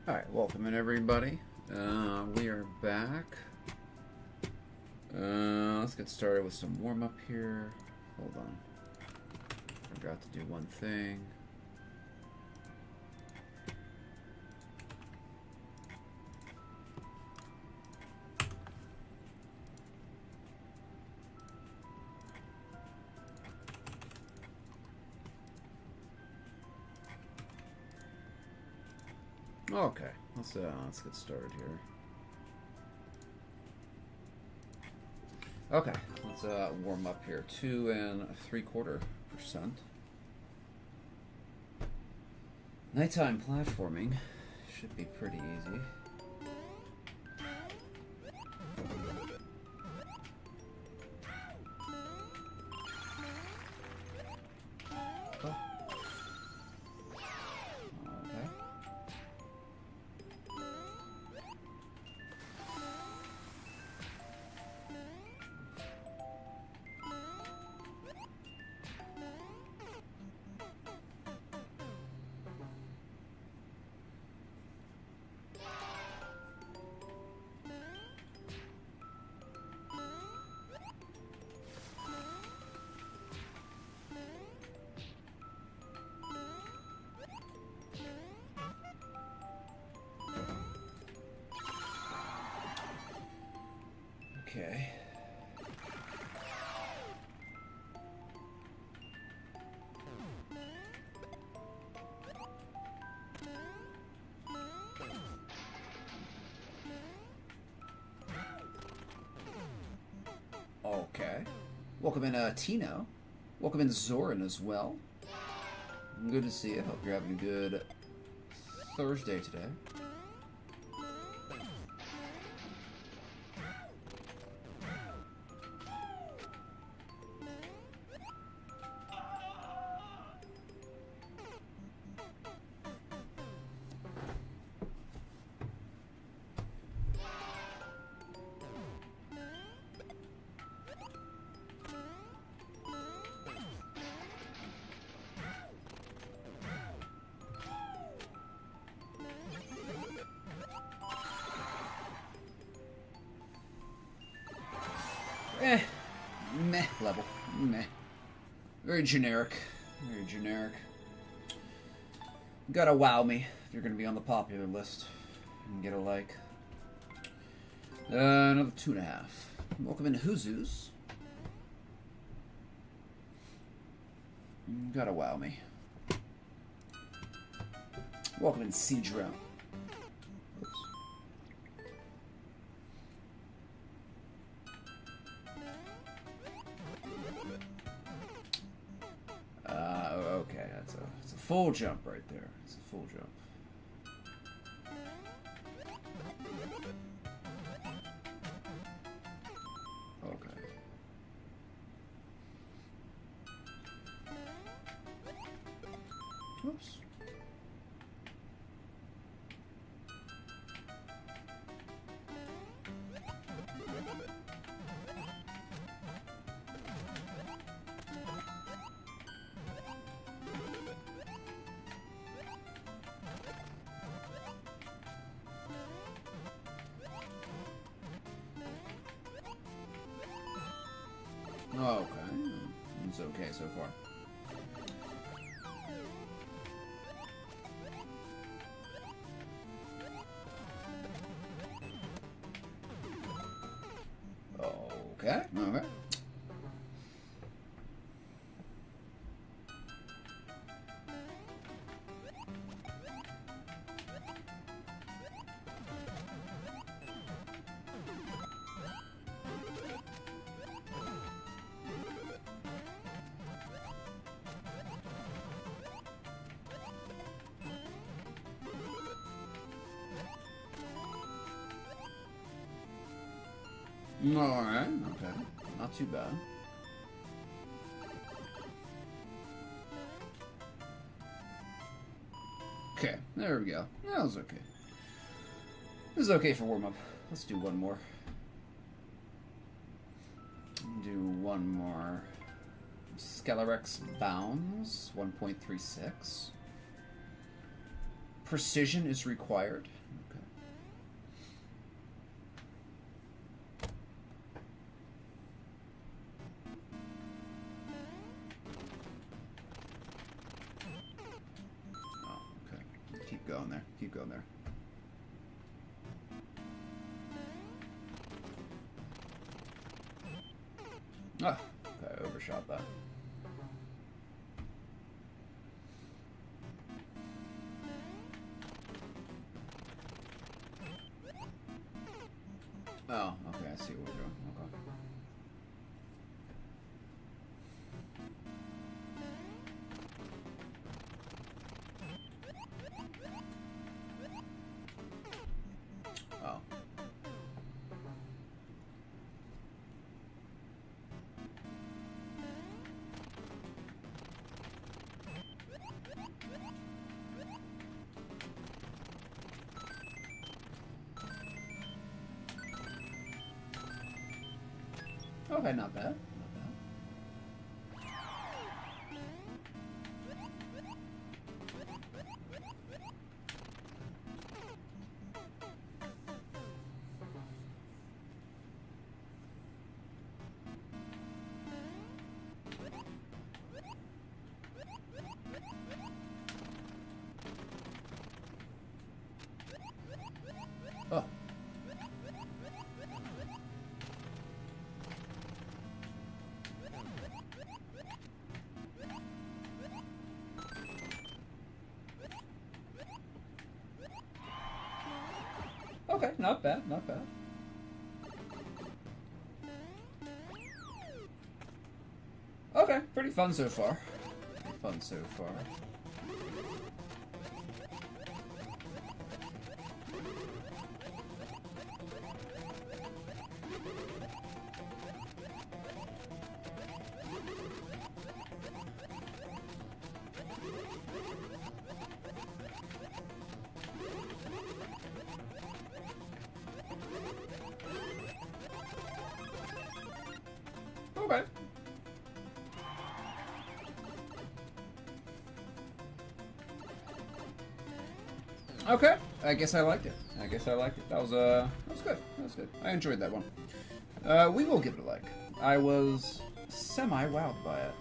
Alright, welcome in everybody. We are back. Let's get started with some warm-up here. Hold on. Forgot to do one thing. Okay, let's get started here. Okay, let's warm up here. 2 3/4%. Nighttime platforming should be pretty easy. Okay. Okay. Welcome in, Tino. Welcome in, Zoran, as well. Good to see you. Hope you're having a good Thursday today. Meh level. Meh. Very generic. Very generic. Gotta wow me if you're gonna be on the popular list and get a like. Another 2.5. Welcome in, Huzus. Gotta wow me. Welcome in, Seadra. Okay, that's a full jump right there. It's a full jump. Okay. Oops. Okay. It's okay so far. Okay. Okay. Alright, okay. Not too bad. Okay, there we go. That was okay. This is okay for warm-up. Let's do one more. Do one more. Scalarex Bounds, 1.36. Precision is required. Okay. Oh, okay. Keep going there. Keep going there. Ah, okay, I overshot that. Oh, okay, I see what we're doing. Okay. Oh. Okay, not bad. Not bad. Oh. Okay, not bad, not bad. Okay, pretty fun so far. Pretty fun so far. Okay. Okay, I guess I liked it. I guess I liked it. That was good. That was good. I enjoyed that one. We will give it a like. I was semi-wowed by it.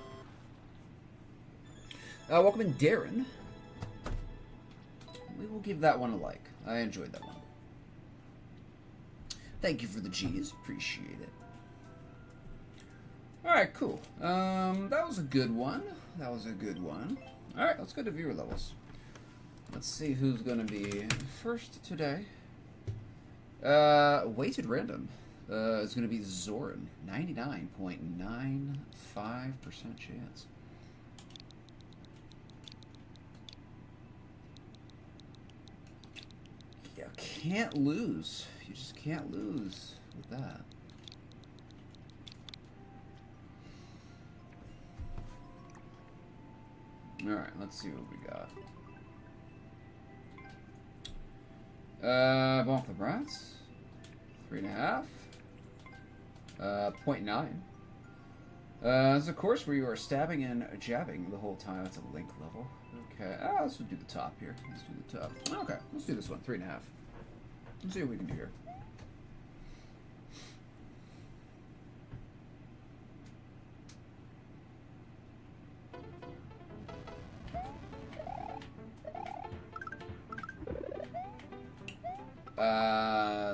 Welcome in, Darren. We will give that one a like. I enjoyed that one. Thank you for the G's. Appreciate it. Alright, cool. That was a good one. That was a good one. Alright, let's go to viewer levels. Let's see who's gonna be first today. Weighted random. It's gonna be Zoran. 99.95% chance. You can't lose. You just can't lose with that. Alright, let's see what we got. Bonk the Brats. 3.5. 0.9. It's a course where you are stabbing and jabbing the whole time. It's a link level. Okay, let's do the top here. Let's do the top. Okay, let's do this one. 3.5. Let's see what we can do here.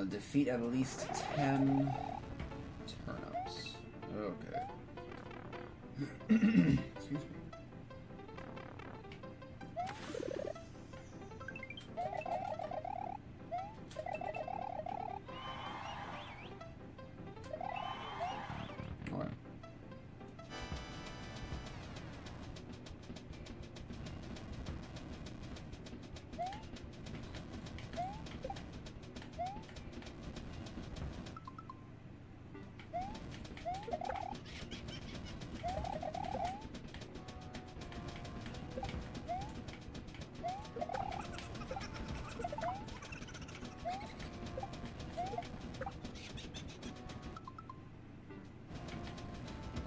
Defeat at least 10 turnips. Okay. Excuse me. All right.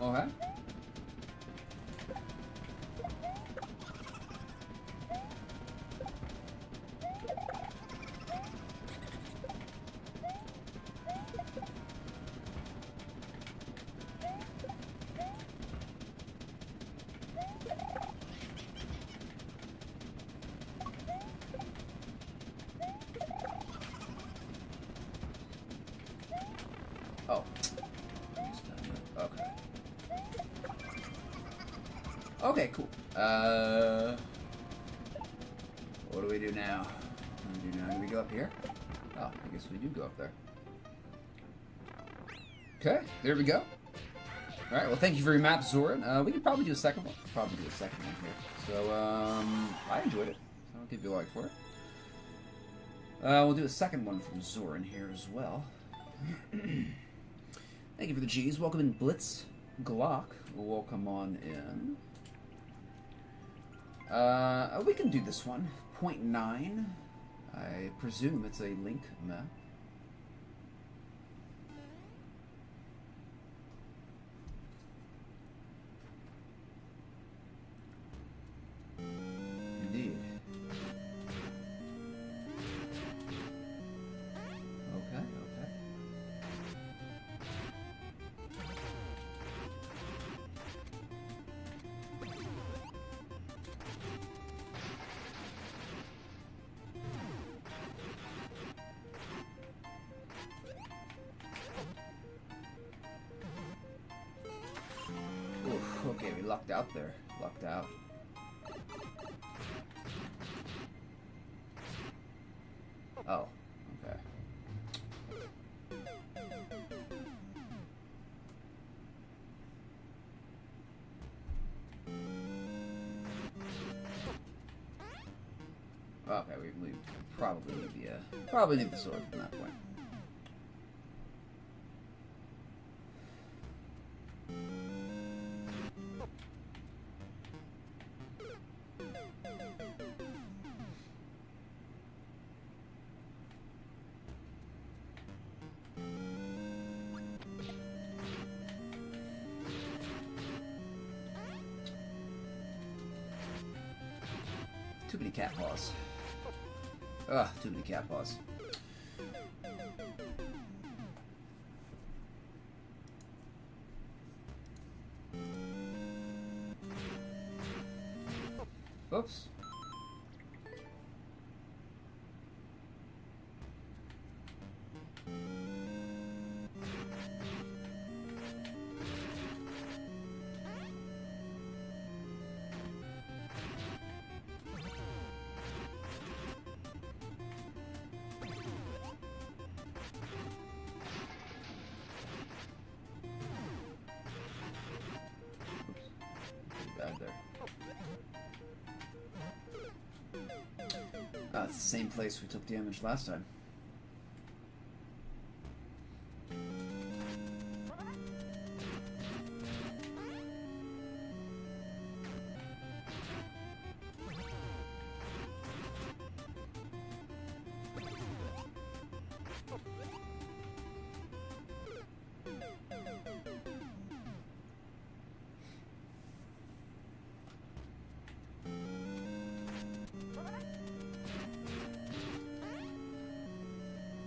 Okay. What do we do now? What do we do now? Do we go up here? Oh, I guess we do go up there. Okay, there we go. Alright, well, thank you for your map, Zoran. We could probably do a second one. Probably do a second one here. So, I enjoyed it. So I'll give you a like for it. We'll do a second one from Zoran here as well. Thank you for the G's. Welcome in, Blitz Glock. Welcome on in. We can do this one. 0.9. I presume it's a link map. Indeed. Okay, okay. Oof, okay, we lucked out there. Lucked out. Oh, okay. Okay, we probably need the sword from that point. Too many cat paws. Ugh, too many cat paws. Oops. Bad there. Oh, it's the same place we took damage last time.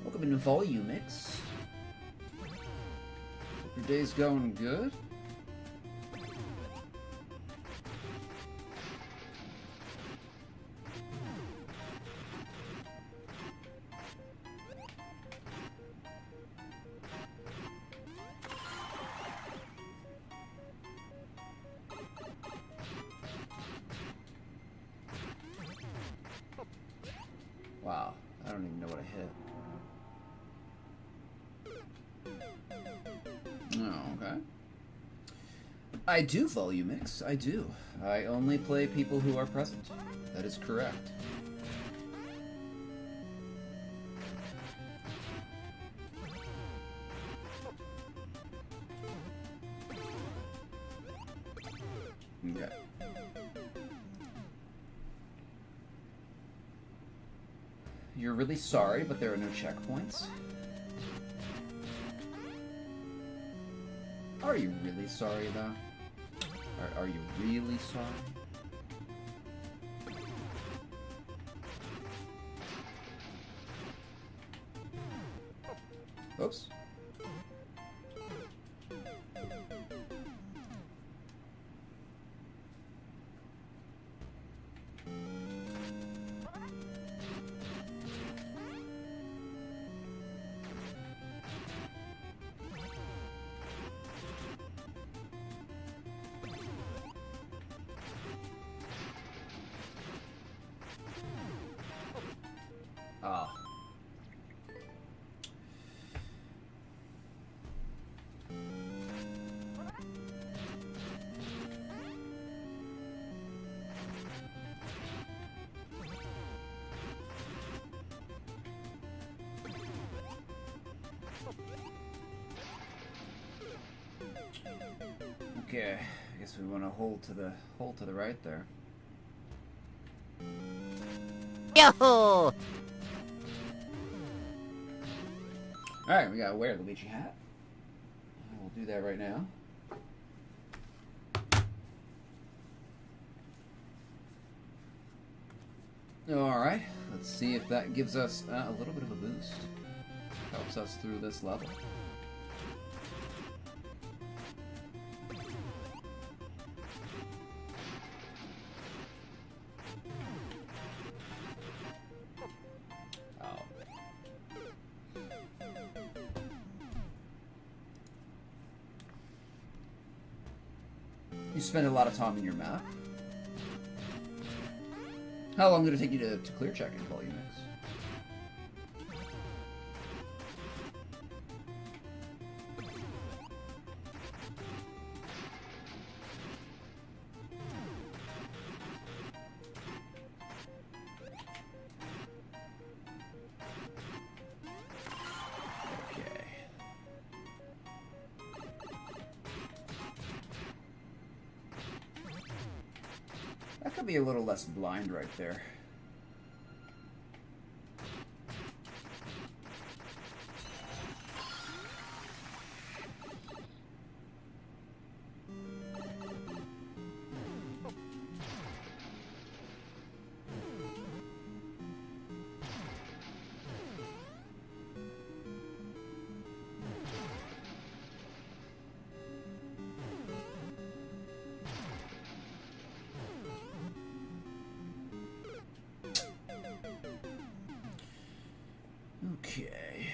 Welcome into Volume Mix. Hope your day's going good. Wow, I don't even know what I hit. Oh, okay. I do volume mix. I do. I only play people who are present. That is correct. Okay. You're really sorry, but there are no checkpoints. Are you really sorry, though? Are you really sorry? Oops. Oh. Okay, I guess we want to hold to the right there. Yo! Alright, we gotta wear the Luigi hat. We'll do that right now. Alright, let's see if that gives us a little bit of a boost. Helps us through this level. You spend a lot of time in your map. How long did it take you to clear check in Volume X? That could be a little less blind right there. Okay.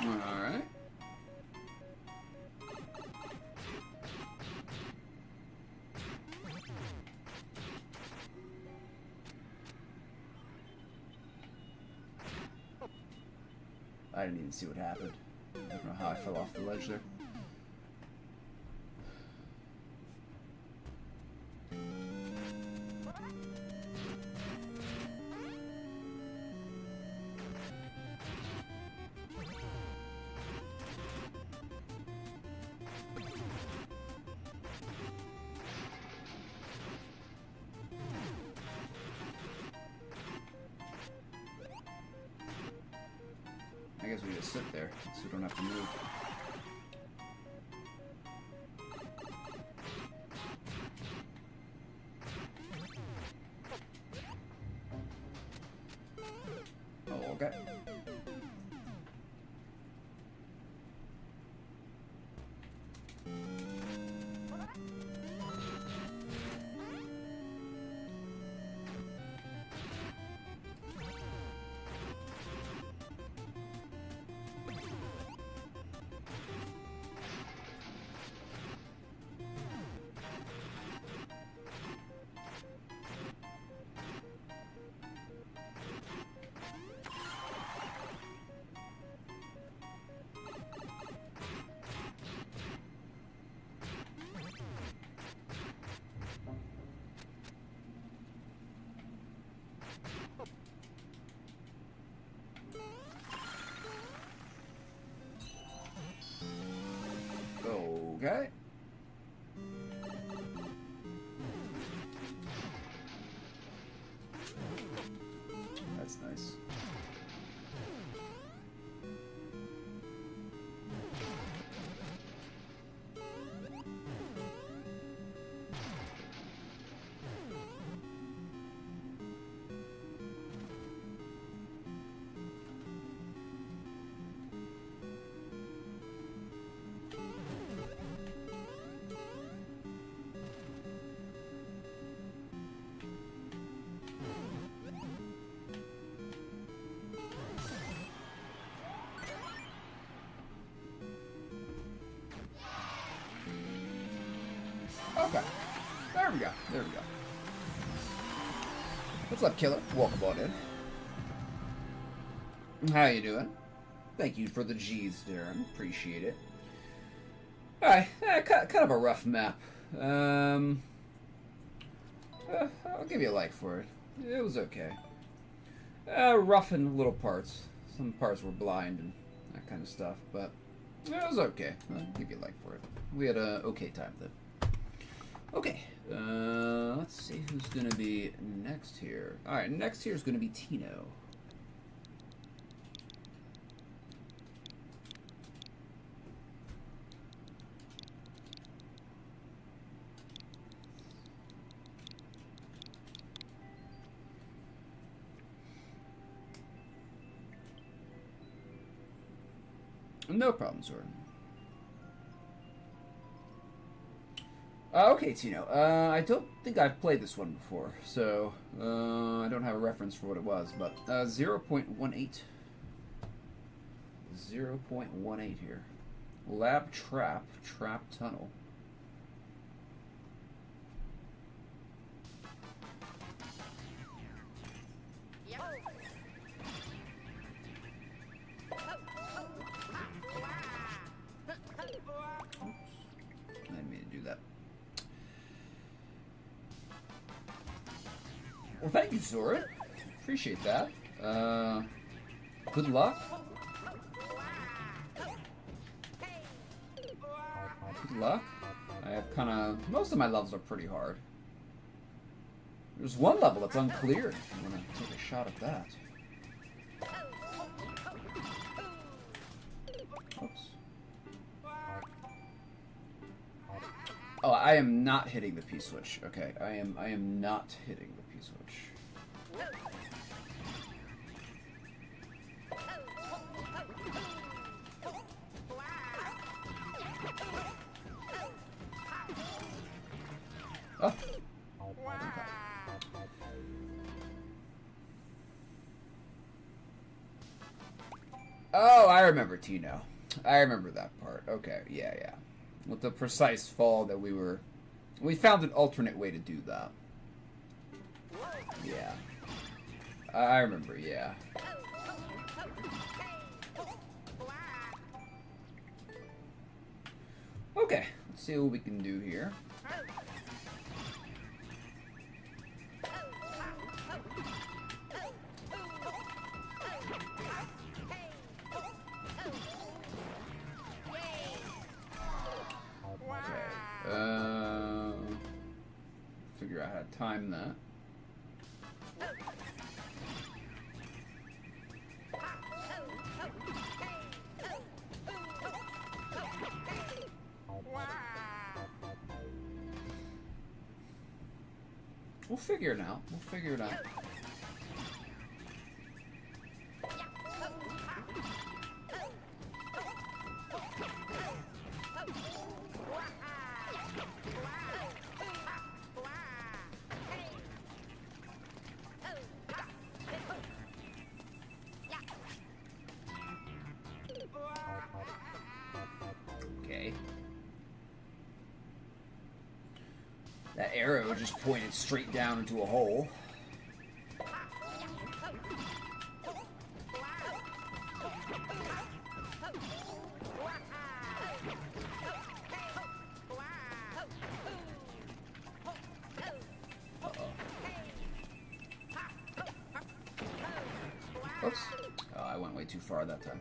All right. I didn't even see what happened. I don't know how I fell off the ledge there. I guess we just sit there, so we don't have to move. Oh, okay. Okay. That's nice. Okay. There we go. There we go. What's up, Killer? Welcome on in. How you doing? Thank you for the G's, Darren. Appreciate it. Alright, kind of a rough map. I'll give you a like for it. It was okay. Rough in little parts. Some parts were blind and that kind of stuff, but it was okay. I'll give you a like for it. We had a okay time then. Okay, let's see who's gonna be next here. Alright, next here is gonna be Tino. No problem, Zordon. Okay, Tino. I don't think I've played this one before, so I don't have a reference for what it was, but 0.18. 0.18 here. Lab trap tunnel. Well, thank you, Zora. Appreciate that. Good luck. Good luck. I have kind of... Most of my levels are pretty hard. There's one level that's uncleared, if you want to take a shot at that. Oops. Oh, I am not hitting the P-switch. Okay, I am not hitting the P-switch. Oh. Oh, I remember Tino. I remember that part. Okay, yeah. With the precise fall that we found an alternate way to do that. Yeah. I remember, yeah. Okay, let's see what we can do here. Figure out how to time that. We'll figure it out. We'll figure it out. Okay. That arrow just pointed straight down into a hole. Oops. Oh, I went way too far that time.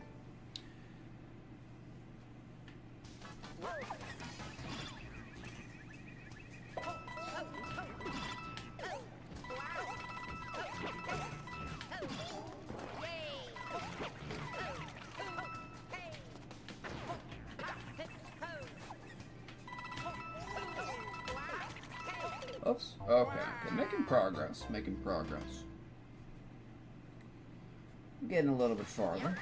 Oops. Okay. Making progress. Making progress. I'm getting a little bit farther.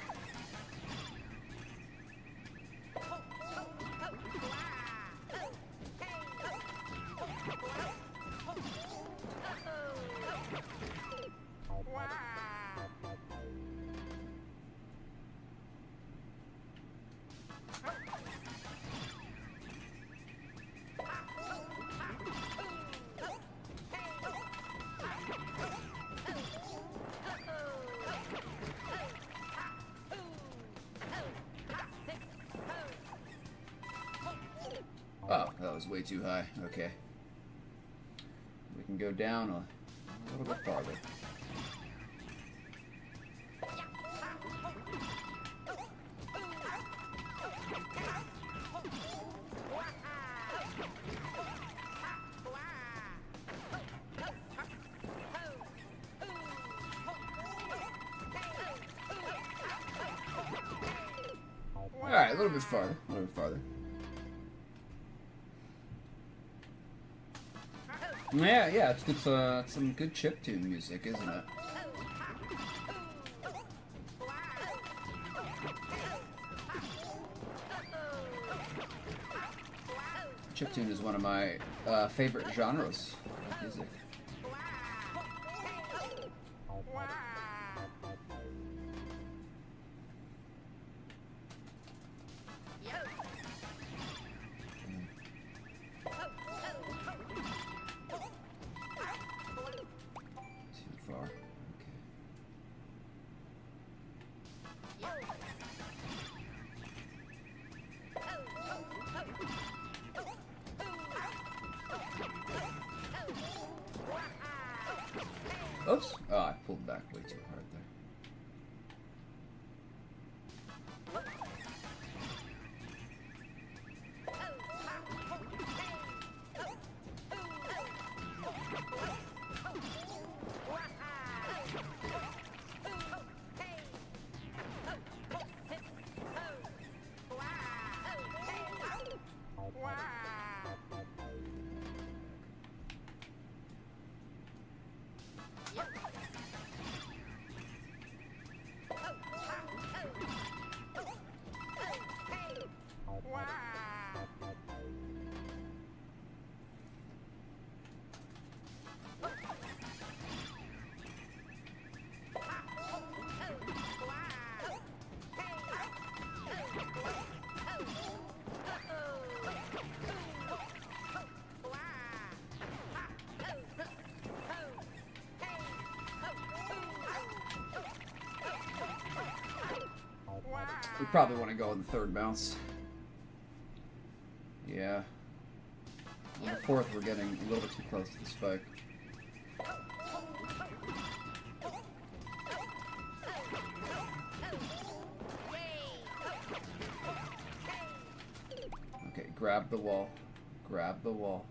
Oh, that was way too high. Okay. We can go down a little bit farther. Alright, a little bit farther. A little bit farther. Yeah, it's good. Some good chiptune music, isn't it? Chiptune is one of my favorite genres of music. Oops. Oh, I pulled back way too hard there. We probably want to go on the third bounce. Yeah. On the fourth, we're getting a little bit too close to the spike. Okay, grab the wall. Grab the wall.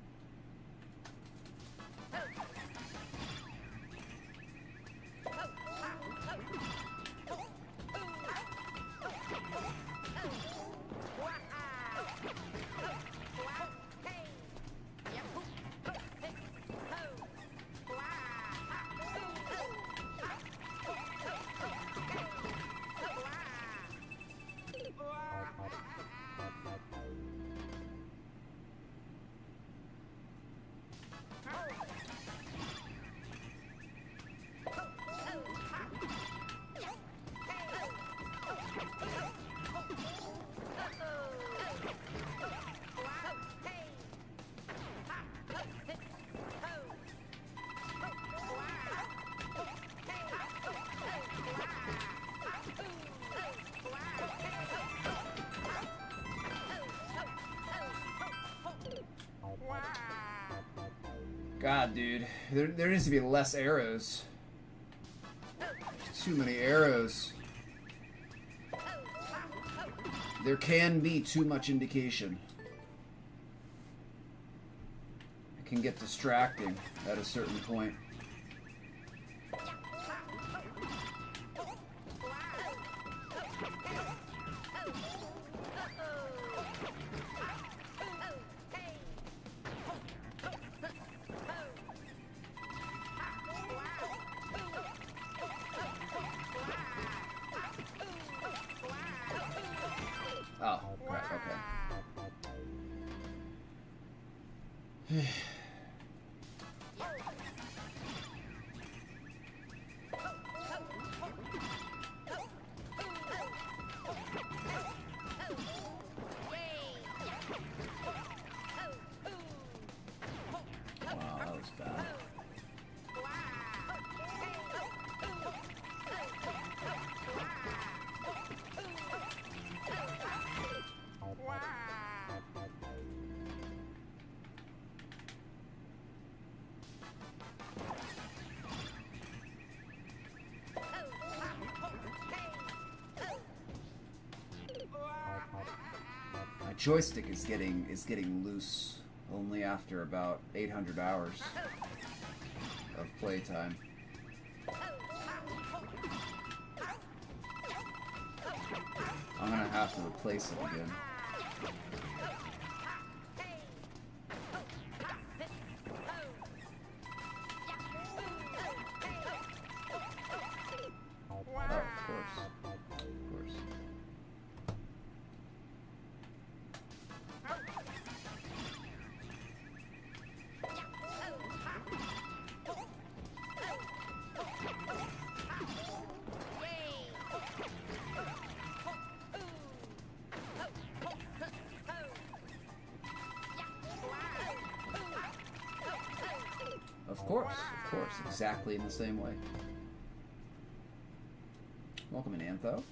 God, dude. There needs to be less arrows. Too many arrows. There can be too much indication. It can get distracting at a certain point. Oh, crap, okay. Wow, that was bad. joystick is getting loose only after about 800 hours of playtime. I'm gonna have to replace it again. Of course, exactly in the same way. Welcome in, Antho.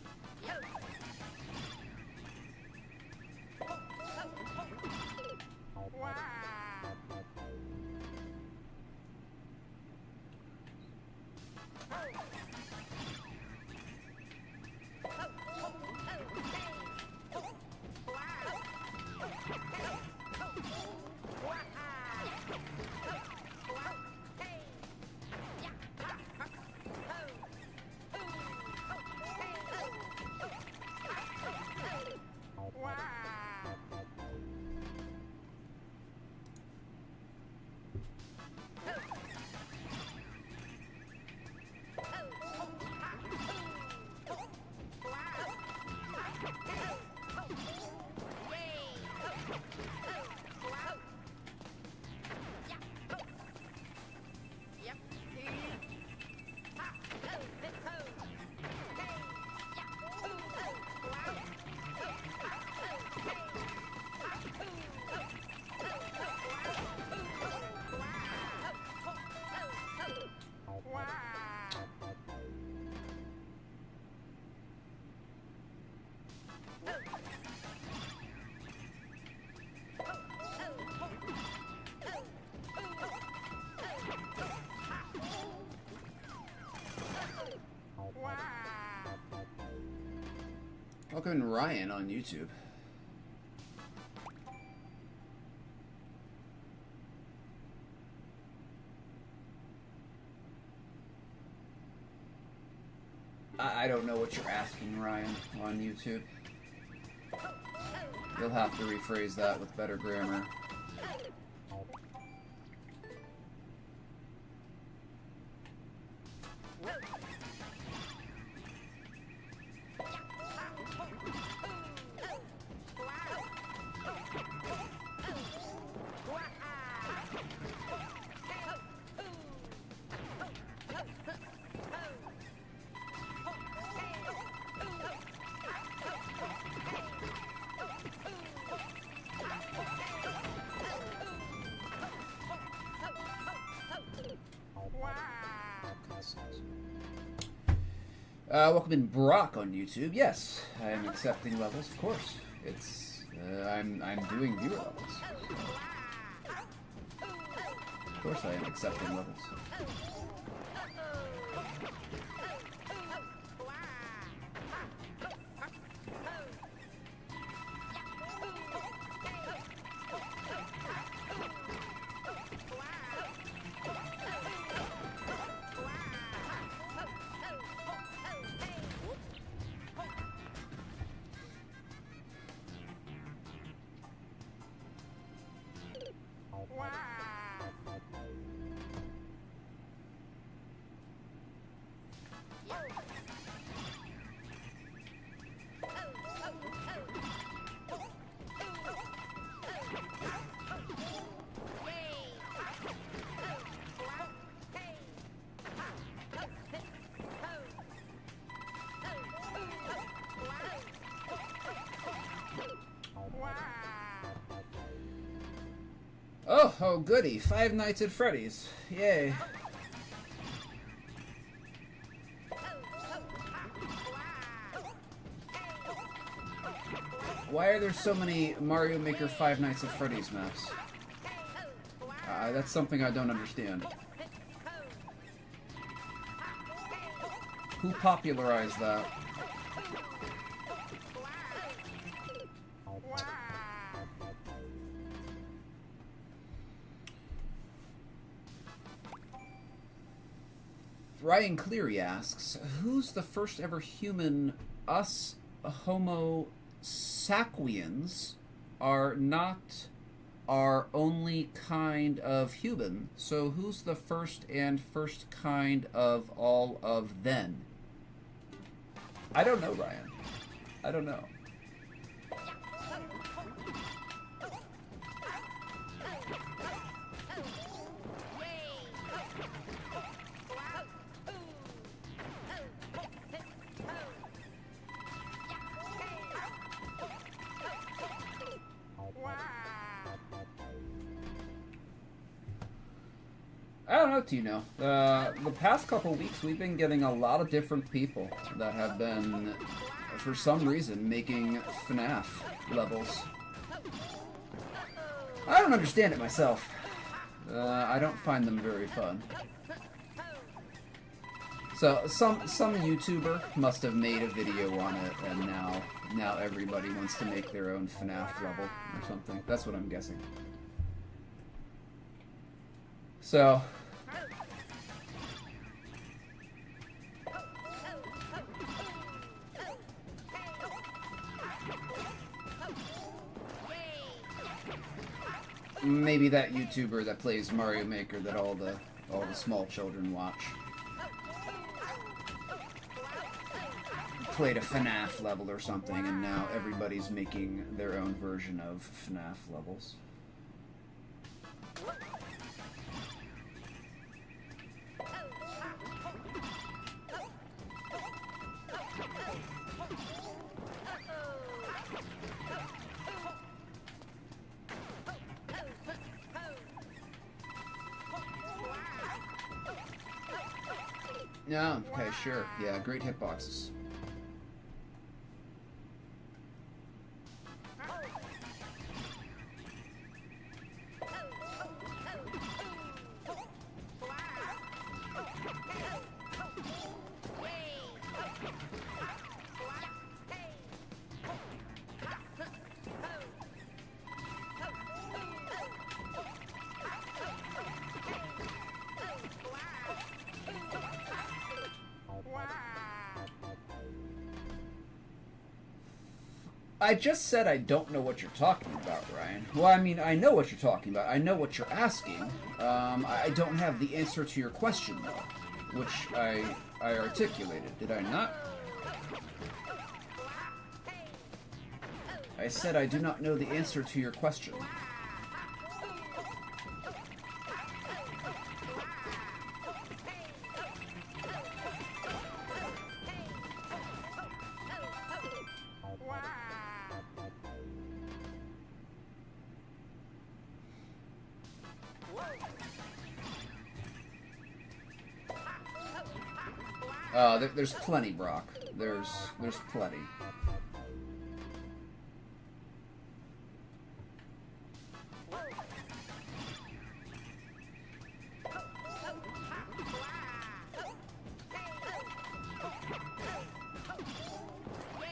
Welcome in, Ryan on YouTube. I don't know what you're asking, Ryan, on YouTube. You'll have to rephrase that with better grammar. Welcome in, Brock on YouTube. Yes, I am accepting levels, of course. It's I'm doing viewer levels. Of course, I am accepting levels. Oh, goody. 5 Nights at Freddy's. Yay. Why are there so many Mario Maker 5 Nights at Freddy's maps? That's something I don't understand. Who popularized that? Ryan Cleary asks, who's the first ever human? Us Homo sapiens are not our only kind of human, so who's the first and first kind of all of then? I don't know, Ryan. I don't know. I don't know, Tino. The past couple weeks, we've been getting a lot of different people that have been, for some reason, making FNAF levels. I don't understand it myself. I don't find them very fun. So some YouTuber must have made a video on it, and now everybody wants to make their own FNAF level or something. That's what I'm guessing. So. Maybe that YouTuber that plays Mario Maker that all the small children watch played a FNAF level or something, and now everybody's making their own version of FNAF levels. Yeah, okay, sure. Yeah, great hitboxes. I just said I don't know what you're talking about, Ryan. Well, I mean, I know what you're talking about. I know what you're asking. I don't have the answer to your question, though, which I articulated. Did I not? I said I do not know the answer to your question. There's plenty, Brock. There's plenty.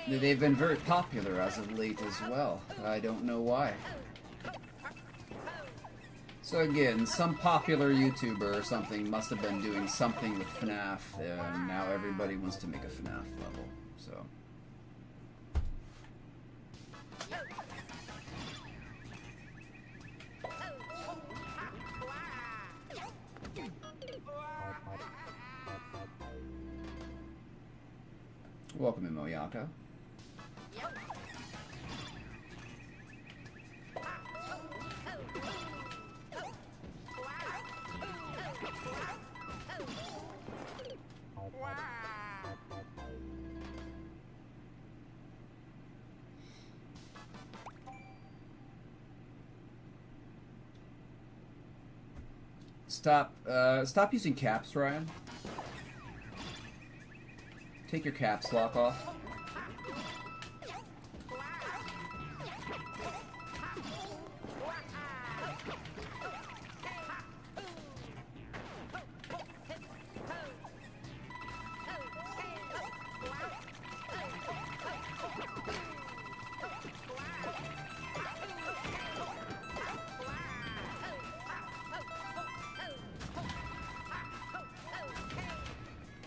They've been very popular as of late as well. I don't know why. So again, some popular YouTuber or something must have been doing something with FNAF, and now everybody wants to make a FNAF level, so. Welcome in, Moyaka. Stop using caps, Ryan. Take your caps lock off.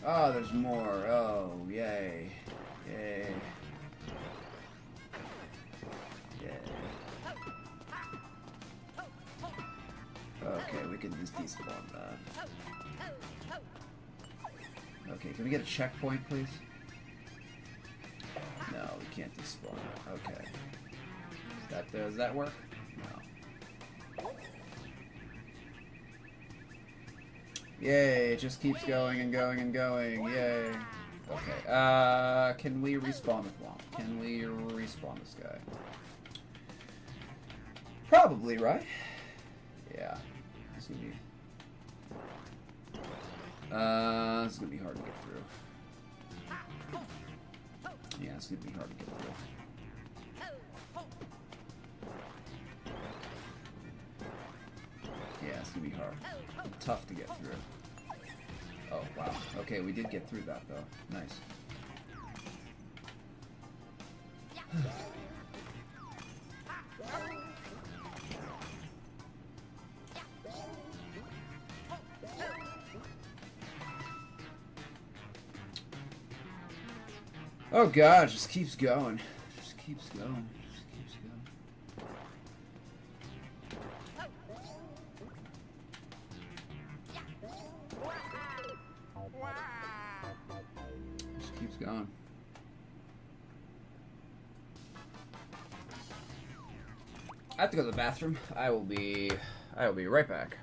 Oh, there's more. Oh, yay. Yay. Yay. Okay, we can just despawn that. Okay, can we get a checkpoint, please? No, we can't despawn. Okay. Does that work? No. Yay, it just keeps going and going and going. Yay. Okay, can we respawn with Womp? Can we respawn this guy? Probably, right? Yeah. This is gonna be hard to get through. Yeah, it's gonna be hard to get through. Yeah, it's gonna be hard. Tough to get through. Oh, wow. Okay, we did get through that, though. Nice. Oh god, it just keeps going. Just keeps going. Just keeps going. Just keeps going. I have to go to the bathroom. I will be right back.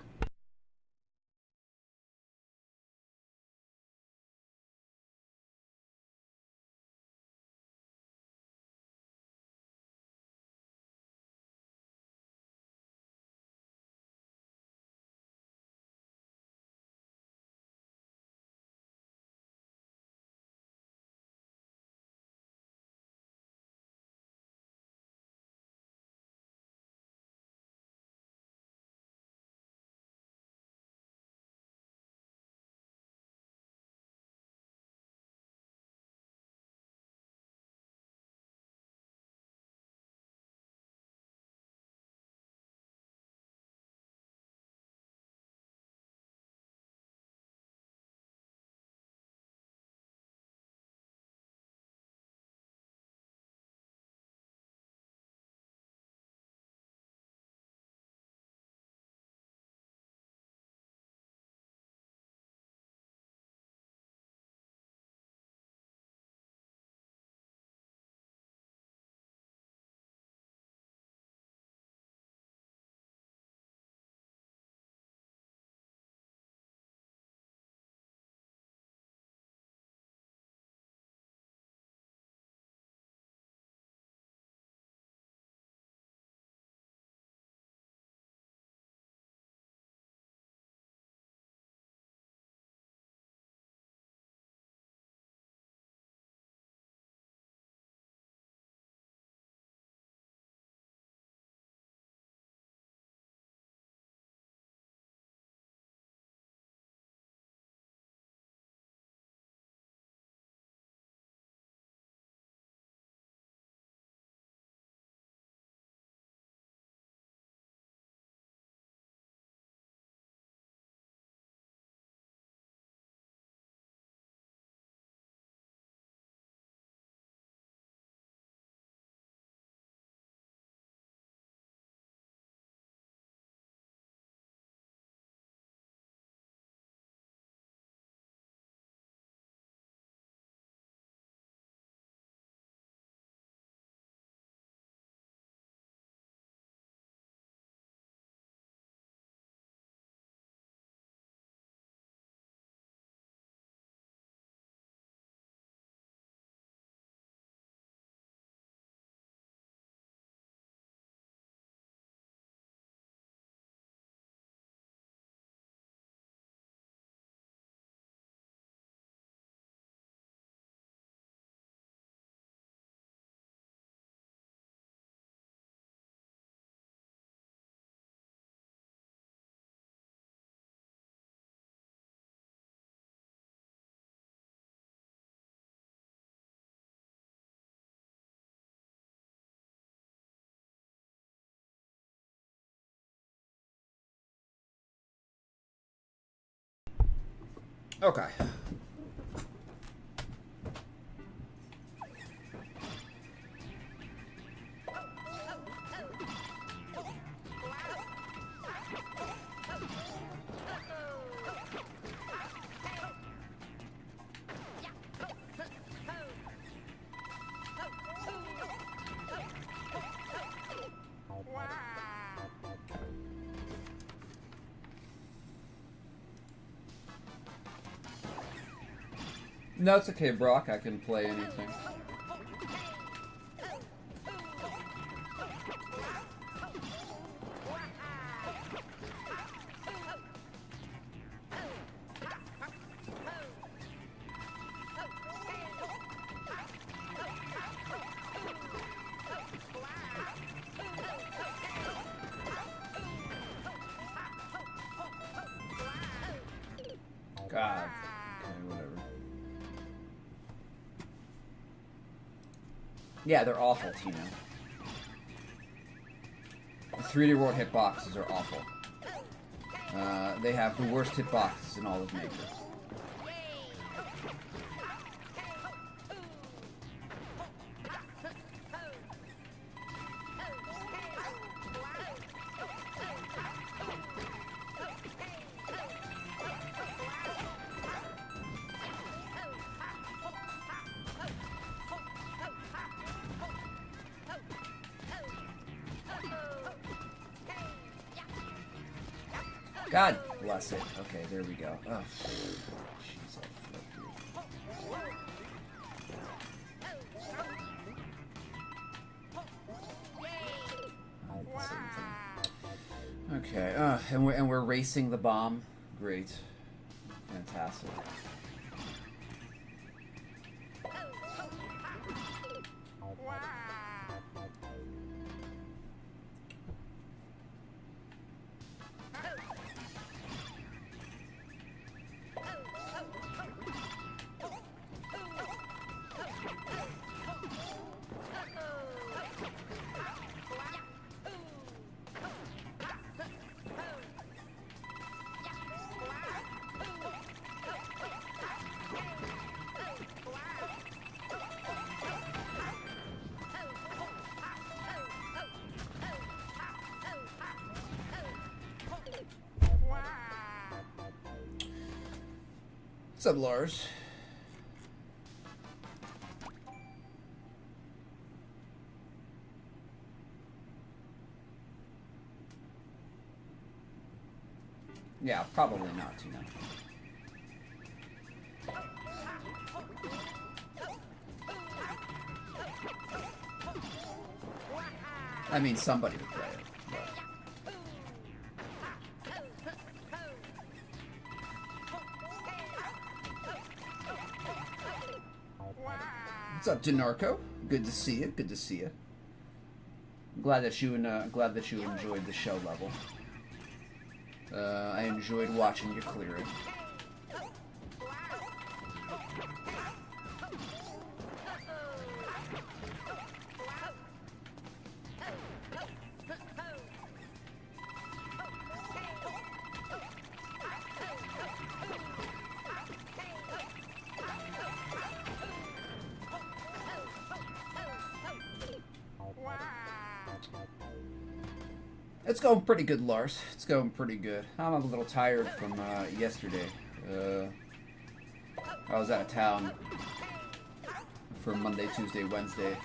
Okay. No, it's okay, Brock. I can play anything. God. Okay, whatever. Yeah, they're awful, Tino. The 3D World hitboxes are awful. They have the worst hitboxes in all of nature. God bless it. Okay, there we go. Oh, jeez, I flipped it. Okay, and we're racing the bomb. Great, fantastic. What's up, Lars? Yeah, probably not, you know. I mean, somebody would play it. What's up, Denarco? Good to see you. Good to see you. Glad that you enjoyed the show level. I enjoyed watching you clear it. It's going pretty good, Lars. It's going pretty good. I'm a little tired from yesterday. I was out of town for Monday, Tuesday, Wednesday.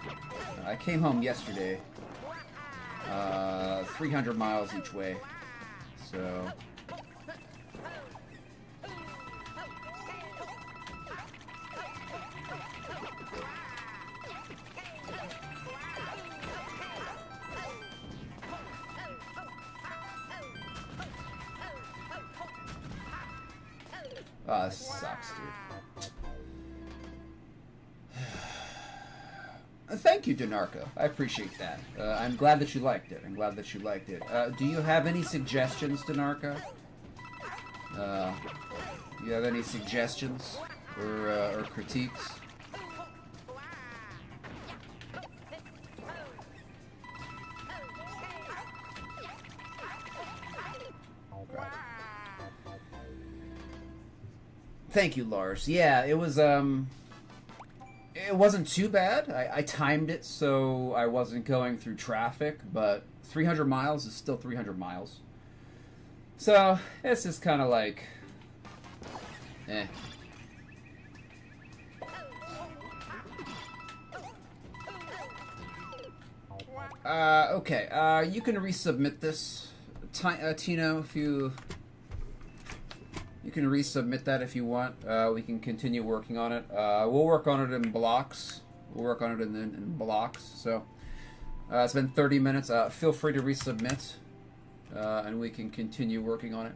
I came home yesterday. 300 miles each way. So... this sucks, dude. Thank you, Denarco. I appreciate that. I'm glad that you liked it. I'm glad that you liked it. Do you have any suggestions, Denarco? Do you have any suggestions or critiques? Thank you, Lars. Yeah, it was, it wasn't too bad. I timed it so I wasn't going through traffic, but 300 miles is still 300 miles. So, it's just kind of like, eh. Okay, you can resubmit this, Tino, if you You can resubmit that if you want. We can continue working on it. We'll work on it in blocks. We'll work on it in blocks. So it's been 30 minutes. Feel free to resubmit, and we can continue working on it.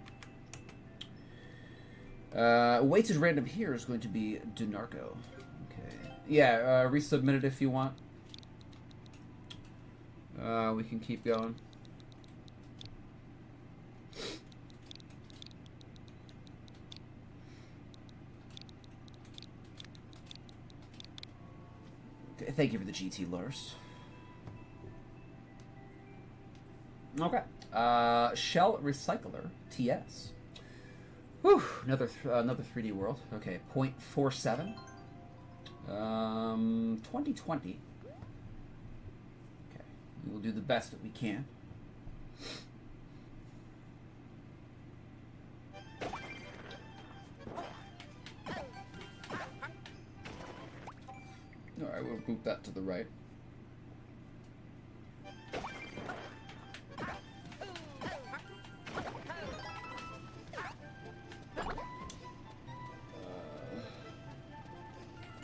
Weighted random here is going to be Dinarco. Okay. Yeah, resubmit it if you want. We can keep going. Thank you for the GT, Lars. Okay. Shell Recycler TS. Whew, another 3D world. Okay, 0.47. 2020. Okay, we'll do the best that we can. Alright, we'll boot that to the right.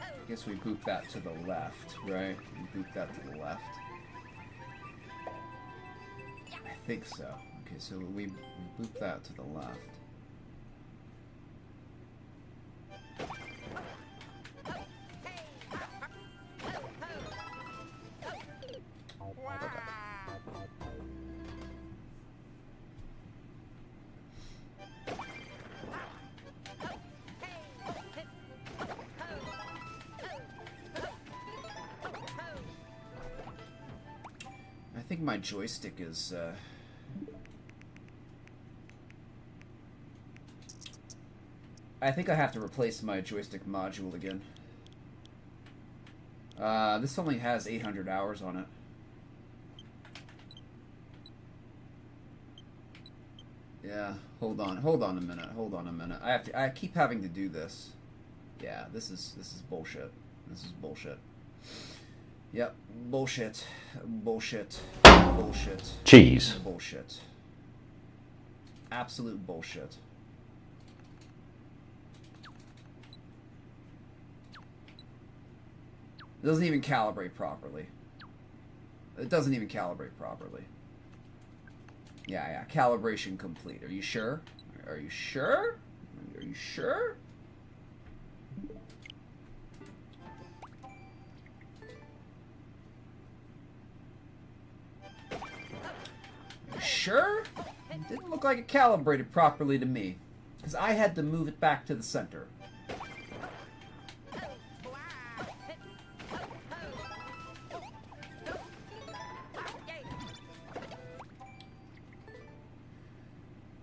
I guess we boot that to the left, right? We boot that to the left. I think so. Okay, so we boot that to the left. I think my joystick is, I think I have to replace my joystick module again. This only has 800 hours on it. Yeah, hold on a minute. I keep having to do this. Yeah, this is bullshit. This is bullshit. Yep, bullshit. Cheese. Bullshit. Absolute bullshit. It doesn't even calibrate properly. Yeah, calibration complete. Are you sure? Are you sure? Are you sure? Sure? It didn't look like it calibrated properly to me, because I had to move it back to the center.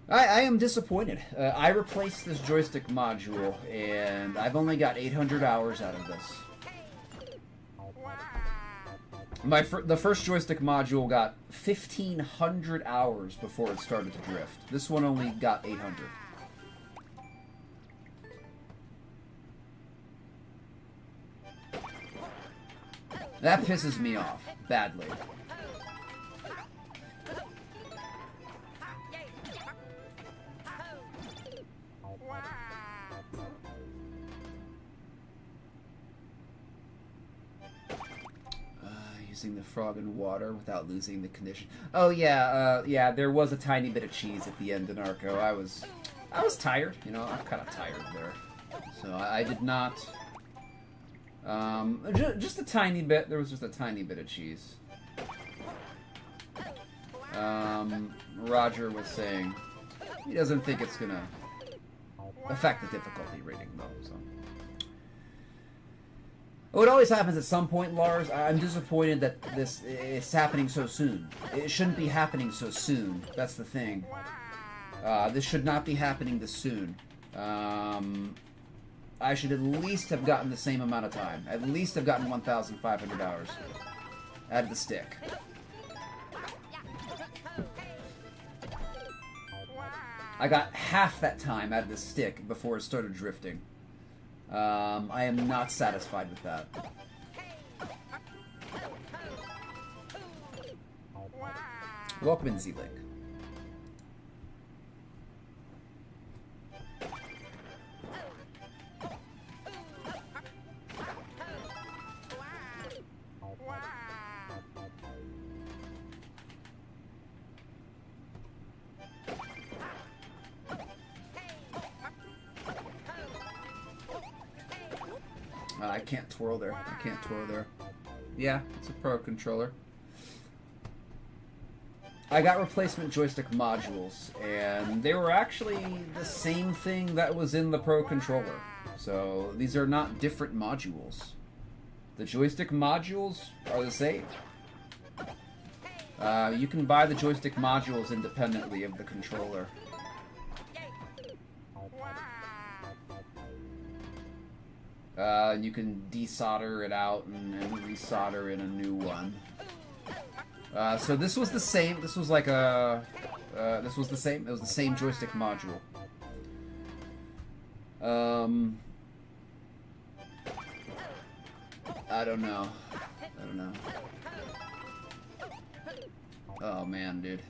I am disappointed. I replaced this joystick module, and I've only got 800 hours out of this. The first joystick module got 1,500 hours before it started to drift. This one only got 800. That pisses me off badly. Using the frog in water without losing the condition. Oh yeah, yeah. There was a tiny bit of cheese at the end of Narco. I was tired. You know, I'm kind of tired there. So I did not. Just a tiny bit. There was just a tiny bit of cheese. Roger was saying he doesn't think it's gonna affect the difficulty rating though. So. Oh, it always happens at some point, Lars. I'm disappointed that this is happening so soon. It shouldn't be happening so soon. That's the thing. This should not be happening this soon. I should at least have gotten the same amount of time. At least have gotten 1,500 hours out of the stick. I got half that time out of the stick before it started drifting. I am not satisfied with that. Welcome in, Z-Link. I can't twirl there. I can't twirl there. Yeah, it's a Pro controller. I got replacement joystick modules, and they were actually the same thing that was in the Pro controller. So these are not different modules. The joystick modules are the same. You can buy the joystick modules independently of the controller. You can desolder it out and resolder in a new one. So this was the same. This was like a. This was the same. It was the same joystick module. I don't know. I don't know. Oh man, dude.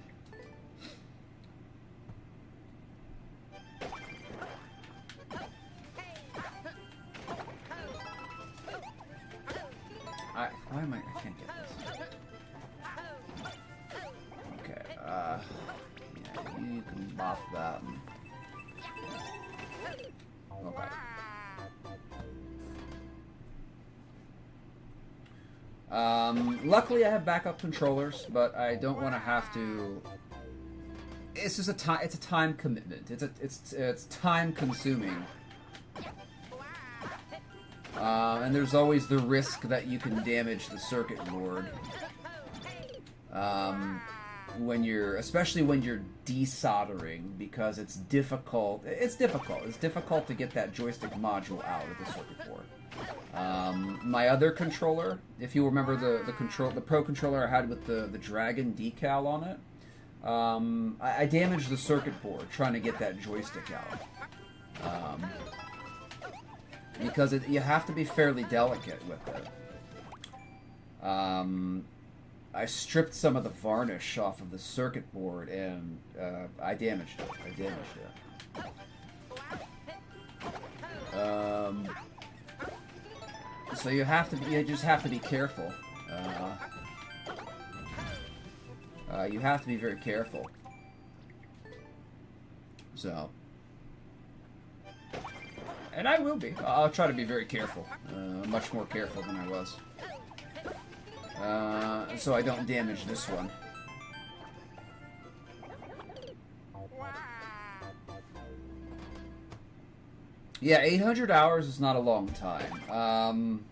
Why am I can't get this. Okay, yeah, you can bop that. Okay. Luckily I have backup controllers, but I don't want to have to. It's just it's a time commitment. It's time consuming. And there's always the risk that you can damage the circuit board. Especially when you're desoldering, because it's difficult. It's difficult to get that joystick module out of the circuit board. My other controller, if you remember the Pro controller I had with the dragon decal on it, I damaged the circuit board trying to get that joystick out. Because you have to be fairly delicate with it. I stripped some of the varnish off of the circuit board, and I damaged it. So you just have to be careful. You have to be very careful. So. And I will be. I'll try to be very careful. Much more careful than I was. So I don't damage this one. Yeah, 800 hours is not a long time.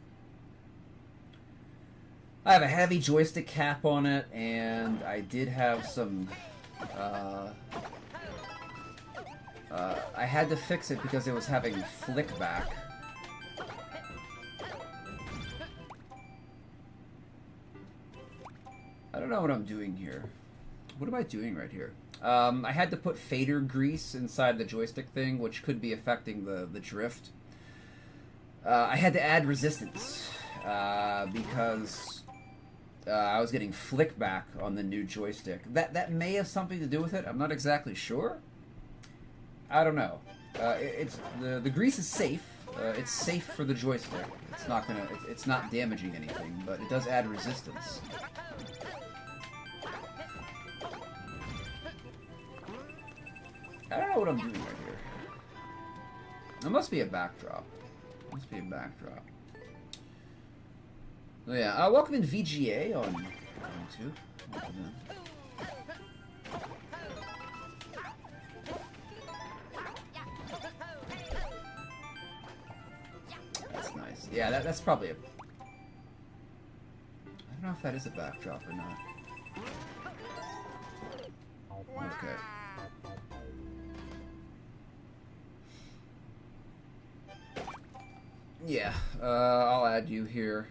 I have a heavy joystick cap on it, and I did have some... I had to fix it because it was having flick back. I don't know what I'm doing here. What am I doing right here? I had to put fader grease inside the joystick thing, which could be affecting the drift. I had to add resistance because I was getting flick back on the new joystick. That may have something to do with it. I'm not exactly sure. I don't know. The grease is safe. It's safe for the joystick. It's not damaging anything, but it does add resistance. I don't know what I'm doing right here. There must be a backdrop. Oh yeah, welcome in VGA on YouTube. Welcome in. That's nice. Yeah, that's probably a... I don't know if that is a backdrop or not. Okay. Yeah, I'll add you here.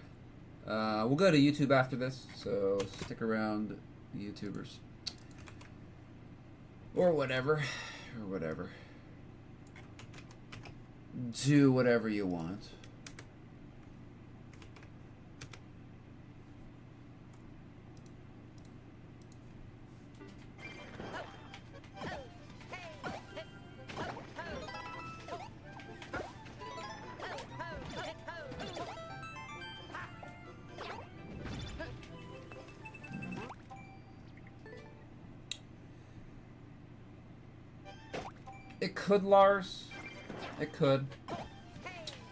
We'll go to YouTube after this, so stick around, YouTubers. Or whatever. Do whatever you want. It could, Lars. It could.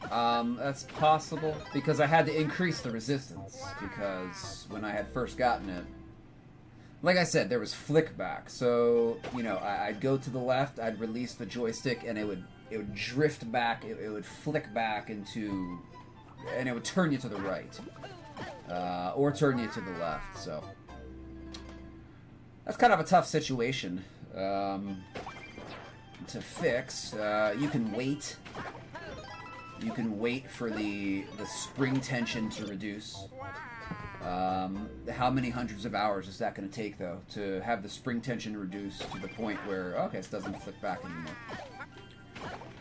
That's possible, because I had to increase the resistance, because when I had first gotten it, like I said, there was flick back, so, you know, I'd go to the left, I'd release the joystick, and it would drift back, it would flick back into, and it would turn you to the right, or turn you to the left, so. That's kind of a tough situation to fix. You can wait. You can wait for the spring tension to reduce. How many hundreds of hours is that going to take, though, to have the spring tension reduce to the point where, okay, it doesn't flick back anymore?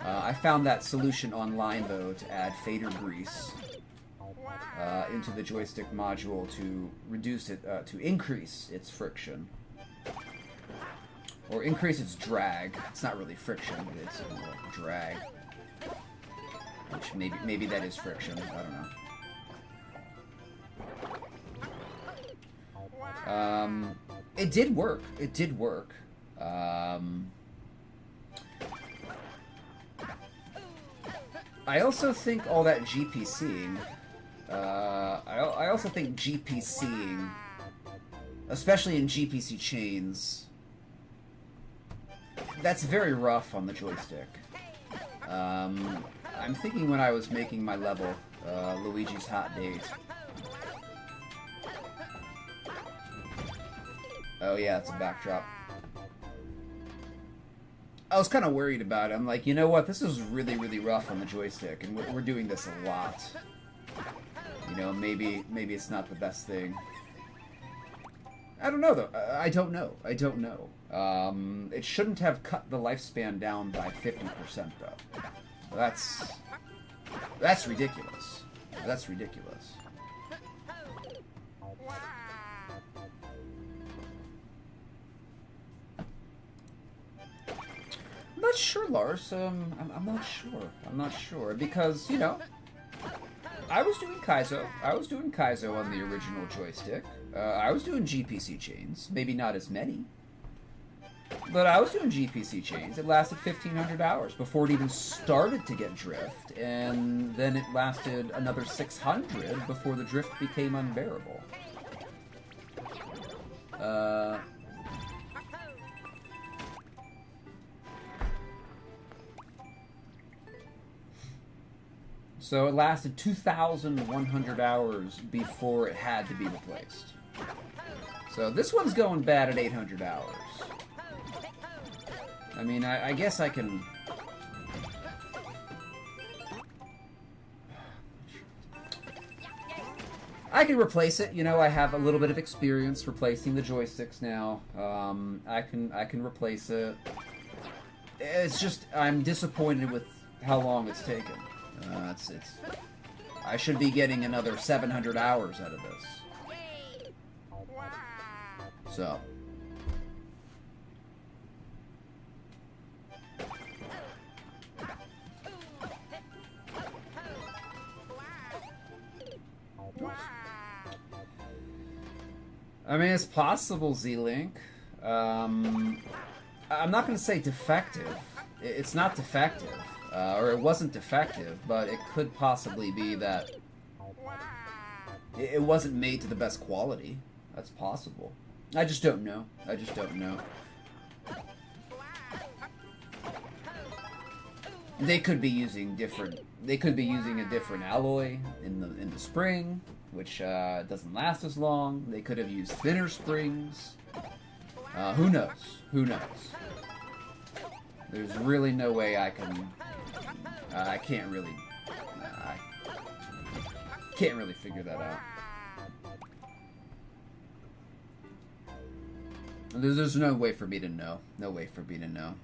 I found that solution online, though, to add fader grease into the joystick module to reduce it, to increase its friction. Or increase its drag. It's not really friction, but it's drag. Which maybe that is friction. I don't know. It did work. It did work. I also think all that GPCing. I also think GPCing, especially in GPC chains, that's very rough on the joystick. I'm thinking when I was making my level, Luigi's Hot Date. Oh yeah, it's a backdrop. I was kind of worried about it. I'm like, you know what? This is really, really rough on the joystick, and we're doing this a lot. You know, maybe it's not the best thing. I don't know, though. I don't know. I don't know. It shouldn't have cut the lifespan down by 50%, though. That's ridiculous. That's ridiculous. I'm not sure, Lars. I'm not sure. I'm not sure because, you know, I was doing Kaizo. I was doing Kaizo on the original joystick. I was doing GPC chains. Maybe not as many. But I was doing GPC chains. It lasted 1,500 hours before it even started to get drift. And then it lasted another 600 before the drift became unbearable. So it lasted 2,100 hours before it had to be replaced. So this one's going bad at 800 hours. I mean, I guess I can... I can replace it. You know, I have a little bit of experience replacing the joysticks now. I can replace it. It's just, I'm disappointed with how long it's taken. I should be getting another 700 hours out of this. So. I mean, it's possible, Z-Link. I'm not going to say defective. It's not defective. Or it wasn't defective, but it could possibly be that it wasn't made to the best quality. That's possible. I just don't know. I just don't know. They could be using different. They could be using a different alloy in the spring, which doesn't last as long. They could have used thinner springs. Who knows? Who knows? There's really no way I can. I can't really. I can't really figure that out. There's no way for me to know. No way for me to know.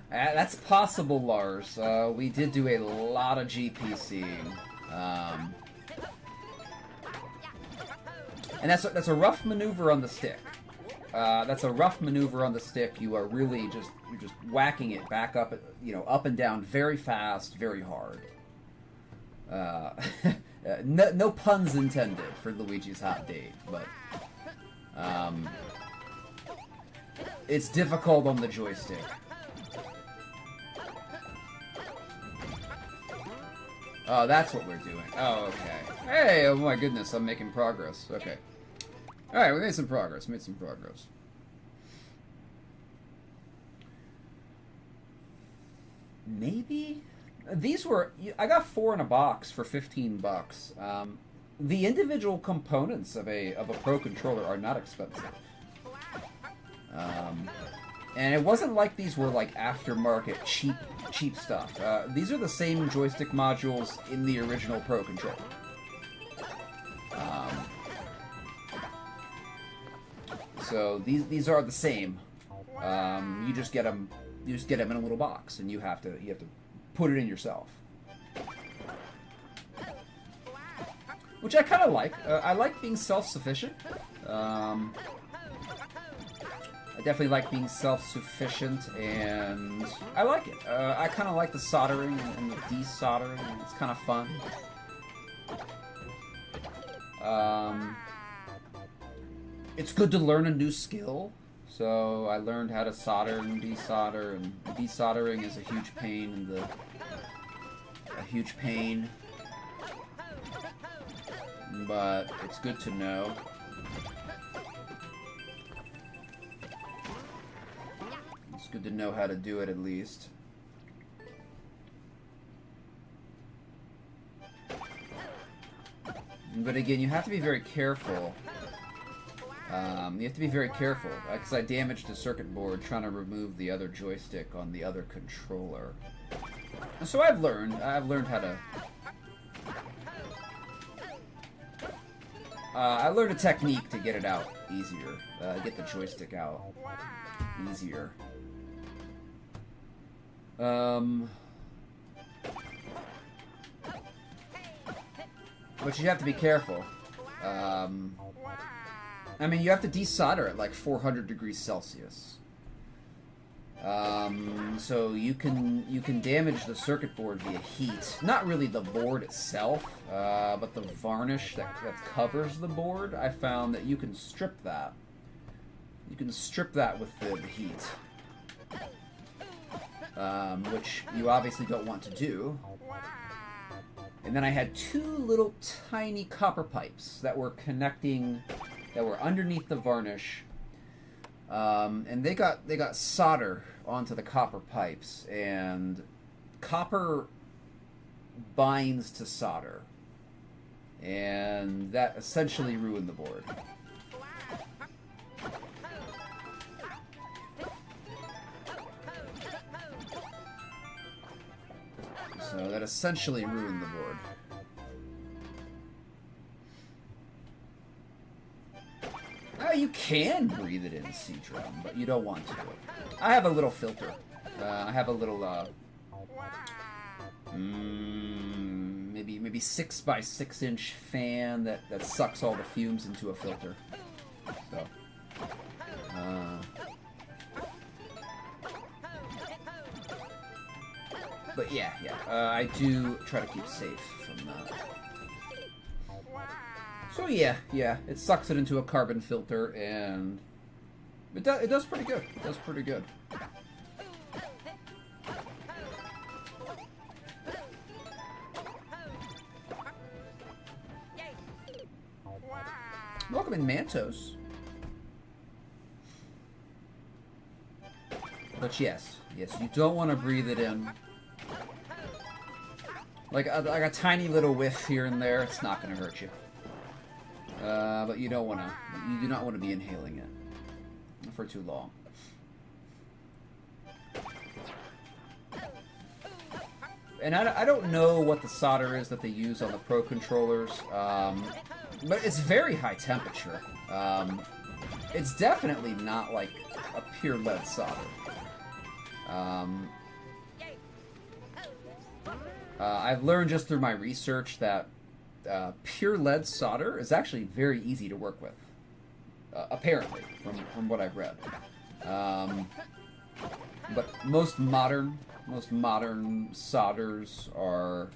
That's possible, Lars. We did do a lot of GPCing. And that's a rough maneuver on the stick. That's a rough maneuver on the stick. You are really you're just whacking it back up, up and down very fast, very hard. No puns intended for Luigi's Hot Date, but it's difficult on the joystick. Oh, that's what we're doing. Oh, okay. Hey, oh my goodness, I'm making progress. Okay. Alright, we made some progress. Maybe? These were... I got 4 in a box for 15 bucks. The individual components of a Pro Controller are not expensive. And it wasn't like these were like aftermarket cheap stuff. These are the same joystick modules in the original Pro Controller. So these are the same. You just get them in a little box, and you have to put it in yourself. Which I kind of like. I like being self-sufficient. I definitely like being self-sufficient, and I like it. I kind of like the soldering and the desoldering. It's kind of fun. It's good to learn a new skill. So I learned how to solder and desolder, and desoldering is a huge pain but it's good to know. It's good to know how to do it at least. But again, you have to be very careful. You have to be very careful, because I damaged the circuit board trying to remove the other joystick on the other controller. So I've learned how to... I learned a technique to get it out easier, get the joystick out easier. But you have to be careful. I mean, you have to desolder at like 400 degrees Celsius. So you can damage the circuit board via heat. Not really the board itself, but the varnish that covers the board. I found that you can strip that. You can strip that with the heat. Which you obviously don't want to do. And then I had 2 little tiny copper pipes that were underneath the varnish. And they got solder onto the copper pipes, and copper binds to solder, and that essentially ruined the board. So that essentially ruined the board. You can breathe it in C-drum, but you don't want to. I have a little filter. I have a little, maybe 6 by 6 inch fan that sucks all the fumes into a filter. So, but yeah, I do try to keep safe from that. So yeah, it sucks it into a carbon filter, and it does pretty good. It does pretty good. Welcome in, Mantos. But yes, you don't want to breathe it in. Like a tiny little whiff here and there, it's not going to hurt you. But you do not want to be inhaling it for too long. And I don't know what the solder is that they use on the Pro controllers, but it's very high temperature. It's definitely not like a pure lead solder. I've learned just through my research that pure lead solder is actually very easy to work with, apparently, from what I've read. But most modern solders are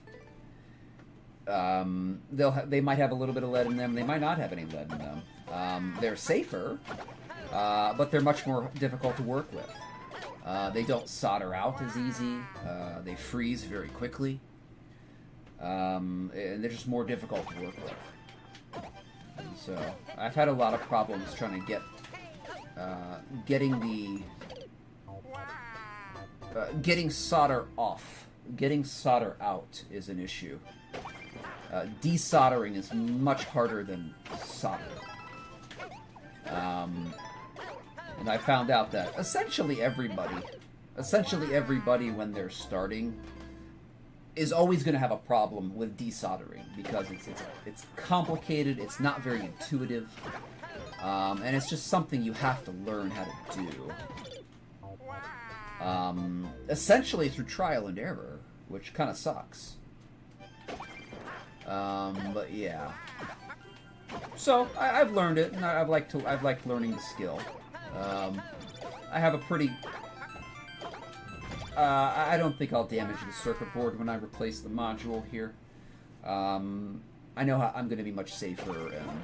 they might have a little bit of lead in them. They might not have any lead in them. They're safer, but they're much more difficult to work with. They don't solder out as easy. They freeze very quickly. and they're just more difficult to work with. And so I've had a lot of problems trying to get getting solder off. Getting solder out is an issue. Desoldering is much harder than solder. And I found out that essentially everybody when they're starting is always going to have a problem with desoldering because it's complicated, it's not very intuitive, and it's just something you have to learn how to do. Essentially through trial and error, which kind of sucks. But yeah. So I've learned it, and I've liked learning the skill. I have a pretty. I don't think I'll damage the circuit board when I replace the module here. I know how I'm going to be much safer, and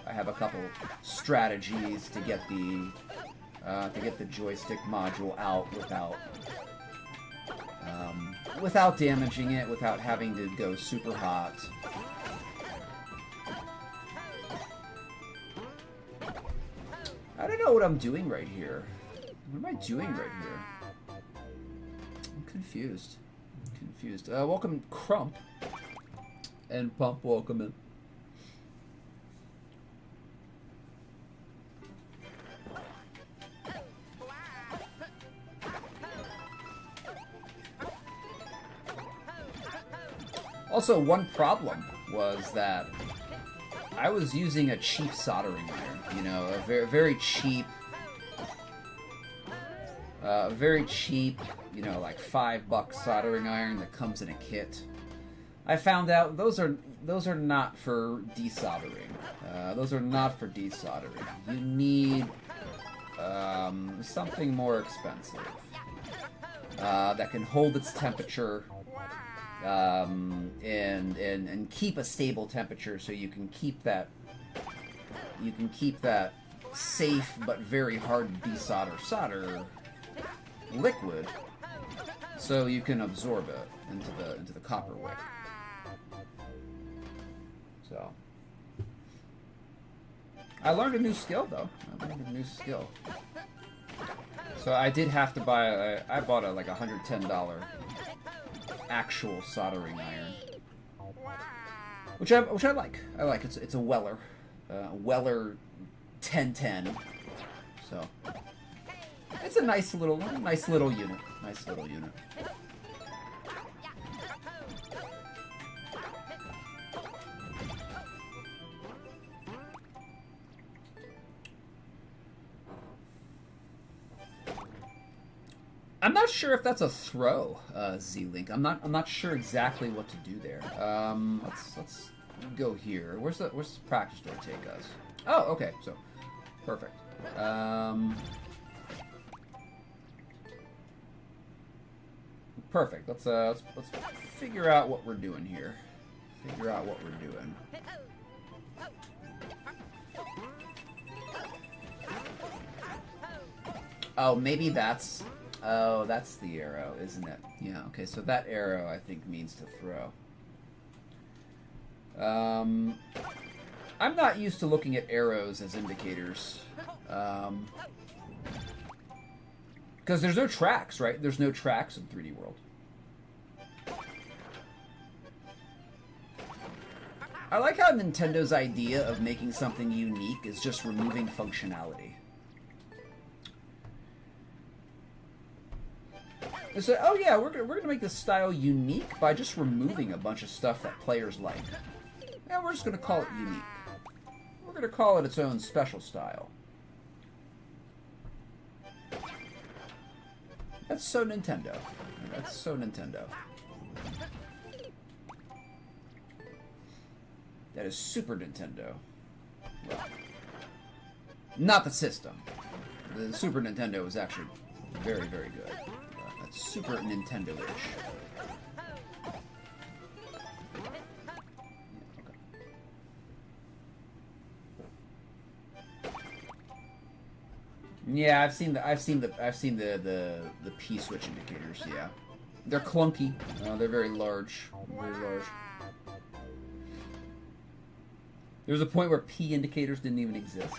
I have a couple strategies to get the joystick module out without damaging it, without having to go super hot. I don't know what I'm doing right here. What am I doing right here? I'm confused. Welcome, Crump. And Pump, welcome in. Also, one problem was that I was using a cheap soldering iron, you know, a very cheap, you know, like $5 soldering iron that comes in a kit. I found out those are not for desoldering. Those are not for desoldering. You need something more expensive that can hold its temperature. And keep a stable temperature, so you can keep that safe but very hard to solder liquid, so you can absorb it into the copper wick. So I learned a new skill though. So I did have to buy. I bought like $110 actual soldering iron, which I like. I like it's a Weller 1010. So it's a nice little unit. I'm not sure if that's a throw, Z-Link. I'm not sure exactly what to do there. Let's go here. Where's the practice door take us? Oh, okay. So, perfect. Perfect. Let's figure out what we're doing here. Oh, maybe that's. Oh, that's the arrow, isn't it? Yeah, okay, so that arrow, I think, means to throw. I'm not used to looking at arrows as indicators. Because there's no tracks, right? There's no tracks in 3D World. I like how Nintendo's idea of making something unique is just removing functionality. They said, "Oh yeah, we're gonna make this style unique by just removing a bunch of stuff that players like, and we're just gonna call it unique. We're gonna call it its own special style." That's so Nintendo. That is Super Nintendo. Well, not the system. The Super Nintendo is actually very, very good. That's Super Nintendo-ish. Yeah, I've seen the P switch indicators. Yeah. They're clunky. They're very large. Very large. There was a point where P indicators didn't even exist.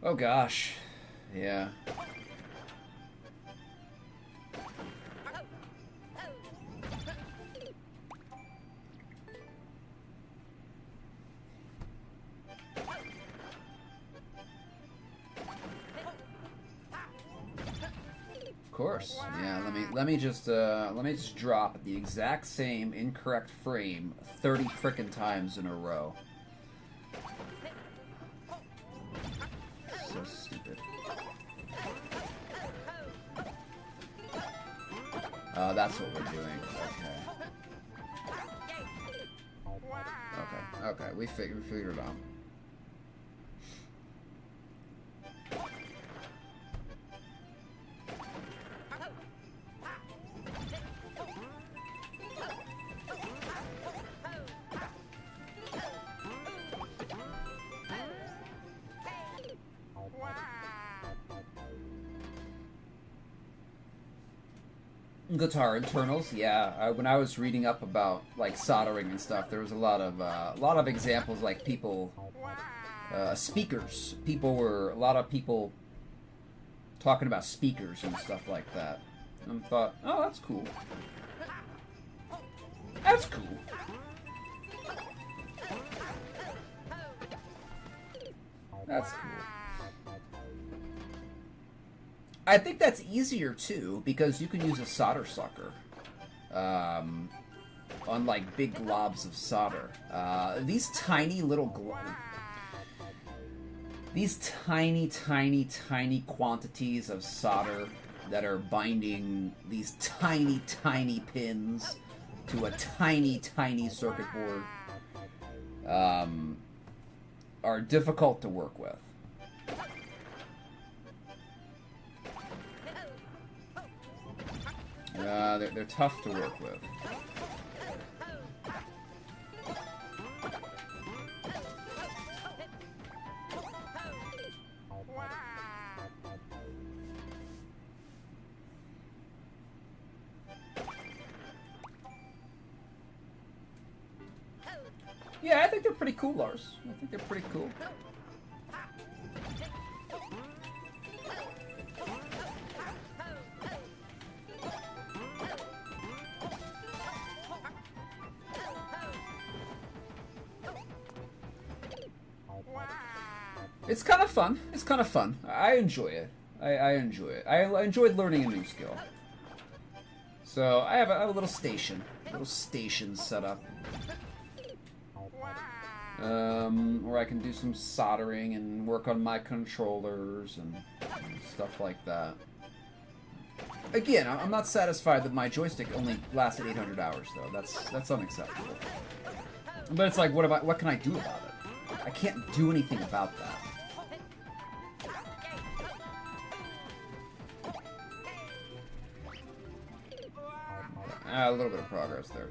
Oh gosh. Yeah. Of course. Yeah, let me just drop the exact same incorrect frame 30 frickin' times in a row. So stupid. That's what we're doing. Okay, we figured it out. Guitar internals, yeah. When I was reading up about like soldering and stuff, there was a lot of examples, like people, speakers. A lot of people talking about speakers and stuff like that. And I thought, oh, that's cool. That's cool. That's cool. I think that's easier too, because you can use a solder sucker on like big globs of solder. These tiny little these tiny quantities of solder that are binding these tiny pins to a tiny circuit board are difficult to work with. They're tough to work with. Yeah, I think they're pretty cool, Lars. I think they're pretty cool. It's kind of fun. It's kind of fun. I enjoy it. I enjoy it. I enjoyed learning a new skill. So I have a little station set up, where I can do some soldering and work on my controllers and stuff like that. Again, I'm not satisfied that my joystick only lasted 800 hours though. That's unacceptable. But it's like, what can I do about it? I can't do anything about that. A little bit of progress there.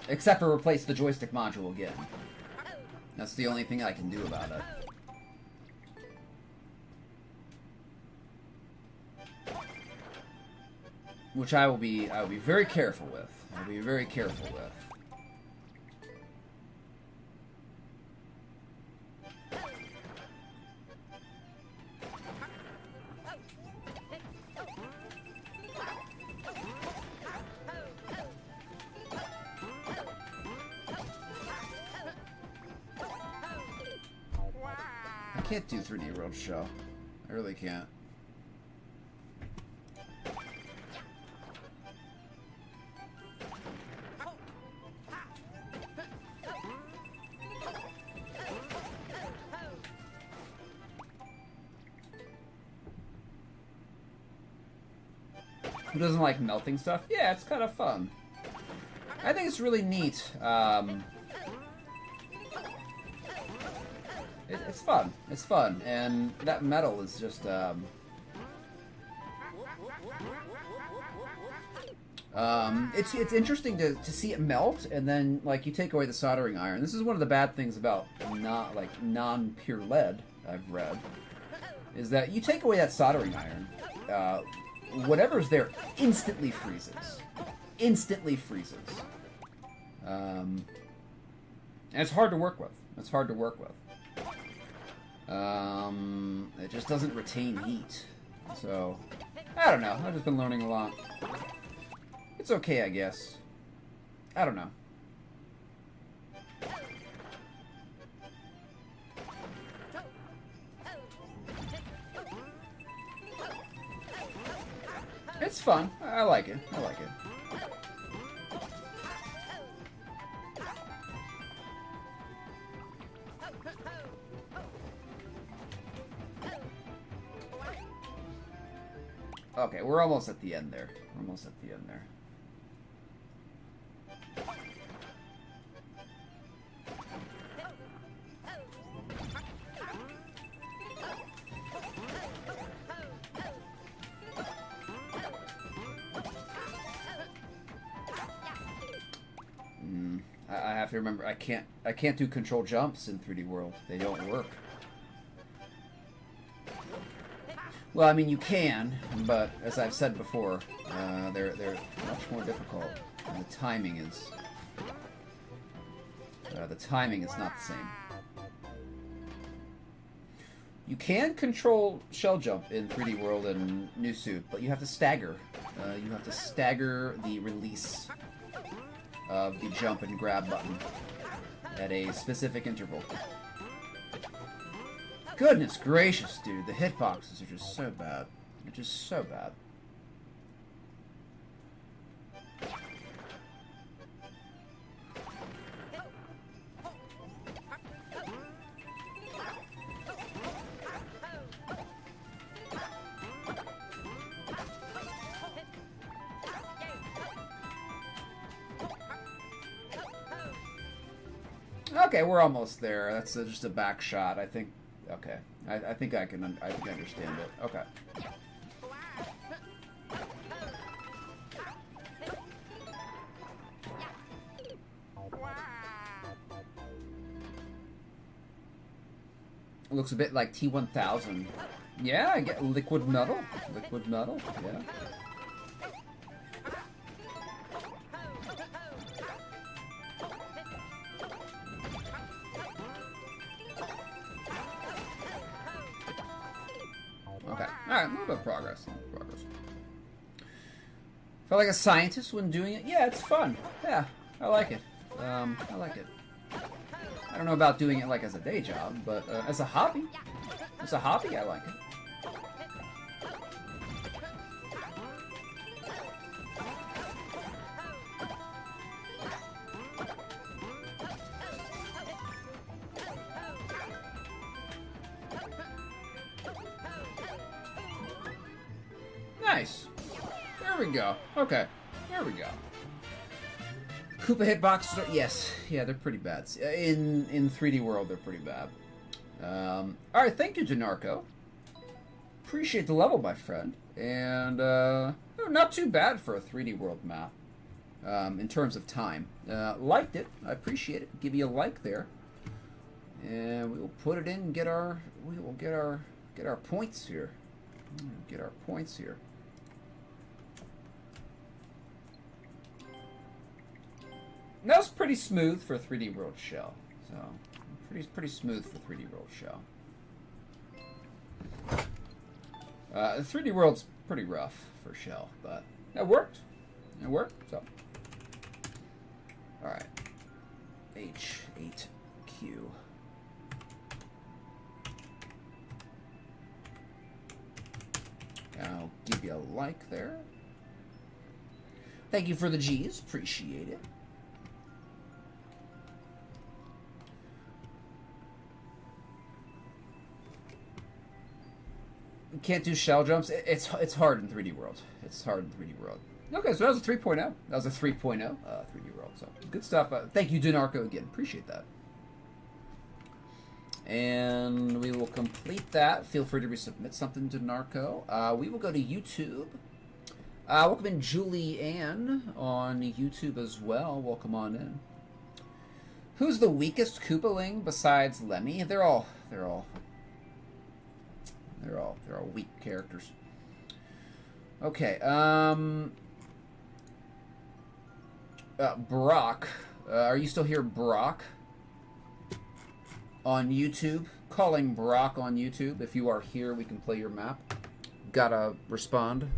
Except for replace the joystick module again. That's the only thing I can do about it. Which I will be very careful with. I'll be very careful with. I can't do 3D Roadshow. I really can't. Who doesn't like melting stuff? Yeah, it's kind of fun. I think it's really neat. It's fun. It's fun, and that metal is just It's interesting to see it melt, and then like you take away the soldering iron. This is one of the bad things about non-pure lead I've read, is that you take away that soldering iron, whatever's there instantly freezes. Instantly freezes. And it's hard to work with. It's hard to work with. It just doesn't retain heat. So, I don't know. I've just been learning a lot. It's okay, I guess. I don't know. It's fun. I like it. I like it. Okay, we're almost at the end there. We're almost at the end there. I have to remember I can't do control jumps in 3D World. They don't work. Well, I mean you can, but as I've said before, they're much more difficult, and the timing is not the same. You can control shell jump in 3D World and New Suit, but you have to stagger. You have to stagger the release of the jump and grab button at a specific interval. Goodness gracious, dude. The hitboxes are just so bad. They're just so bad. Okay, we're almost there. That's just a back shot, I think. Okay, I think I can understand it. Okay. It looks a bit like T1000. Yeah, I get liquid metal. Liquid metal. Yeah. Alright, a little bit of progress. Felt like a scientist when doing it. Yeah, it's fun. Yeah, I like it. I like it. I don't know about doing it like as a day job, but as a hobby. As a hobby, I like it. Nice. There we go. Okay. There we go. Koopa hitboxes are... Yes. Yeah, they're pretty bad. In 3D World, they're pretty bad. Alright, thank you, Janarco. Appreciate the level, my friend. And, not too bad for a 3D World map. In terms of time. Liked it. I appreciate it. Give you a like there. And we will put it in and get our... We will get our points here. Get our points here. That was pretty smooth for 3D World shell. So, pretty smooth for 3D World shell. 3D World's pretty rough for shell, but it worked. It worked, so. Alright. H8Q. I'll give you a like there. Thank you for the G's. Appreciate it. You can't do shell jumps. It's hard in 3D World. It's hard in 3D World. Okay, so that was a 3.0. That was a 3.0 3D World. So good stuff. Thank you, Dinarco, again. Appreciate that. And we will complete that. Feel free to resubmit something to Narco. We will go to YouTube. Welcome in Julie Ann on YouTube as well. Welcome on in. Who's the weakest Koopaling besides Lemmy? They're all weak characters. Okay, Brock. Are you still here, Brock? On YouTube? Calling Brock on YouTube. If you are here, we can play your map. Gotta respond.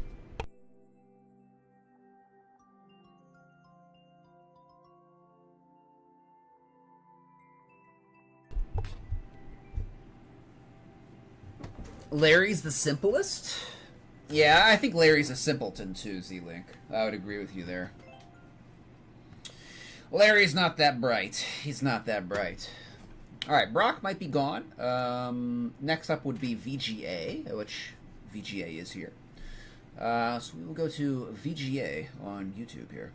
Larry's the simplest? Yeah, I think Larry's a simpleton too, Z-Link. I would agree with you there. Larry's not that bright. He's not that bright. Alright, Brock might be gone. Next up would be VGA, which VGA is here. So we will go to VGA on YouTube here.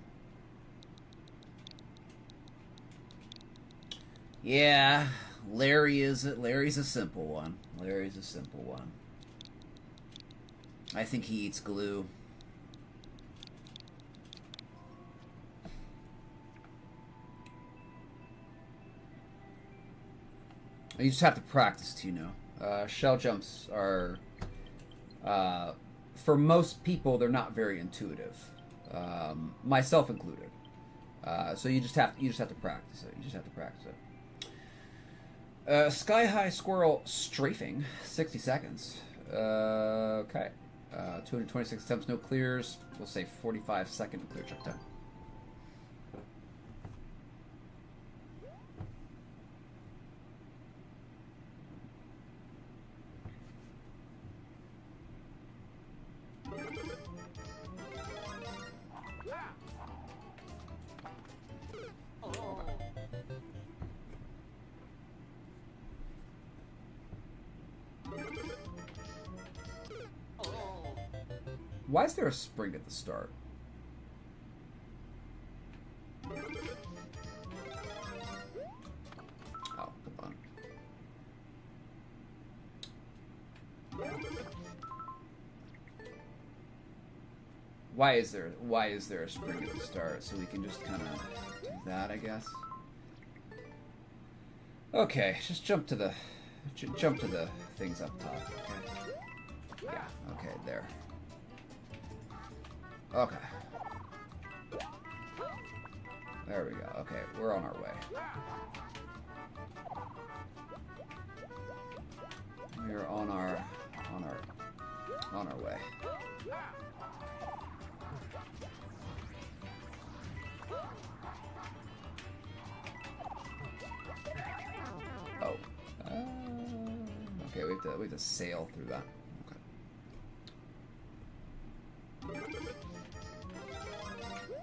Yeah, Larry's a simple one. Larry's a simple one. I think he eats glue. You just have to practice to know. Shell jumps are, for most people, they're not very intuitive, myself included. So you just have to practice it. You just have to practice it. Sky High Squirrel strafing, 60 seconds. Okay. 226 attempts, no clears. We'll say 45-second clear check time. Why is there a spring at the start? Oh, come on. Why is there a spring at the start? So we can just kind of do that, I guess. Okay, just jump to the things up top. Okay. Yeah. Okay. There. Okay. There we go. Okay, we're on our way. We're on our way. Oh. Okay, we have to sail through that.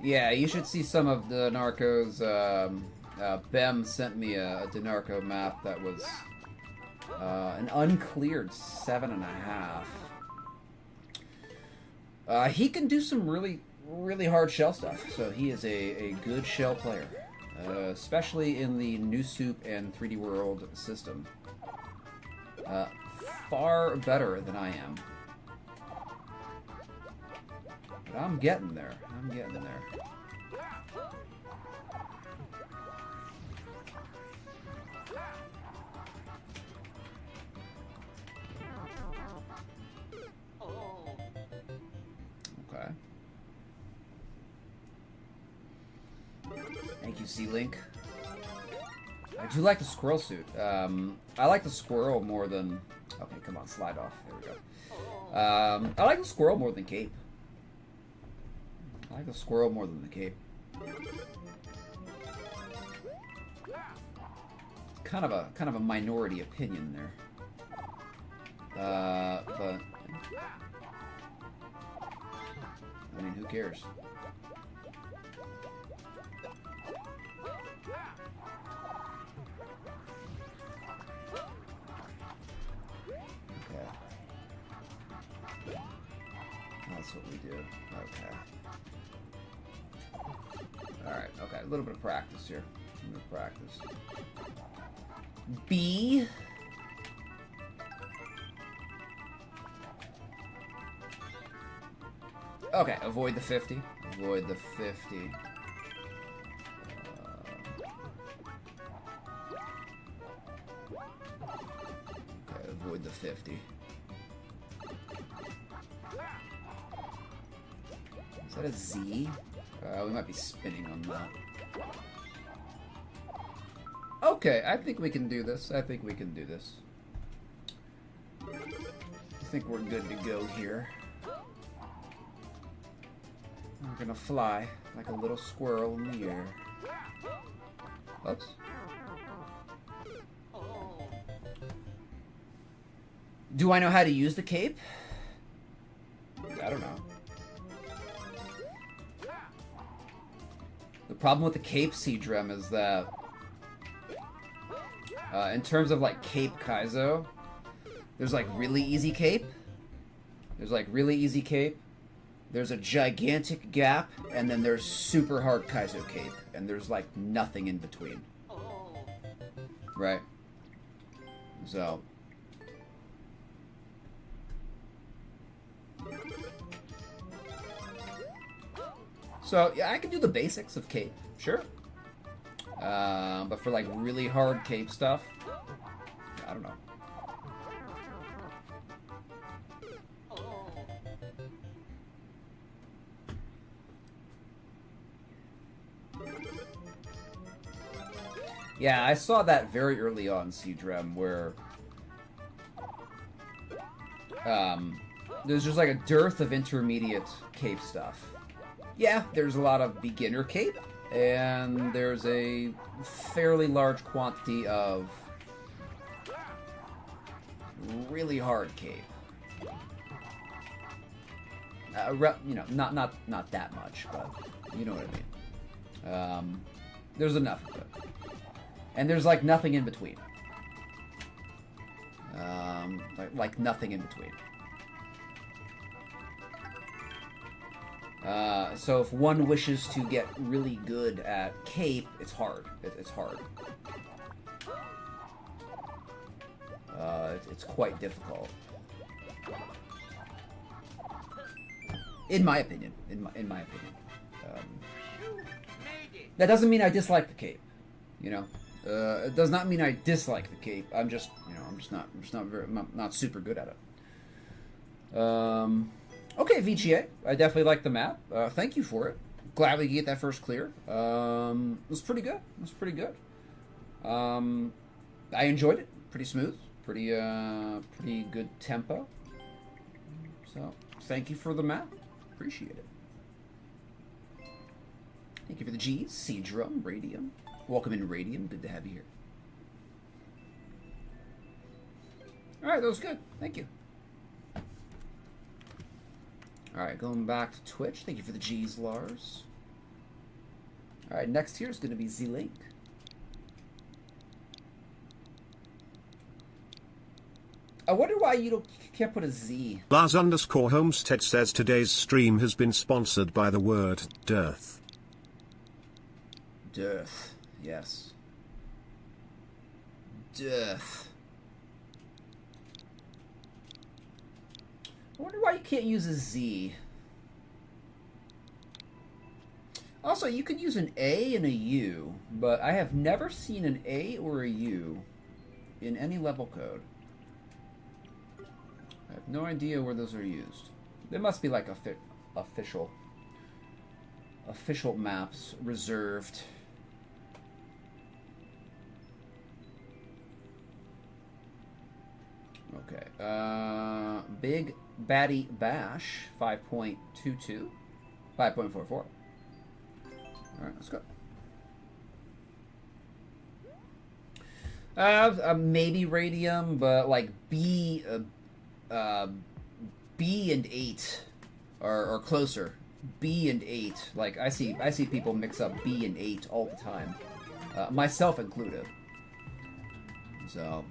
Yeah, you should see some of the Narcos. Bem sent me a DeNarco map that was an uncleared 7.5. He can do some really hard shell stuff, so he is a good shell player, especially in the New Soup and 3D World system. Far better than I am. But I'm getting there. I'm getting there. Okay. Thank you, C-Link. I do like the squirrel suit. I like the squirrel more than... Okay, come on, slide off. There we go. I like the squirrel more than Cape. I like the squirrel more than the cape. Kind of a minority opinion there. But I mean, who cares? Okay. That's what we do. Okay. Alright, okay, a little bit of practice here. A little bit of practice. B. Okay, avoid the 50. Avoid the 50. Okay, avoid the 50. Is that a Z? We might be spinning on that. Okay, I think we can do this. I think we can do this. I think we're good to go here. We're gonna fly like a little squirrel in the air. Oops. Do I know how to use the cape? I don't know. The problem with the cape Seedrem is that in terms of like cape Kaizo, there's like really easy cape. There's like really easy cape. There's a gigantic gap, and then there's super hard Kaizo cape, and there's like nothing in between. Right? So. So, yeah, I can do the basics of cape, sure. But for like really hard cape stuff, I don't know. Yeah, I saw that very early on, Seedrem, where there's just like a dearth of intermediate cape stuff. Yeah, there's a lot of beginner cape, and there's a fairly large quantity of really hard cape. You know, not that much, but you know what I mean. There's enough of it. And there's like nothing in between. Like nothing in between. So if one wishes to get really good at cape, it's hard. It's hard. It's quite difficult. In my opinion. In my opinion. That doesn't mean I dislike the cape. You know? It does not mean I dislike the cape. I'm just, you know, I'm not super good at it. Okay, VGA. I definitely like the map. Thank you for it. Glad we could get that first clear. It was pretty good. It was pretty good. I enjoyed it. Pretty smooth. Pretty good tempo. So, thank you for the map. Appreciate it. Thank you for the G's. Seedrum, Radium. Welcome in, Radium. Good to have you here. Alright, that was good. Thank you. Alright, going back to Twitch. Thank you for the G's, Lars. Alright, next here is going to be Z-Link. I wonder why you can't put a Z. Lars_Homestead says today's stream has been sponsored by the word dearth. Dearth. Yes. Dearth. I wonder why you can't use a Z. Also, you could use an A and a U, but I have never seen an A or a U in any level code. I have no idea where those are used. There must be like official maps reserved. Okay. Big Baddie Bash 5.22. 5.44. Alright, let's go. Maybe Radium, but like B and 8 are closer. B and 8, like I see people mix up B and 8 all the time, myself included. So,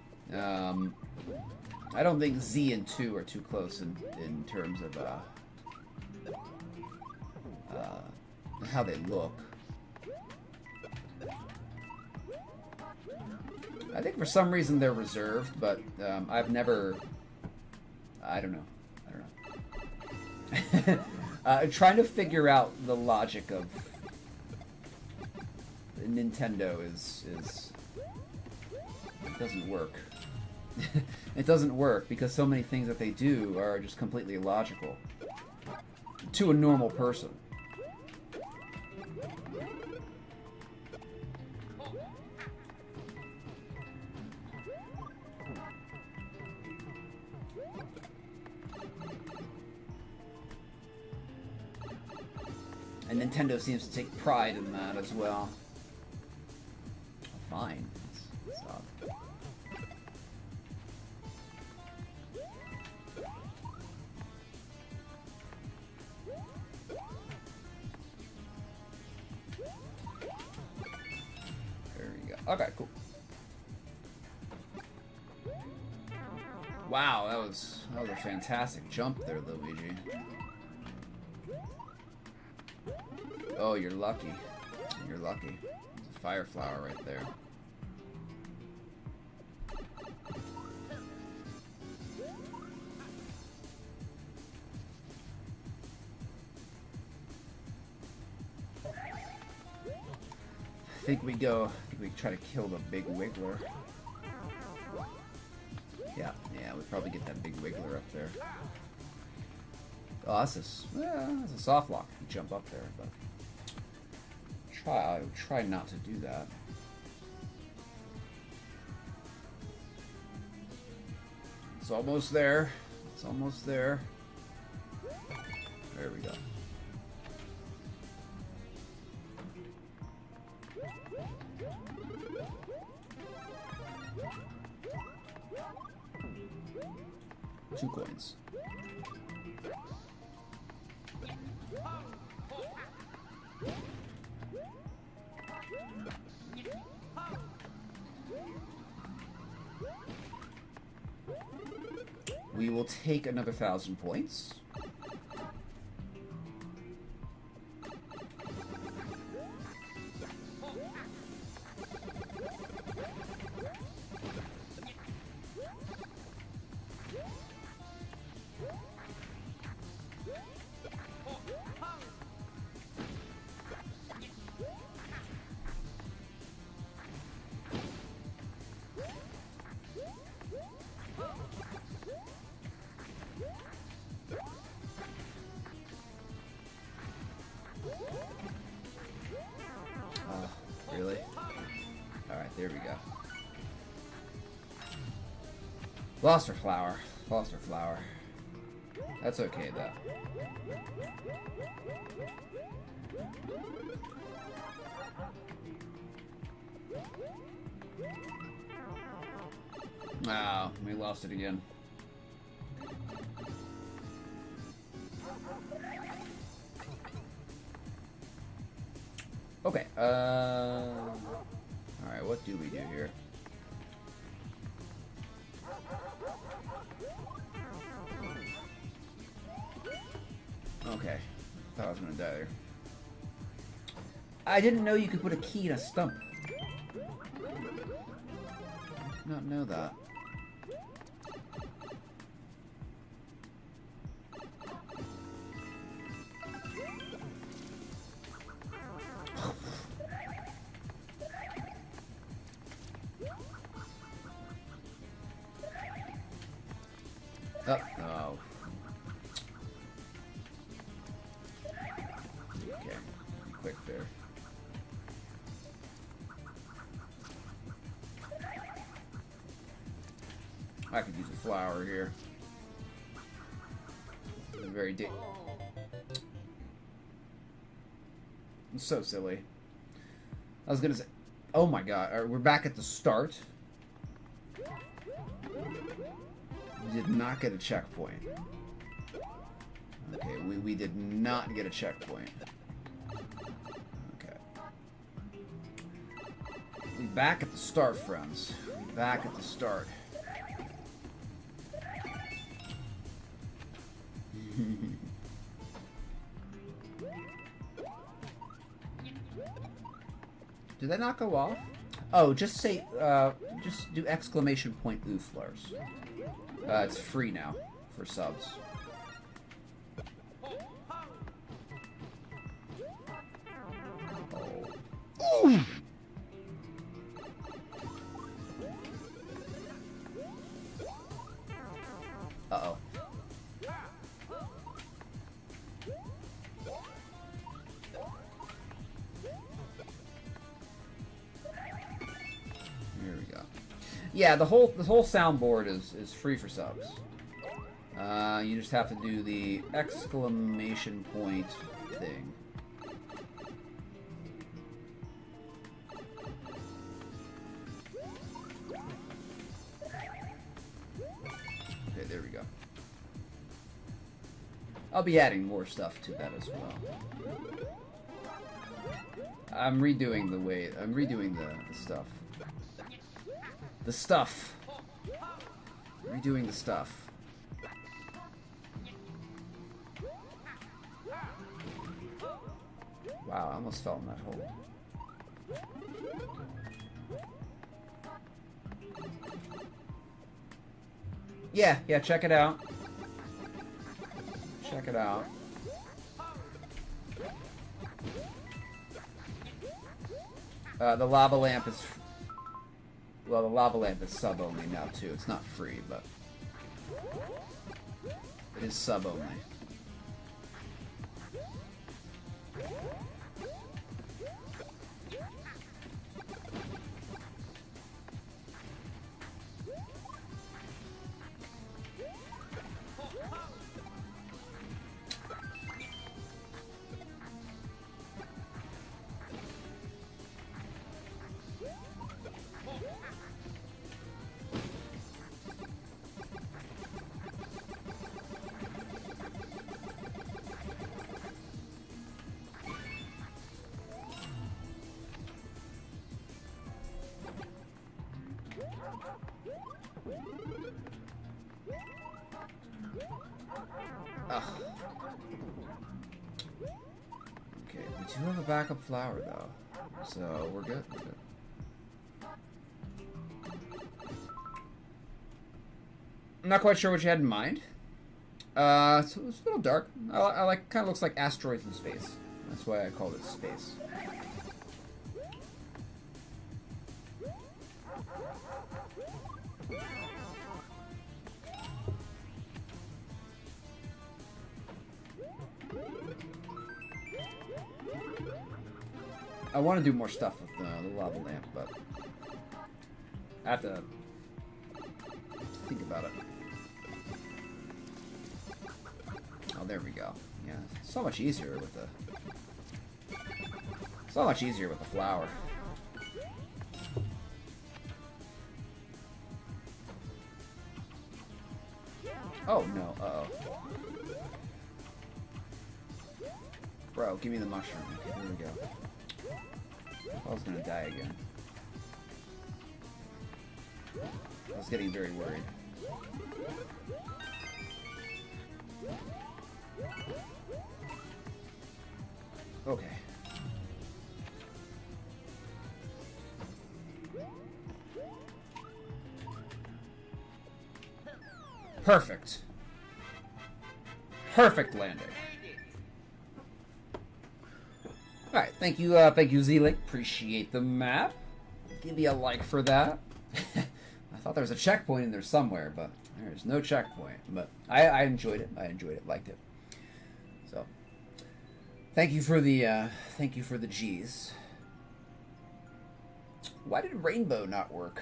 I don't think Z and 2 are too close in terms of how they look. I think for some reason they're reserved, but I've never. I don't know. Trying to figure out the logic of Nintendo is it doesn't work. It doesn't work because so many things that they do are just completely illogical to a normal person. And Nintendo seems to take pride in that as well. Fine. Let's stop. There we go. Okay, cool. Wow, that was a fantastic jump there, Luigi. Oh, you're lucky. You're lucky. There's a fire flower right there. I think we try to kill the big wiggler. Yeah, we probably get that big wiggler up there. Oh, that's a soft lock if you jump up there, but I would try not to do that. It's almost there. It's almost there. There we go. Two coins. We will take another 1,000 points. Really? Alright, there we go. Lost her flower. Lost her flower. That's okay, though. Wow, we lost it again. Okay, alright, what do we do here? Okay, thought I was gonna die there. I didn't know you could put a key in a stump. Did not know that. Oh. Okay, quick there. I could use a flower here. Very deep. It's so silly. I was gonna say, oh my god, we're back at the start. We did not get a checkpoint. Okay, we did not get a checkpoint. Okay. We back at the start, friends. Back at the start. Did that not go off? Oh, just say, just do exclamation point oof, Lars. It's free now for subs. Yeah, the whole soundboard is free for subs. You just have to do the exclamation point thing. Okay, there we go. I'll be adding more stuff to that as well. I'm redoing the stuff. The stuff. Redoing the stuff. Wow, I almost fell in that hole. Yeah, check it out. Check it out. The lava lamp is... Well, the lava lamp is sub only now too. It's not free, but... It is sub only. Ugh. Okay, we do have a backup flower though, so we're good. We're good. I'm not quite sure what you had in mind. So it's a little dark. I like, kind of looks like asteroids in space. That's why I called it space. I want to do more stuff with the lava lamp, but I have to think about it. Oh, there we go. Yeah, so much easier with the flower. Oh no! Uh-oh. Bro, give me the mushroom. Okay, here we go. I was gonna die again. I was getting very worried. Okay. Perfect. Perfect landing. Alright, thank you, Z-Link. Appreciate the map. Give me a like for that. I thought there was a checkpoint in there somewhere, but there's no checkpoint. But I enjoyed it. I enjoyed it, liked it. So thank you for the G's. Why did rainbow not work?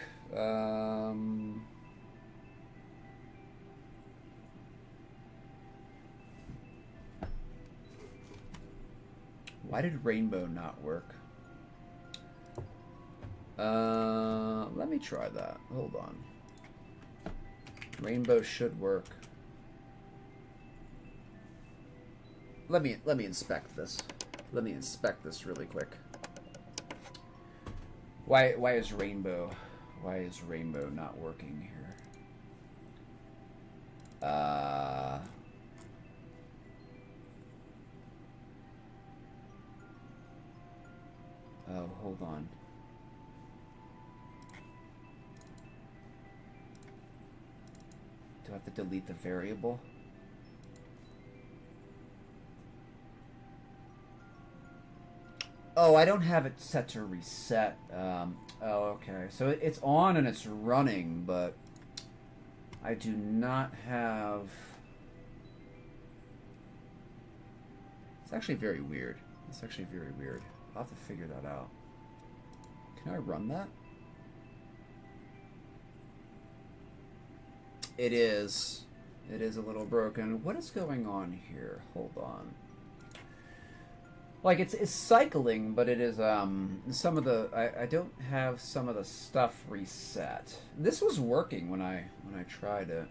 Why did rainbow not work? Let me try that. Hold on. Rainbow should work. Let me inspect this. Let me inspect this really quick. Why is rainbow not working here? Oh, hold on. Do I have to delete the variable? Oh, I don't have it set to reset. Oh, okay. So it's on and it's running, but I do not have... It's actually very weird. It's actually very weird. I'll have to figure that out. Can I run that? It is. It is a little broken. What is going on here? Hold on. Like, it's cycling, but it is, some of the... I don't have some of the stuff reset. This was working when I tried it.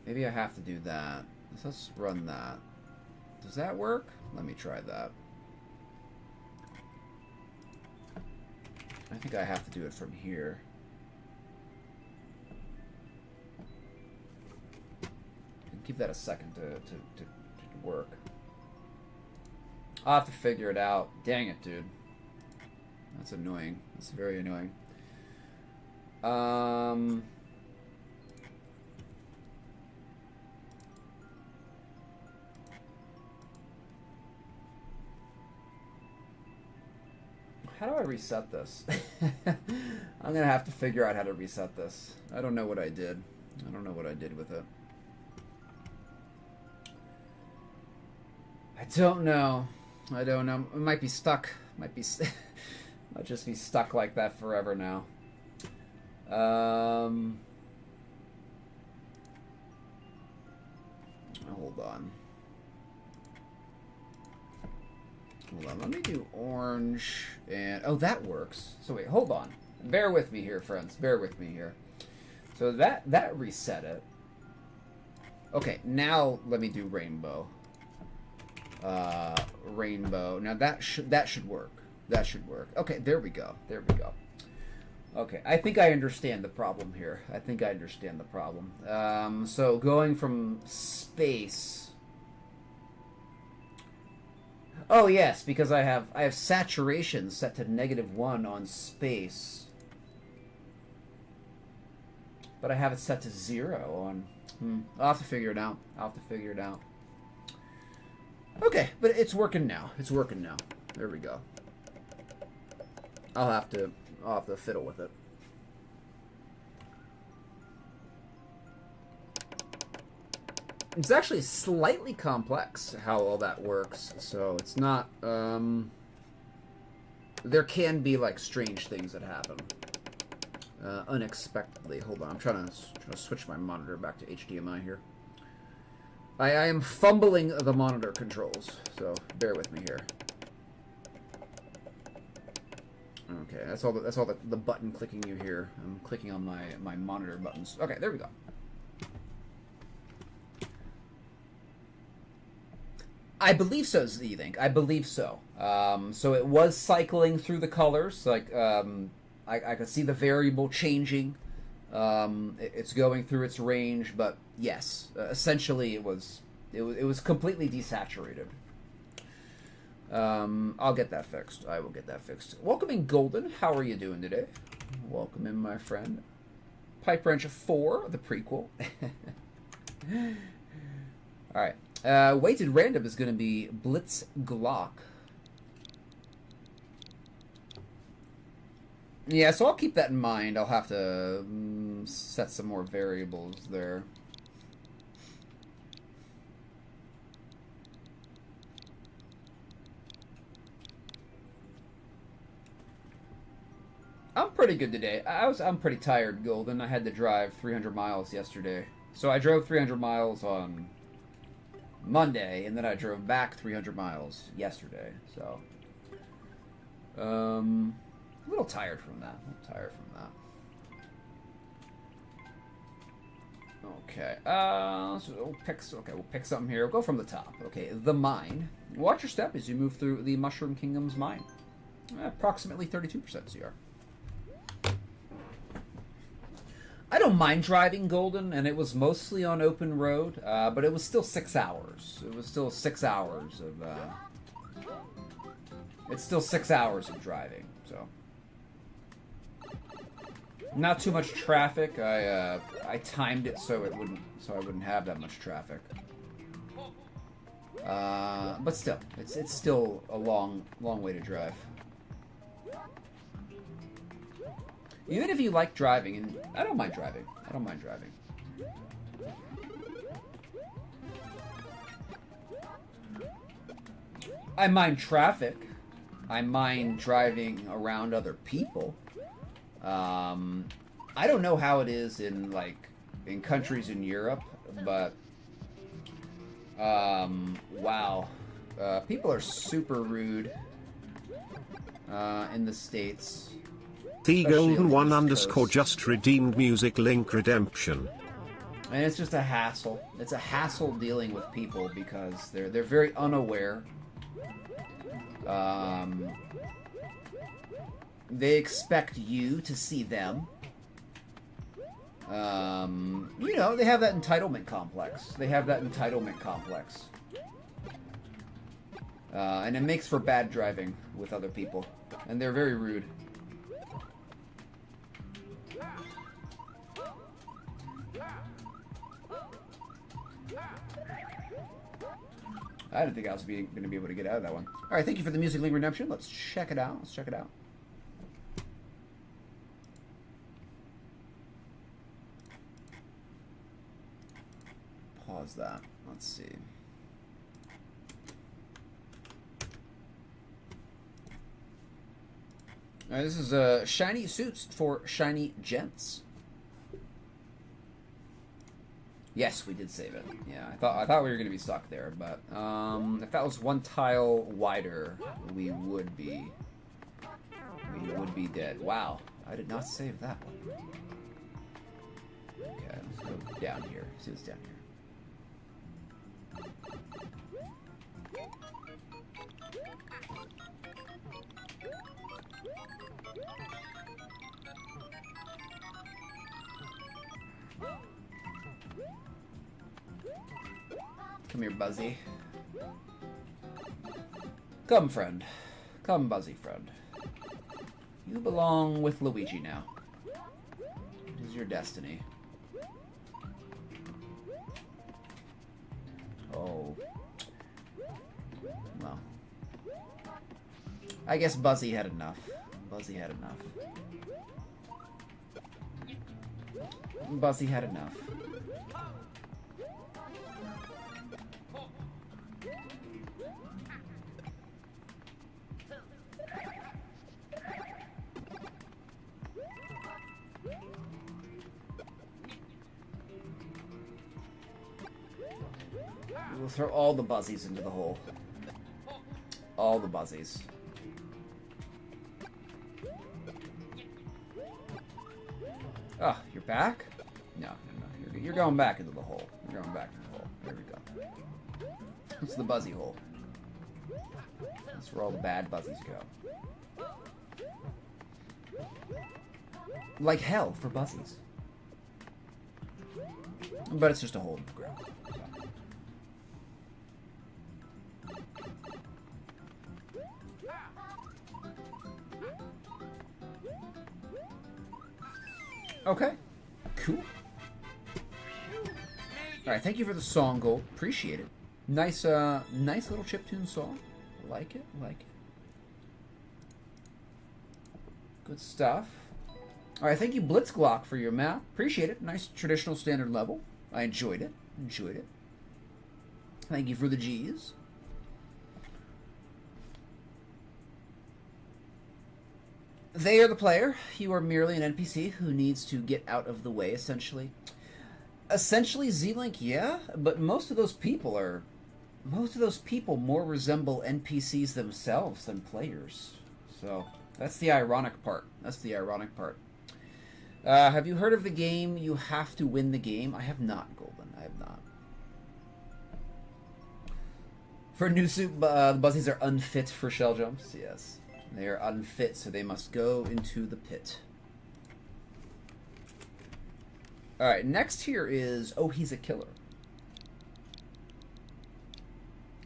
Maybe I have to do that. So let's run that. Does that work? Let me try that. I think I have to do it from here. Give that a second to work. I'll have to figure it out. Dang it, dude. That's annoying. That's very annoying. How do I reset this? I'm gonna have to figure out how to reset this. I don't know what I did. I don't know what I did with it. I don't know. I don't know. It might be stuck. Might be. Might just be stuck like that forever now. Hold on. Hold on. Let me do orange and that works. So wait, hold on. Bear with me here, friends. Bear with me here. So that reset it. Okay, now let me do rainbow. Rainbow. Now that should work. That should work. Okay, there we go. There we go. Okay, I think I understand the problem here. I think I understand the problem. So going from space. Oh yes, because I have saturation set to -1 on space, but I have it set to 0 on. I'll have to figure it out. I'll have to figure it out. Okay, but it's working now. It's working now. There we go. I'll have to fiddle with it. It's actually slightly complex how all that works, so it's not, there can be, like, strange things that happen. Unexpectedly. Hold on, I'm trying to switch my monitor back to HDMI here. I am fumbling the monitor controls, so bear with me here. Okay, that's all the button clicking you hear. I'm clicking on my monitor buttons. Okay, there we go. I believe so, Z-Think. I believe so. So it was cycling through the colors. Like, I could see the variable changing. It's going through its range, but yes, essentially it was completely desaturated. I'll get that fixed. I will get that fixed. Welcome in, Golden. How are you doing today? Welcome in, my friend. Pipe Wrench 4, the prequel. All right. Weighted random is going to be Blitz Glock. Yeah, so I'll keep that in mind. I'll have to set some more variables there. I'm pretty good today. I'm pretty tired, Golden. I had to drive 300 miles yesterday. So I drove 300 miles on Monday, and then I drove back 300 miles yesterday. So, a little tired from that. Okay. So we'll pick something here. We'll go from the top. Okay, the mine. Watch your step as you move through the Mushroom Kingdom's mine. Approximately 32% CR. I don't mind driving, Golden, and it was mostly on open road, but it was still 6 hours. It was still 6 hours of, it's still 6 hours of driving, so. Not too much traffic. I timed it so I wouldn't have that much traffic. But still, it's still a long way to drive. Even if you like driving, and I don't mind driving. I mind traffic. I mind driving around other people. I don't know how it is in, like, in countries in Europe, but wow, people are super rude in the States. The golden one East underscore Coast. just redeemed music link redemption. And it's just a hassle. It's a hassle dealing with people because they're very unaware. They expect you to see them. You know, they have that entitlement complex. And it makes for bad driving with other people. And they're very rude. I didn't think I was going to be able to get out of that one. All right, thank you for the music link redemption. Let's check it out. Pause that. Let's see. All right, this is shiny suits for shiny gents. Yes, we did save it. Yeah, I thought we were going to be stuck there, but if that was one tile wider, we would be dead. Wow, I did not save that one. Okay, let's go down here. See what's down here. Come here, Buzzy. Come, friend. Come, Buzzy, friend. You belong with Luigi now. It is your destiny. Oh. Well. I guess Buzzy had enough. Buzzy had enough. We'll throw all the Buzzies into the hole. All the Buzzies. Oh, you're back? No. You're going back into the hole. There we go. It's the Buzzy hole. That's where all the bad Buzzies go. Like hell for Buzzies. But it's just a hole in the ground. Okay, cool. Alright, thank you for the song gold. Appreciate it. Nice little chiptune song. Like it. Good stuff. Alright, thank you Blitzglock for your map. Appreciate it. Nice traditional standard level. I enjoyed it. Thank you for the G's. They are the player. You are merely an NPC who needs to get out of the way, essentially. Essentially, Z-Link, yeah, but most of those people more resemble NPCs themselves than players. So, that's the ironic part. Have you heard of the game You Have to Win the Game? I have not, Golden. I have not. For new suit, the Buzzies are unfit for shell jumps, yes. They are unfit, so they must go into the pit. Alright, next here is, oh, he's a killer.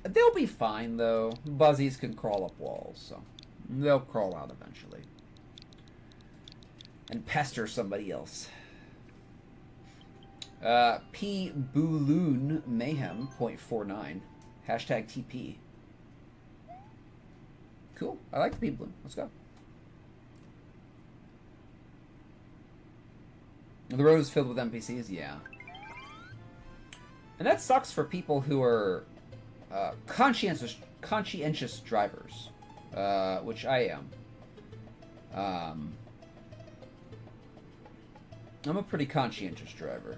They'll be fine, though. Buzzies can crawl up walls, so they'll crawl out eventually. And pester somebody else. P. Booloon Mayhem .49. Hashtag TP. Cool. I like the people. Let's go. The road is filled with NPCs? Yeah. And that sucks for people who are conscientious drivers, which I am. I'm a pretty conscientious driver.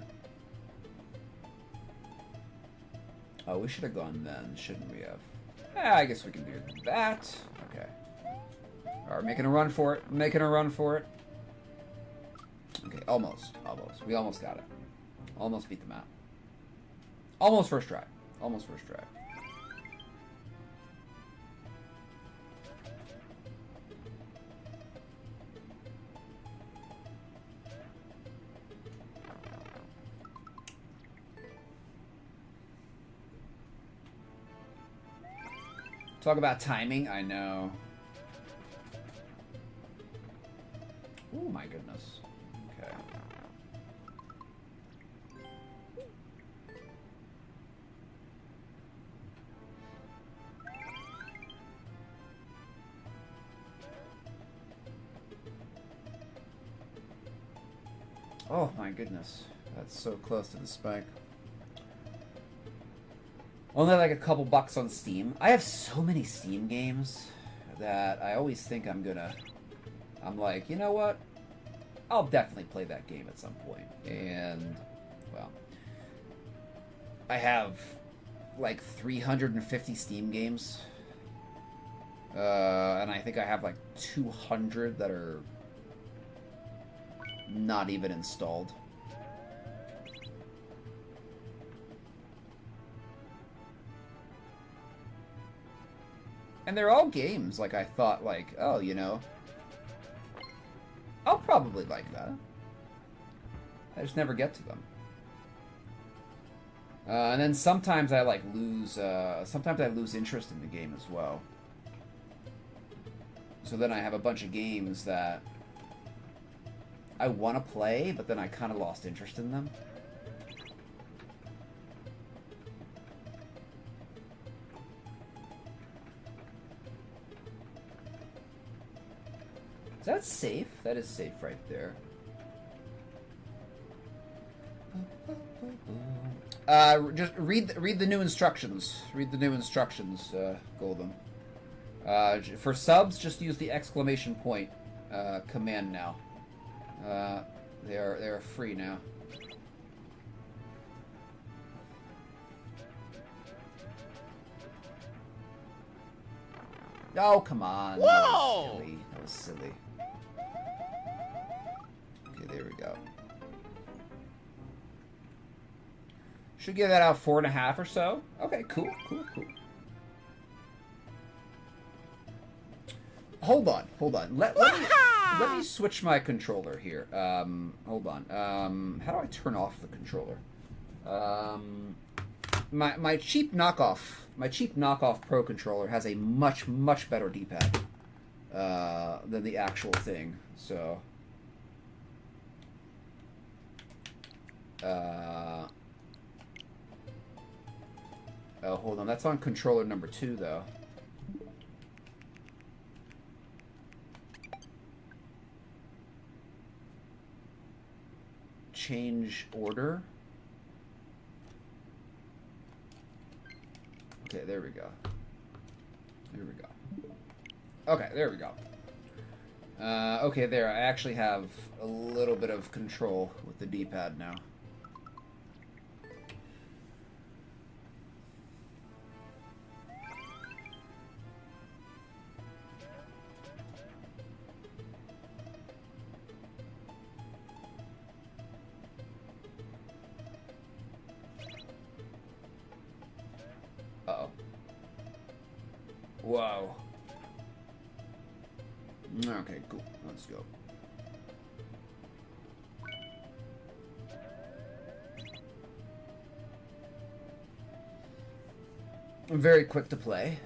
Oh, we should have gone then, shouldn't we have? I guess we can do that. Okay. Alright, making a run for it. Making a run for it. Okay, almost. Almost. We almost got it. Almost beat the map. Almost first try. Almost first try. Talk about timing, I know. Oh my goodness. Okay. Oh my goodness. That's so close to the spike. Only like a couple bucks on Steam. I have so many Steam games that I always think I'm like, you know what? I'll definitely play that game at some point. And, well, I have like 350 Steam games. And I think I have like 200 that are not even installed. And they're all games, like, I thought, like, oh, you know, I'll probably like that. I just never get to them. And then sometimes I, like, sometimes I lose interest in the game as well. So then I have a bunch of games that I want to play, but then I kind of lost interest in them. Is that safe? That is safe right there. Just read the new instructions. Read the new instructions, Golden. For subs, just use the exclamation point command now. They are free now. Oh, come on. Whoa! That was silly. Okay, there we go. Should give that out 4.5 or so. Okay, cool. Hold on. Let me switch my controller here. Hold on. How do I turn off the controller? My cheap knockoff Pro controller has a much better D-pad than the actual thing. So, oh, hold on. That's on controller number 2, though. Change order. Okay, there we go. Okay, there we go. Okay, there. I actually have a little bit of control with the D-pad now. Uh-oh. Whoa. Okay, cool. Let's go. I'm very quick to play.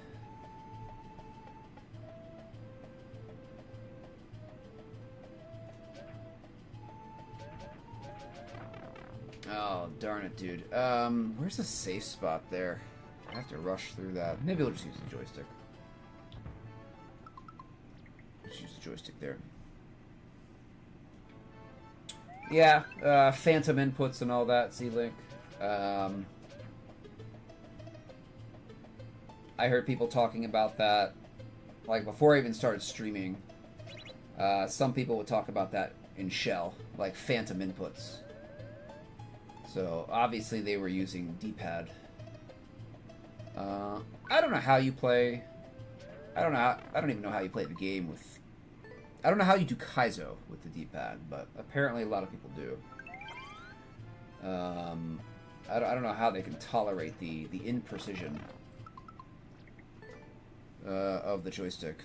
Oh, darn it, dude. Where's the safe spot there? I have to rush through that. Maybe we'll just use the joystick. Just use the joystick there. Yeah, phantom inputs and all that, Z-Link. I heard people talking about that, like, before I even started streaming. Some people would talk about that in Shell, like phantom inputs. So, obviously they were using D-pad. I don't know how you play. I don't even know how you play the game with. I don't know how you do Kaizo with the D-pad, but apparently a lot of people do. I don't know how they can tolerate the imprecision of the joystick.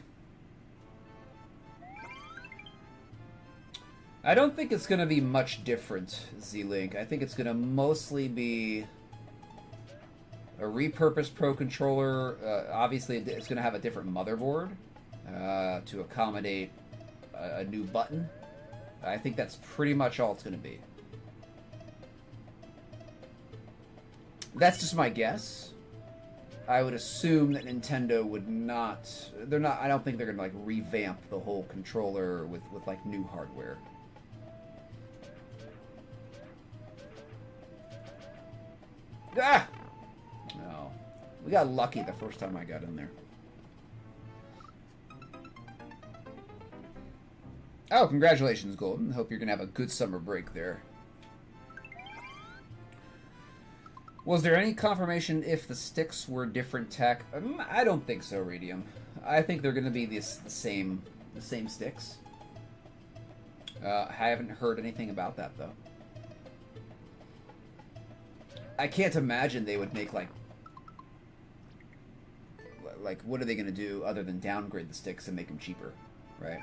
I don't think it's going to be much different, Z-Link. I think it's going to mostly be a repurposed Pro Controller. Obviously, it's going to have a different motherboard to accommodate a new button. I think that's pretty much all it's going to be. That's just my guess. I would assume that Nintendo would not... They're not... I don't think they're going to, like, revamp the whole controller with like, new hardware. Ah! No. We got lucky the first time I got in there. Oh, congratulations, Golden. Hope you're going to have a good summer break there. Was there any confirmation if the sticks were different tech? I don't think so, Radium. I think they're going to be the same sticks. I haven't heard anything about that, though. I can't imagine they would make, like, what are they going to do other than downgrade the sticks and make them cheaper, right?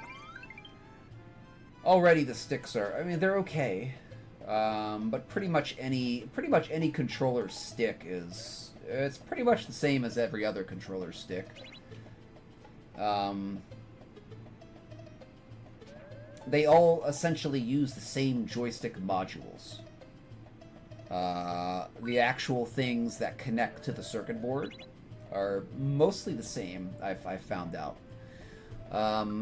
Already the sticks are, I mean, they're okay. But pretty much any controller stick it's pretty much the same as every other controller stick. They all essentially use the same joystick modules. The actual things that connect to the circuit board are mostly the same. I've found out.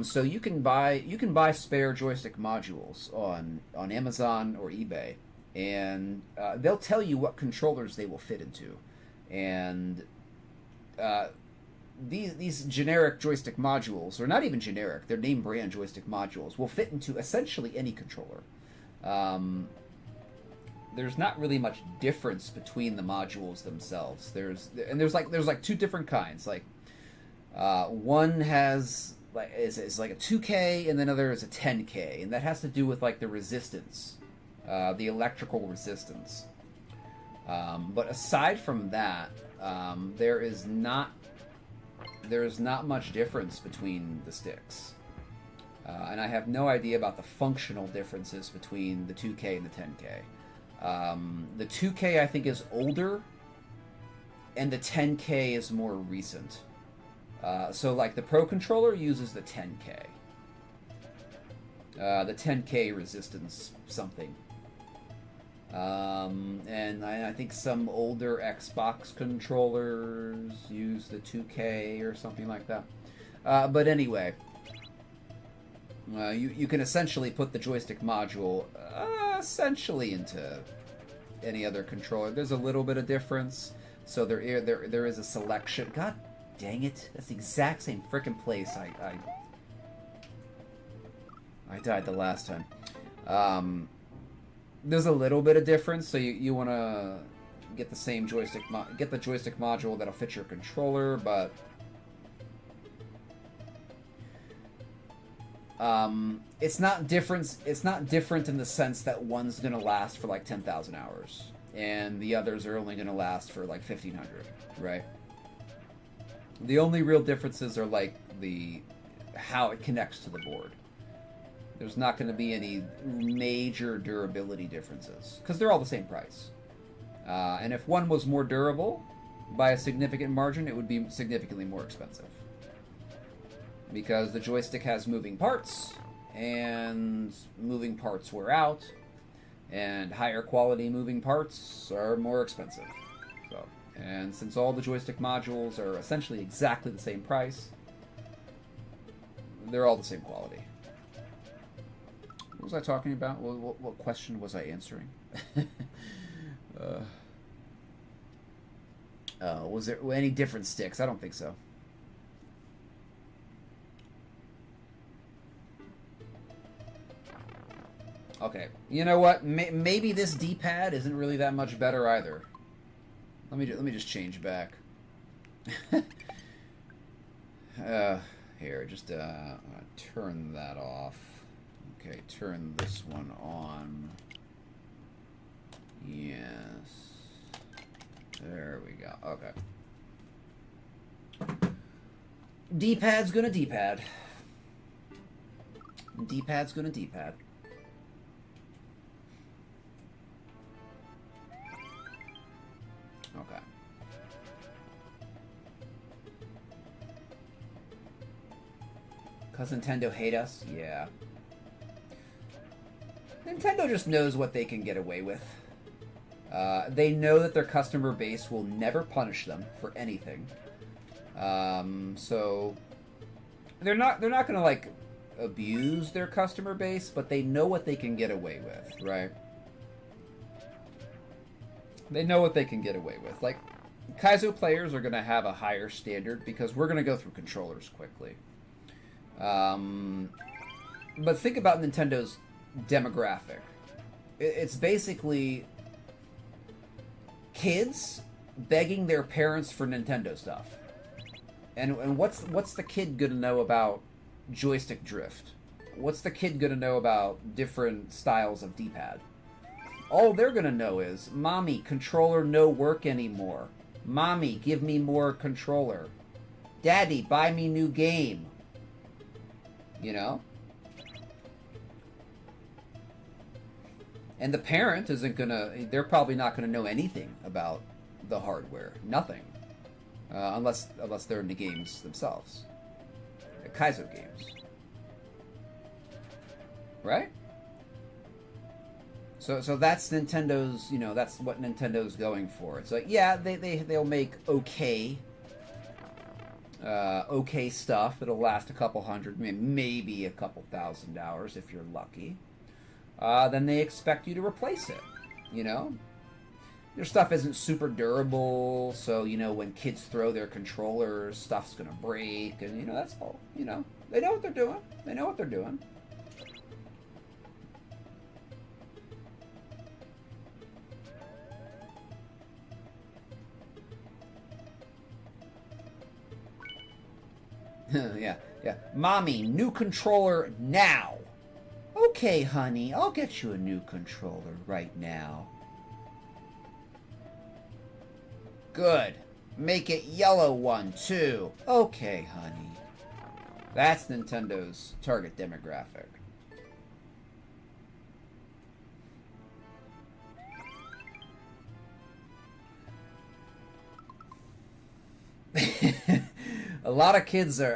So you can buy spare joystick modules on Amazon or eBay, and they'll tell you what controllers they will fit into, and these generic joystick modules, or not even generic, they're name brand joystick modules, will fit into essentially any controller. There's not really much difference between the modules themselves. There's like two different kinds. Like one has is like a 2K, and then another is a 10K, and that has to do with like the resistance, the electrical resistance. But aside from that, there is not much difference between the sticks, and I have no idea about the functional differences between the 2K and the 10K. The 2K I think is older, and the 10K is more recent. So, like, the Pro Controller uses the 10K. The 10K resistance something. And I think some older Xbox controllers use the 2K or something like that. But anyway, you can essentially put the joystick module essentially into any other controller. There's a little bit of difference. So there is a selection. God dang it! That's the exact same frickin' place I died the last time. There's a little bit of difference, so you want to get the same joystick, get the joystick module that'll fit your controller, but it's not different. It's not different in the sense that one's gonna last for like 10,000 hours, and the others are only gonna last for like 1,500, right? The only real differences are like how it connects to the board. There's not going to be any major durability differences because they're all the same price. And if one was more durable by a significant margin, it would be significantly more expensive. Because the joystick has moving parts, and moving parts wear out, and higher quality moving parts are more expensive. So, and since all the joystick modules are essentially exactly the same price, they're all the same quality. What was I talking about? What question was I answering? Was there any different sticks? I don't think so. Okay, you know what? Maybe this D-pad isn't really that much better either. Let me just change back. Here, just turn that off. Okay, turn this one on. Yes. There we go. Okay. D-pad's gonna D-pad. D-pad's gonna D-pad. Okay. Cause Nintendo hate us? Yeah. Nintendo just knows what they can get away with. They know that their customer base will never punish them for anything. So they're not gonna like abuse their customer base, but they know what they can get away with, right? They know what they can get away with. Like, Kaizo players are gonna have a higher standard because we're gonna go through controllers quickly. But think about Nintendo's demographic. It's basically kids begging their parents for Nintendo stuff. And what's the kid gonna know about joystick drift? What's the kid gonna know about different styles of D-pad? All they're gonna know is, Mommy, controller no work anymore. Mommy, give me more controller. Daddy, buy me new game. You know? And the parent isn't gonna, they're probably not gonna know anything about the hardware. Nothing. Unless they're in the games themselves. The Kaizo games. Right? So that's Nintendo's, you know, that's what Nintendo's going for. It's like, yeah, they'll make okay stuff. It'll last a couple hundred, maybe a couple thousand hours if you're lucky. Then they expect you to replace it, you know? Their stuff isn't super durable, so, you know, when kids throw their controllers, stuff's gonna break, and, you know, that's all, you know. They know what they're doing. They know what they're doing. Yeah. Mommy, new controller now. Okay, honey, I'll get you a new controller right now. Good. Make it yellow one, too. Okay, honey. That's Nintendo's target demographic. A lot of kids. I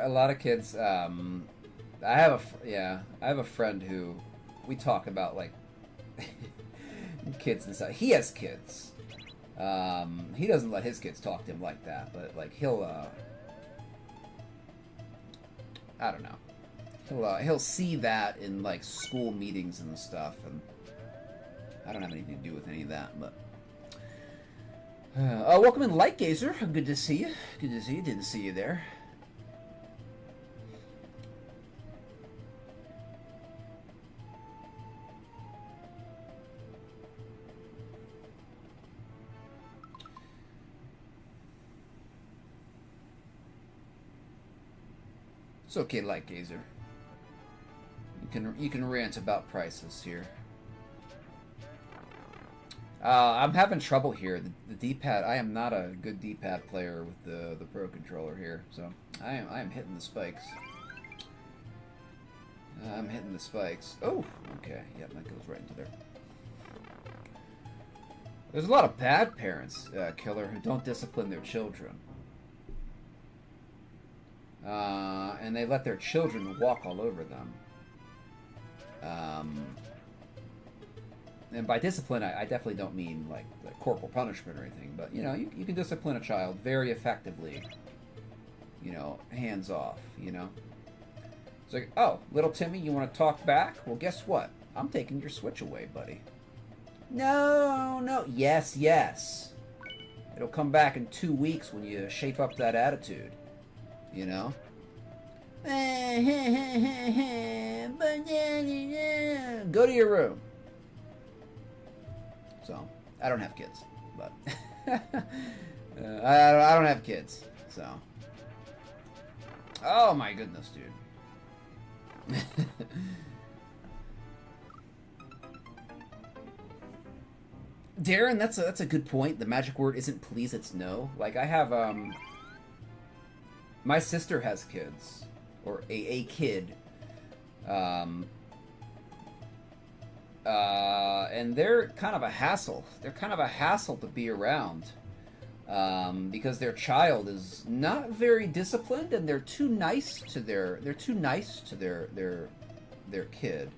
have a friend who we talk about, like, kids and stuff. He has kids. He doesn't let his kids talk to him like that, but, like, he'll I don't know. He'll see that in, like, school meetings and stuff, and I don't have anything to do with any of that, but welcome in, Light Gazer. Good to see you. Good to see you. Didn't see you there. It's okay, Light Gazer. You can rant about prices here. I'm having trouble here. The D-pad. I am not a good D-pad player with the Pro controller here, so I am hitting the spikes. I'm hitting the spikes. Oh, okay. Yep, that goes right into there. There's a lot of bad parents, Killer, who don't discipline their children. And they let their children walk all over them. And by discipline, I definitely don't mean like corporal punishment or anything, but, you know, you can discipline a child very effectively, you know, hands off, you know. It's like, oh, little Timmy, you want to talk back? Well, guess what? I'm taking your Switch away, buddy. No. Yes. It'll come back in 2 weeks when you shape up that attitude. You know? Go to your room. So, I don't have kids, but I don't have kids. So. Oh my goodness, dude. Darren, that's a good point. The magic word isn't please, it's no. Like, I have, my sister has kids. Or a kid. And they're kind of a hassle. They're kind of a hassle to be around. Because their child is not very disciplined, and they're too nice to their kid.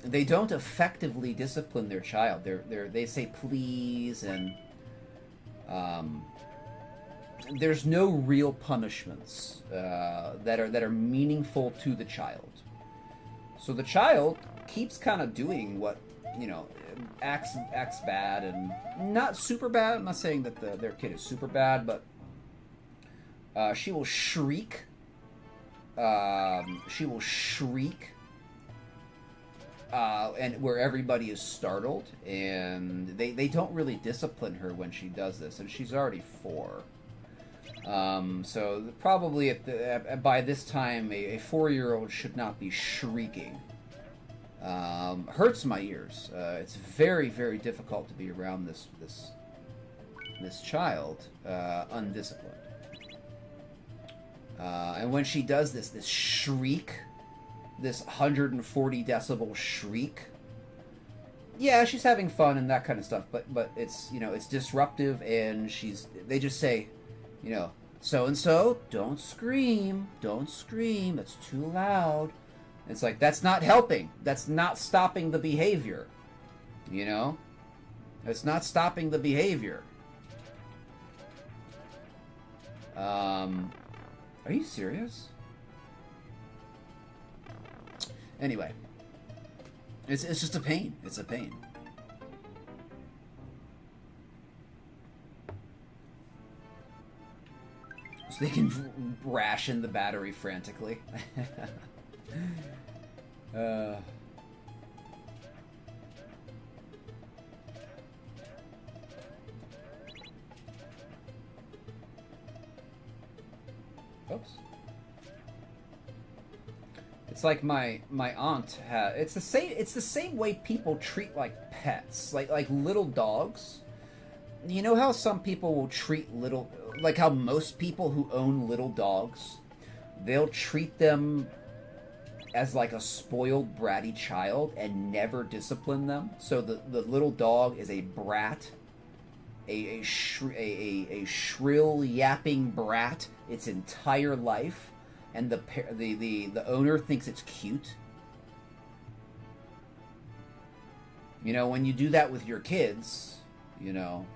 They don't effectively discipline their child. They say please, and there's no real punishments that are meaningful to the child. So the child keeps kind of doing what, you know, acts bad, and not super bad. I'm not saying that their kid is super bad, but she will shriek. And where everybody is startled, and they don't really discipline her when she does this, and she's already 4. So probably by this time, a 4-year-old should not be shrieking. Hurts my ears. It's very, very difficult to be around this child, undisciplined. And when she does this shriek, this 140 decibel shriek, yeah, she's having fun and that kind of stuff, but it's, you know, it's disruptive, and they just say, you know, so and so, don't scream, it's too loud. It's like, that's not helping. That's not stopping the behavior. You know? It's not stopping the behavior. Are you serious? Anyway. It's just a pain. It's a pain. So they can ration the battery frantically. Oops. It's like my aunt had. It's the same way people treat like pets, like little dogs. You know how some people will treat like how most people who own little dogs, they'll treat them as like a spoiled, bratty child and never discipline them. So the little dog is a brat, a shrill yapping brat its entire life, and the owner thinks it's cute. You know, when you do that with your kids, you know,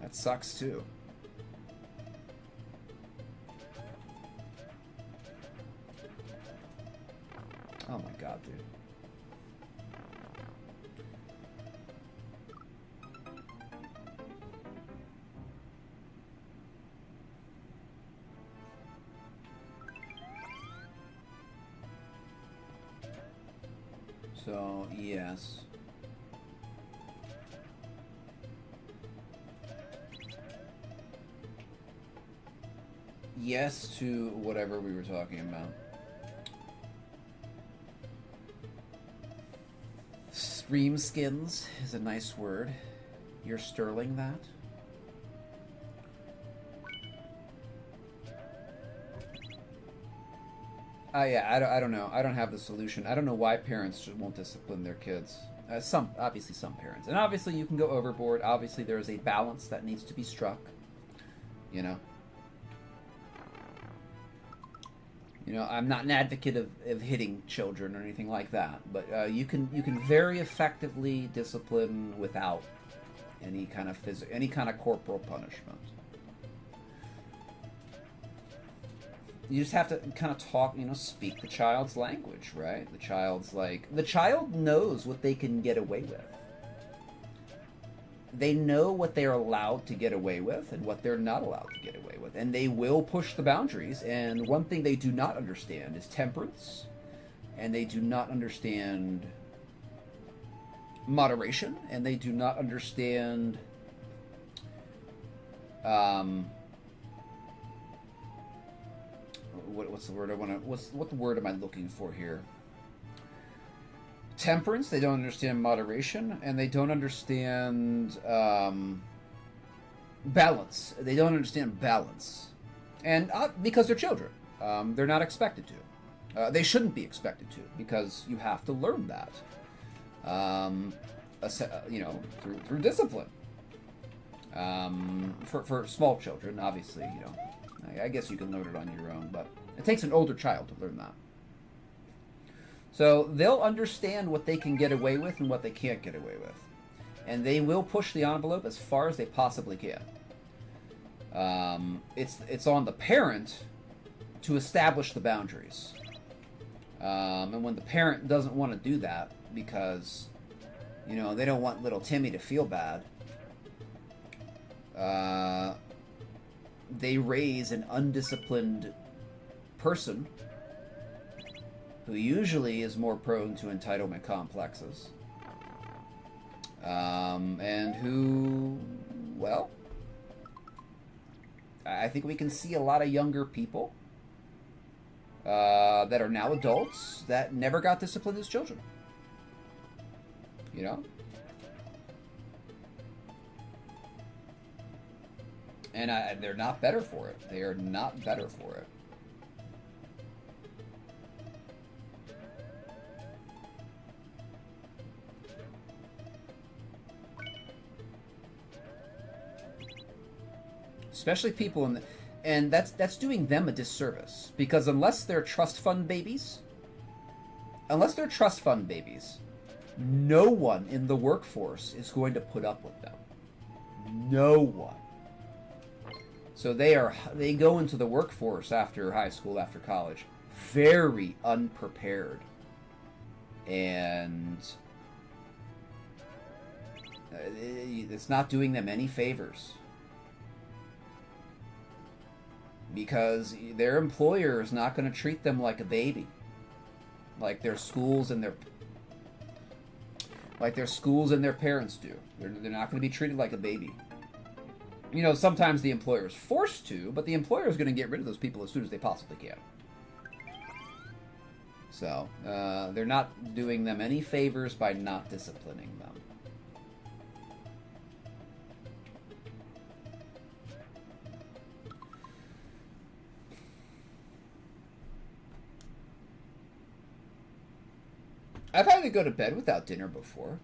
that sucks too. Oh my god, dude. So, yes. Yes to whatever we were talking about. Stream skins is a nice word. You're sterling that? Yeah, I don't know. I don't have the solution. I don't know why parents won't discipline their kids. Obviously some parents. And obviously you can go overboard. Obviously there is a balance that needs to be struck. You know? You know, I'm not an advocate of hitting children or anything like that, but you can very effectively discipline without any kind of corporal punishment. You just have to kind of talk, you know, speak the child's language, right? The child knows what they can get away with. They know what they're allowed to get away with and what they're not allowed to get away with. And they will push the boundaries. And one thing they do not understand is temperance. And they do not understand moderation, and they do not understand what's the word I want to what the word am I looking for here? Temperance. They don't understand moderation, and they don't understand balance. They don't understand balance, and because they're children, they're not expected to. They shouldn't be expected to, because you have to learn that, through discipline. For small children, obviously, I guess you can learn it on your own, but it takes an older child to learn that. So they'll understand what they can get away with and what they can't get away with, and they will push the envelope as far as they possibly can. It's on the parent to establish the boundaries. And when the parent doesn't want to do that because, they don't want little Timmy to feel bad, they raise an undisciplined person who usually is more prone to entitlement complexes, and who, well, I think we can see a lot of younger people that are now adults that never got disciplined as children. And they're not better for it. They are not better for it. Especially people and that's doing them a disservice, because unless they're trust fund babies, no one in the workforce is going to put up with them. No one. So they go into the workforce after high school, after college, very unprepared, and it's not doing them any favors, because their employer is not going to treat them like a baby, like their schools and their parents do. They're not going to be treated like a baby. Sometimes the employer is forced to, but the employer is going to get rid of those people as soon as they possibly can. So, they're not doing them any favors by not disciplining them. I've had to go to bed without dinner before.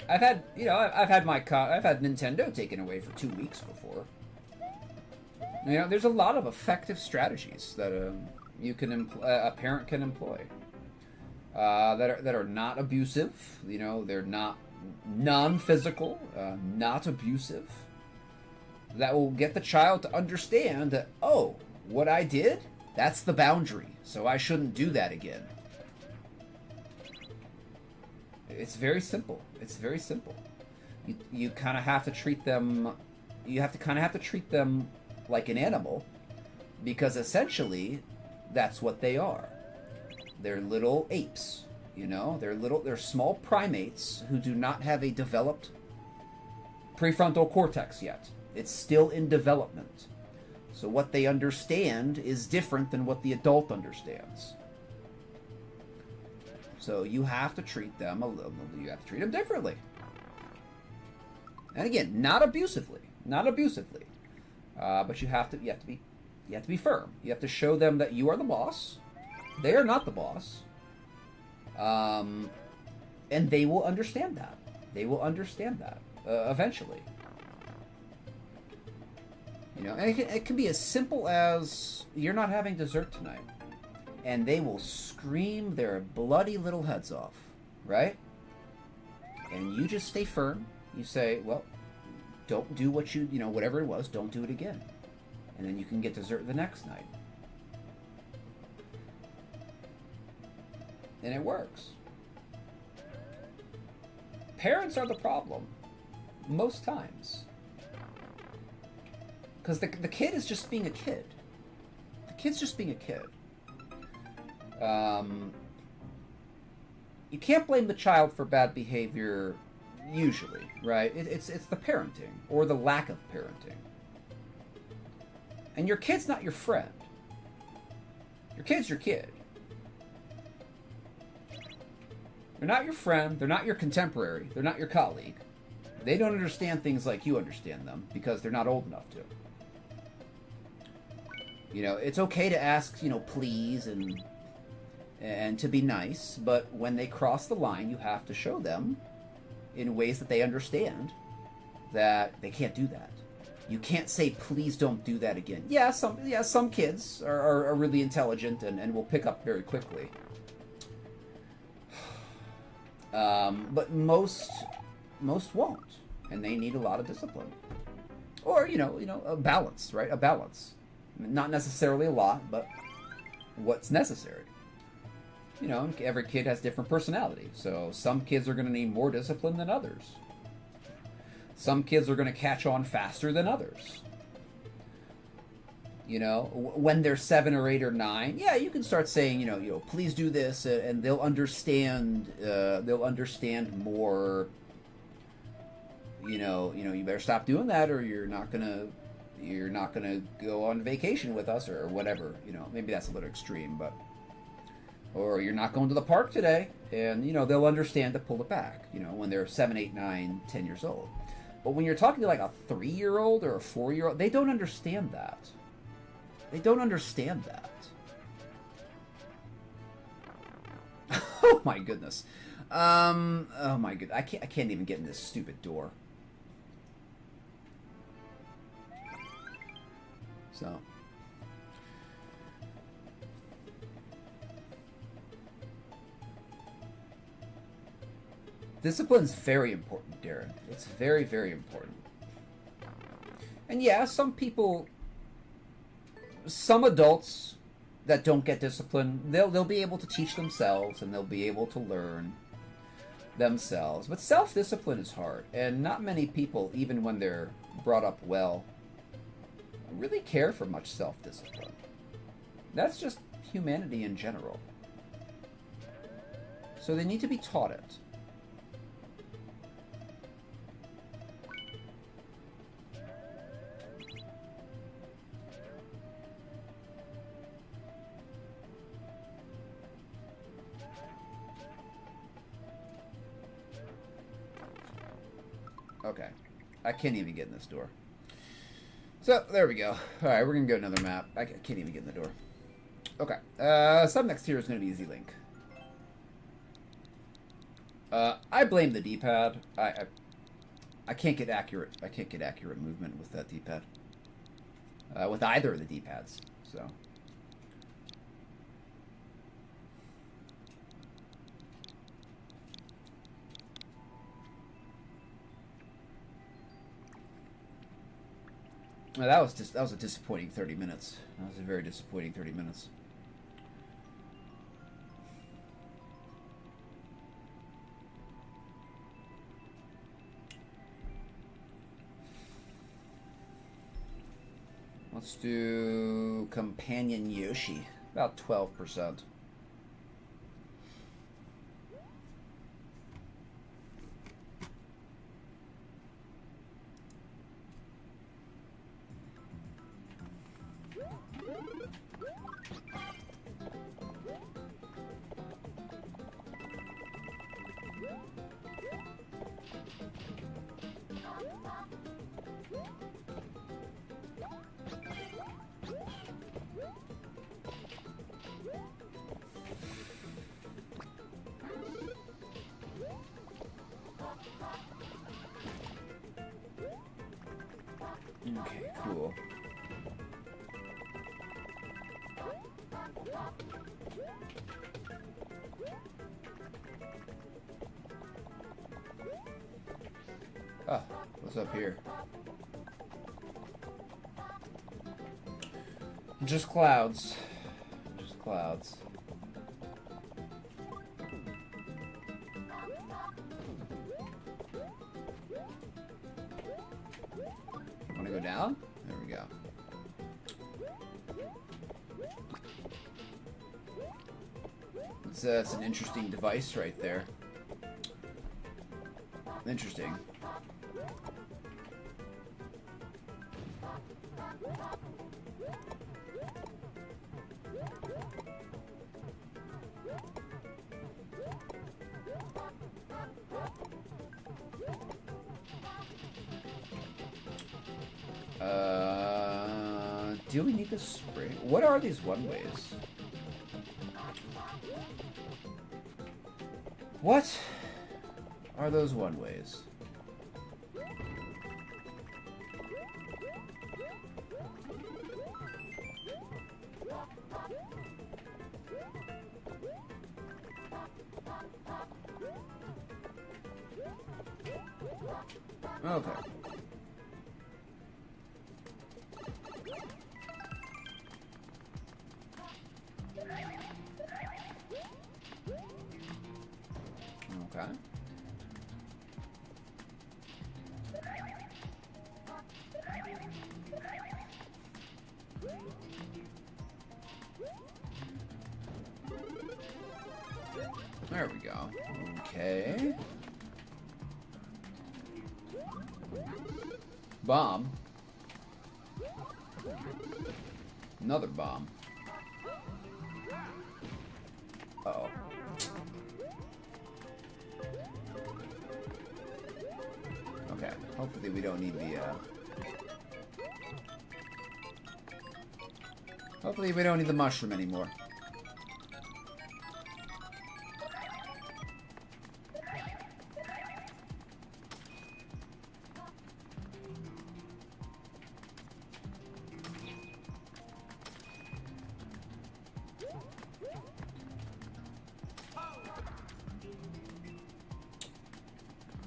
I've had Nintendo taken away for 2 weeks before. There's a lot of effective strategies that a parent can employ that are not abusive. They're not non-physical, not abusive. That will get the child to understand that, oh, what I did, that's the boundary, so I shouldn't do that again. It's very simple. It's very simple. You kind of have to treat them. You have to treat them like an animal, because essentially, that's what they are. They're little apes. They're small primates who do not have a developed prefrontal cortex yet. It's still in development. So what they understand is different than what the adult understands. So you have to treat them differently. And again, not abusively, but you have to be firm. You have to show them that you are the boss. They are not the boss. And they will understand that. Eventually. And it can be as simple as, you're not having dessert tonight. And they will scream their bloody little heads off, right? And you just stay firm. You say, well, don't do what whatever it was, don't do it again. And then you can get dessert the next night. And it works. Parents are the problem, most times. Because the kid is just being a kid. The kid's just being a kid. you can't blame the child for bad behavior usually, right? It's the parenting or the lack of parenting. And your kid's not your friend. Your kid's your kid. They're not your friend. They're not your contemporary. They're not your colleague. They don't understand things like you understand them because they're not old enough to. You know, it's okay to ask, you know, please and to be nice, but when they cross the line, you have to show them in ways that they understand that they can't do that. You can't say, please don't do that again. Yeah, some kids are really intelligent and will pick up very quickly. But most won't, and they need a lot of discipline. Or, you know, a balance, right? A balance. Not necessarily a lot, but what's necessary. You know, every kid has different personality, so some kids are going to need more discipline than others. Some kids are going to catch on faster than others. You know, when they're 7 or 8 or 9, yeah, you can start saying, you know, please do this, and they'll understand. They'll understand more. You know, you better stop doing that, or you're not gonna go on vacation with us, or whatever. You know, maybe that's a little extreme, but. Or you're not going to the park today, and, you know, they'll understand to pull it back, you know, when they're 7, 8, 9, 10 years old. But when you're talking to, like, a 3-year-old or a 4-year-old, they don't understand that. They don't understand that. Oh, my goodness. Oh, my goodness. I can't even get in this stupid door. So... discipline's very important, Darren. It's very, very important. And yeah, some adults that don't get discipline, they'll be able to teach themselves and they'll be able to learn themselves. But self-discipline is hard, and not many people, even when they're brought up well, really care for much self-discipline. That's just humanity in general. So they need to be taught it. Okay. I can't even get in this door. So, there we go. Alright, we're going to go another map. I can't even get in the door. Okay. So next here is going to be Z-Link. I blame the D-pad. I can't get accurate. I can't get accurate movement with that D-pad. With either of the D-pads. So... that was a disappointing 30 minutes. That was a very disappointing 30 minutes. Let's do Companion Yoshi. About 12%. Okay, cool. Ah, what's up here? Just clouds. Just clouds. Wanna go down? There we go. That's an interesting device right there. Interesting. Do we need the spring? What are these one-ways? What are those one-ways? Okay. Okay. There we go. Okay. Bomb. Another bomb. Uh-oh. Okay. Hopefully we don't need the, Hopefully we don't need the mushroom anymore.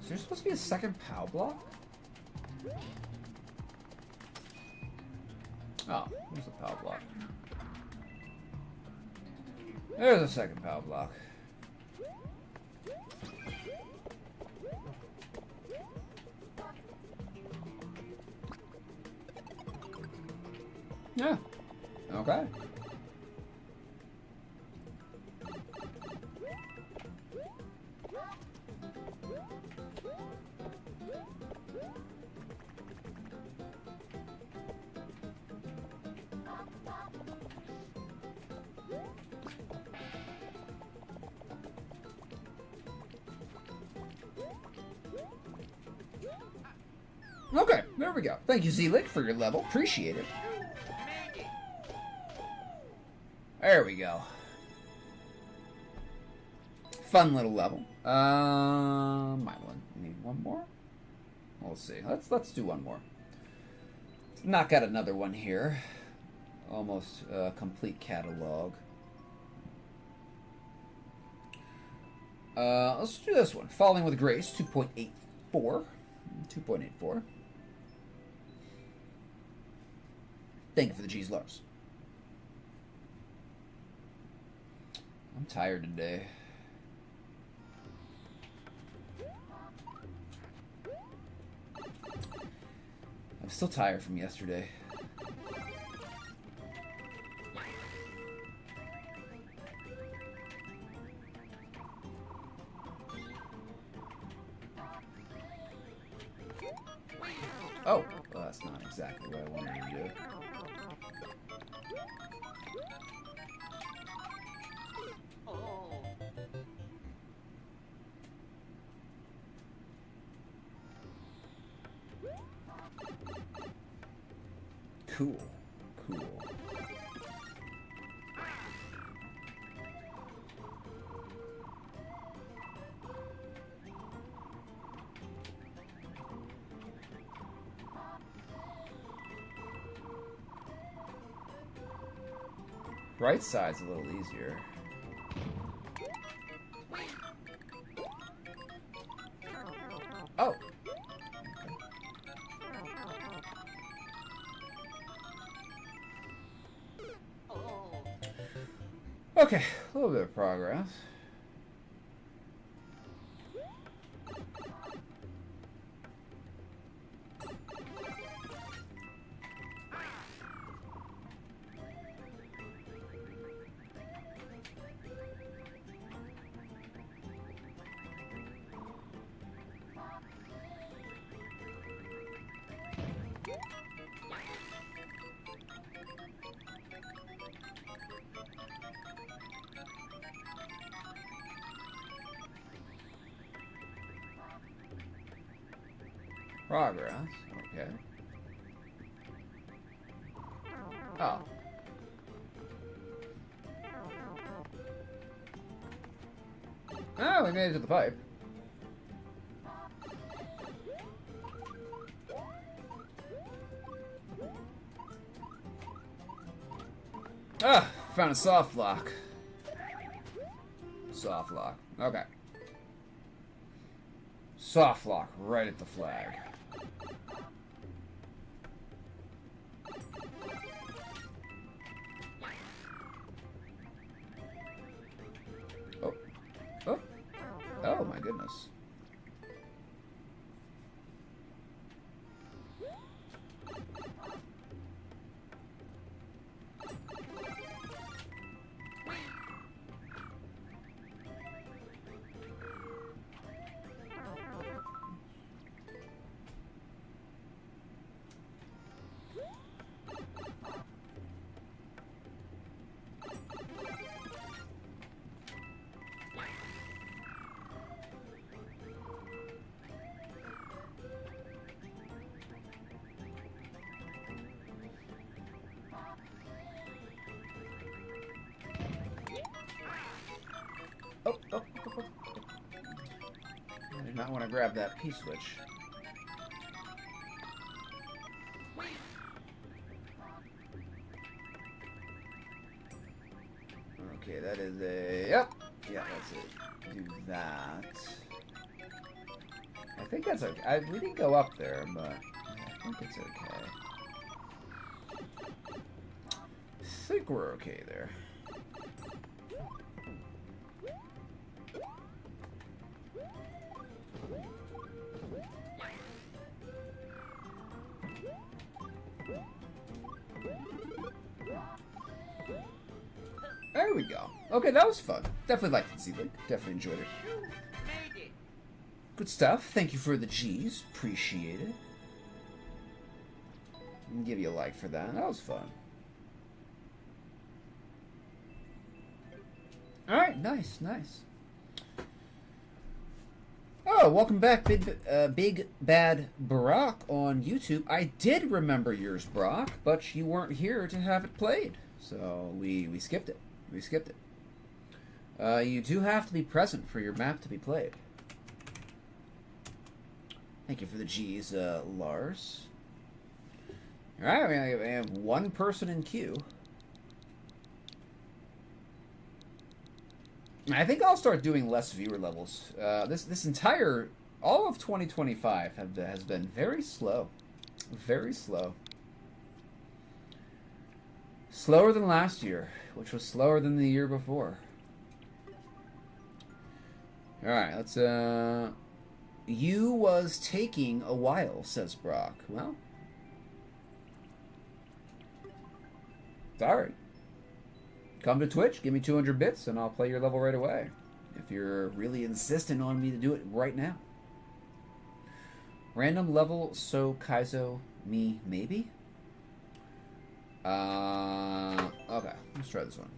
Is there supposed to be a second POW block? Oh, there's a POW block. There's a second POW block. Yeah. Okay. Okay, there we go. Thank you, Z-Lick, for your level. Appreciate it. There we go. Fun little level. Might need one more. We'll see. Let's do one more. Let's knock out another one here. Almost complete catalog. Let's do this one. Falling with Grace, 2.84. 2.84. Thank you for the G's, Lars. I'm tired today. I'm still tired from yesterday. Oh, well, that's not exactly what I wanted to do. Cool. Cool. Right side's a little easier. Oh. Okay, a little bit of progress. progress. Okay. Oh. Oh, we made it to the pipe. Ah, found a soft lock. Soft lock. Okay. Soft lock right at the flag. Oh. Oh. Oh my goodness. Oh, oh, oh, oh. I did not want to grab that P-switch. Okay, that is a... Yep. Yeah, that's it. Do that. I think that's okay. We didn't go up there, but I think it's okay. I think we're okay there. There we go. Okay, that was fun. Definitely liked the Z-Link. Definitely enjoyed it. Good stuff. Thank you for the G's. Appreciate it. I'll give you a like for that. That was fun. Alright, nice, nice. Oh, welcome back, Big Bad Brock on YouTube. I did remember yours, Brock, but you weren't here to have it played. So we skipped it. We skipped it. You do have to be present for your map to be played. Thank you for the G's, Lars. Alright, we have one person in queue. I think I'll start doing less viewer levels. This entire... all of 2025 has been very slow. Very slow. Slower than last year, which was slower than the year before. Alright, let's, You was taking a while, says Brock. Well, sorry. Come to Twitch, give me 200 bits, and I'll play your level right away. If you're really insistent on me to do it right now. Random level, so Kaizo, me, maybe? Okay, let's try this one.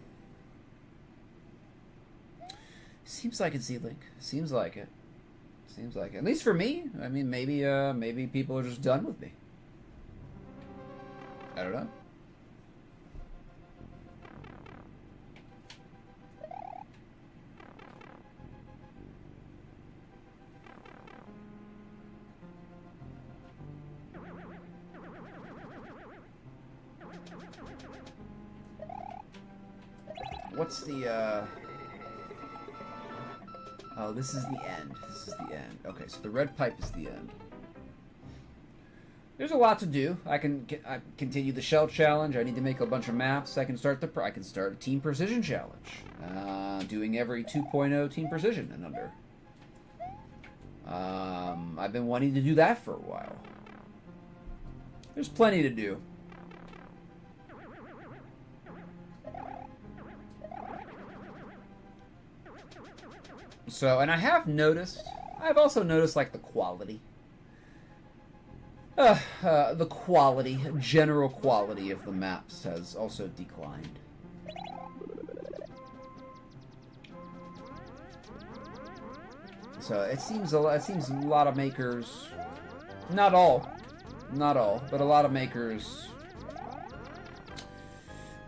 Seems like it's Z-Link. Seems like it. Seems like it. At least for me. I mean, maybe people are just done with me. I don't know. What's the, Oh, this is the end. This is the end. Okay, so the red pipe is the end. There's a lot to do. I can continue the shell challenge. I need to make a bunch of maps. I can start a team precision challenge. Doing every 2.0 team precision and under. I've been wanting to do that for a while. There's plenty to do. So, and I've also noticed, like, the quality. The quality, general quality of the maps has also declined. So, it seems a lot of makers Not all. Not all, but a lot of makers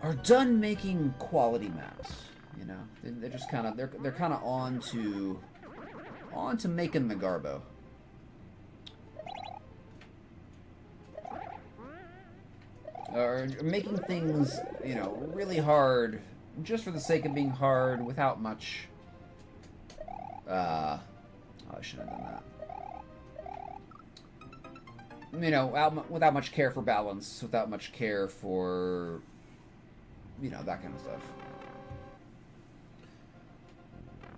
are done making quality maps. You know, they're just kind of they're kind of on to making the garbo. Or making things, you know, really hard just for the sake of being hard without much. Oh, I shouldn't have done that. You know, without much care for balance, without much care for, you know, that kind of stuff.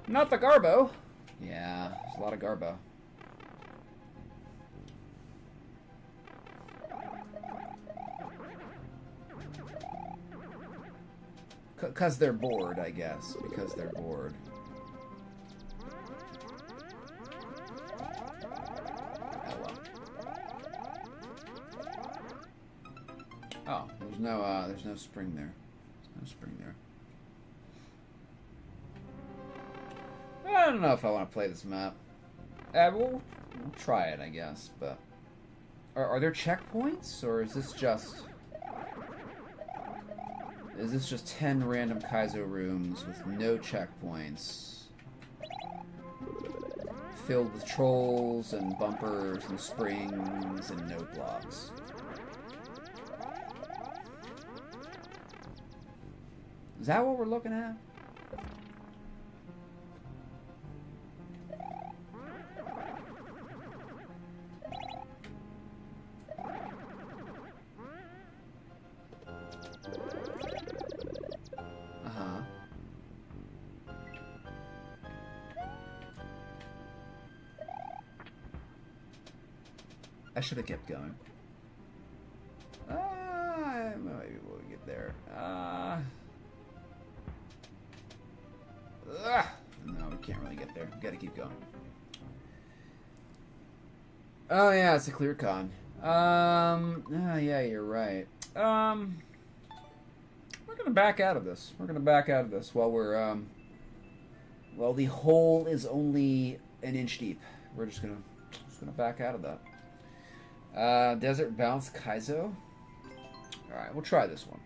Not the garbo. Yeah, there's a lot of garbo. Because they're bored, I guess. Because they're bored. Oh, there's no spring there. There's no spring there. I don't know if I want to play this map. We'll try it, I guess, but... Are there checkpoints, or is this just... Is this just 10 random Kaizo rooms with no checkpoints? Filled with trolls and bumpers and springs and note blocks. Is that what we're looking at? I should have kept going. Maybe we'll get there. No, we can't really get there. We gotta keep going. Oh yeah, it's a clear con. Yeah, you're right. We're gonna back out of this. We're gonna back out of this while we're well, the hole is only an inch deep. We're just gonna back out of that. Desert Bounce Kaizo. Alright, we'll try this one.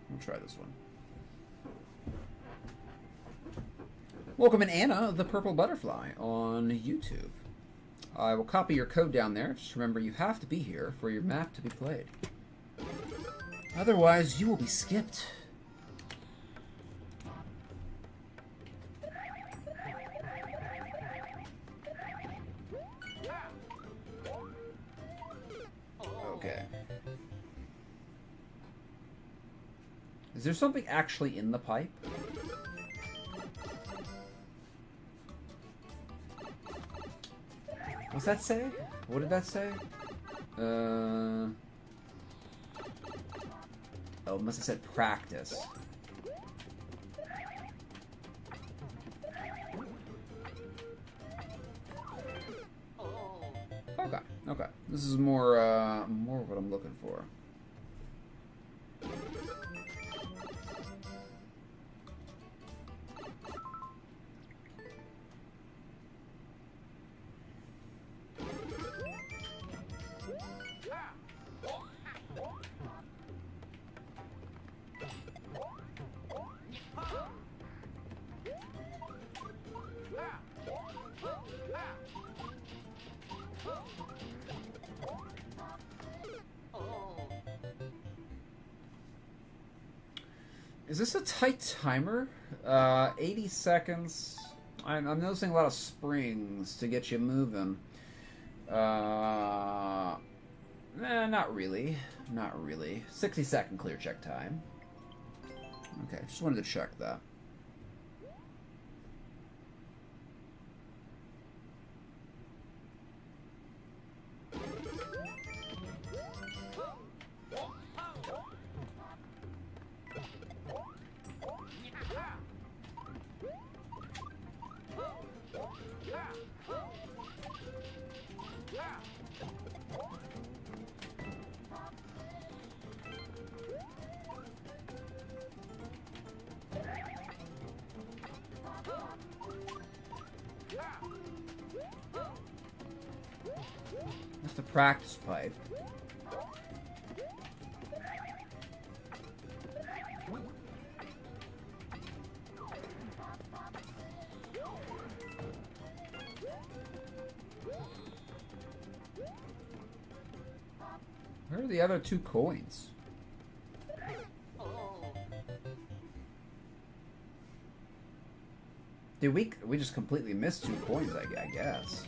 Welcome in Anna, the Purple Butterfly, on YouTube. I will copy your code down there. Just remember, you have to be here for your map to be played. Otherwise, you will be skipped. Okay. Is there something actually in the pipe? What's that say? What did that say? Oh, it must have said practice. Okay, okay. This is more what I'm looking for. Is this a tight timer? 80 seconds. I'm noticing a lot of springs to get you moving. Not really. Not really. 60-second clear check time. Okay, just wanted to check that. the practice pipe. Where are the other 2 coins? Did we just completely missed 2 coins, I guess.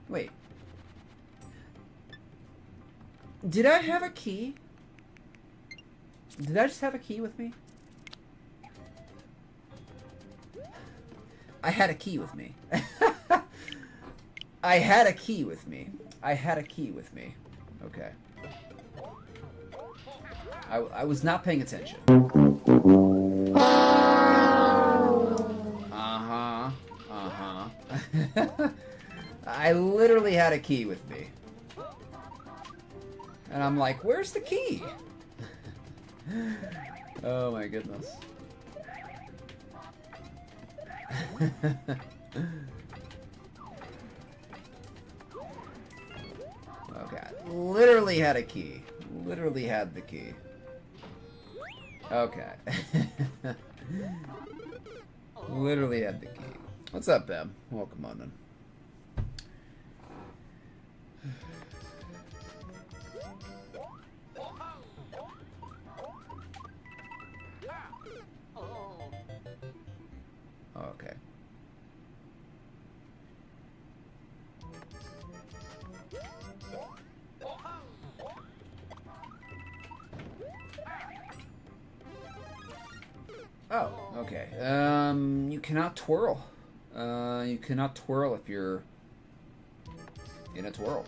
Wait. Did I have a key? Did I just have a key with me? I had a key with me. I had a key with me. I had a key with me. Okay. I was not paying attention. Uh-huh. Uh-huh. I literally had a key with me. And I'm like, where's the key? Oh my goodness. Okay. Literally had a key. Literally had the key. Okay. Literally had the key. What's up, Bem? Welcome on then. Okay. Oh, okay. You cannot twirl. You cannot twirl if you're in a twirl.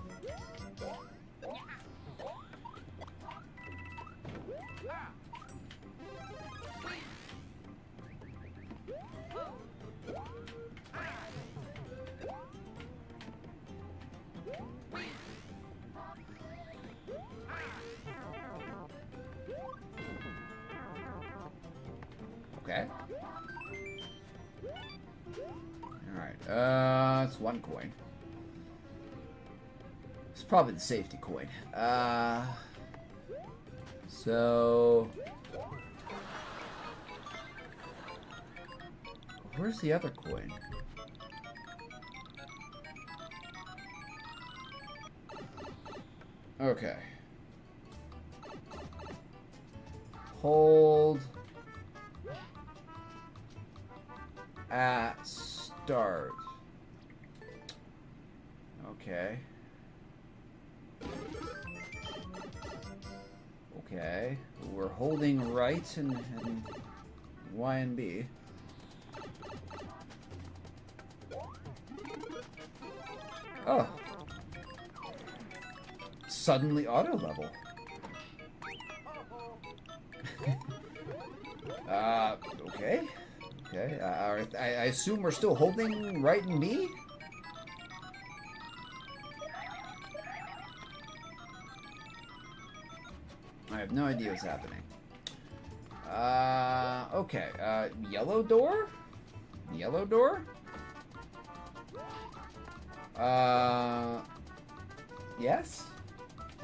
Okay. Alright, it's 1 coin. It's probably the safety coin. So... where's the other coin? Okay. Hold... at start. Okay. Okay. We're holding right and Y and B. Oh. Suddenly auto level. Okay. Okay, I assume we're still holding right and B? I have no idea what's happening. Okay, yellow door? Yellow door? Yes?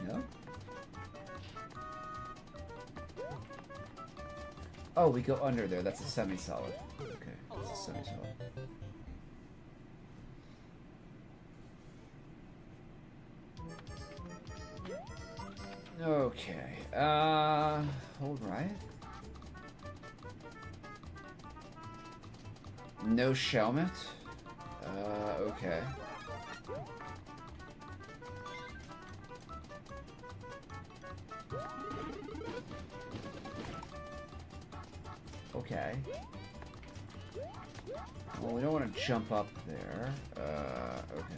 No? Oh, we go under there. That's a semi-solid. Okay, that's a semi-solid. Okay, hold right. No shelmet. Okay. Okay. Well, we don't want to jump up there. Okay.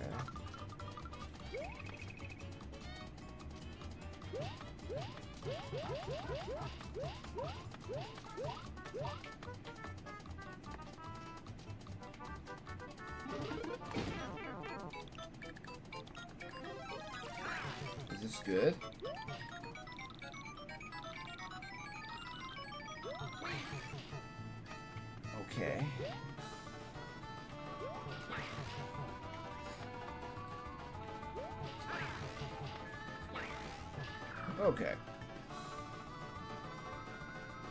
Is this good? Okay. Okay.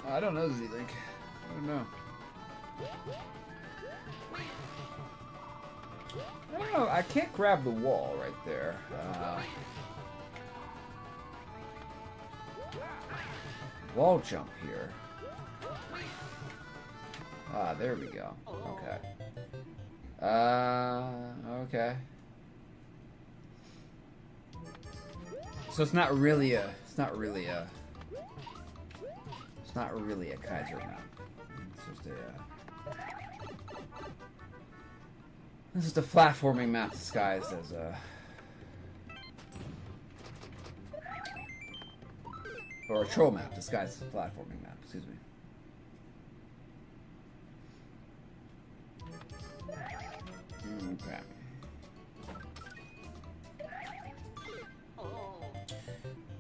I don't know, Z-Link. I don't know. I don't know. I can't grab the wall right there. Wall jump here. Ah, there we go. Okay. Okay. So it's not really a Kaiser map. It's just this is the platforming map disguised as a or a troll map disguised as a platforming map, excuse me. Okay.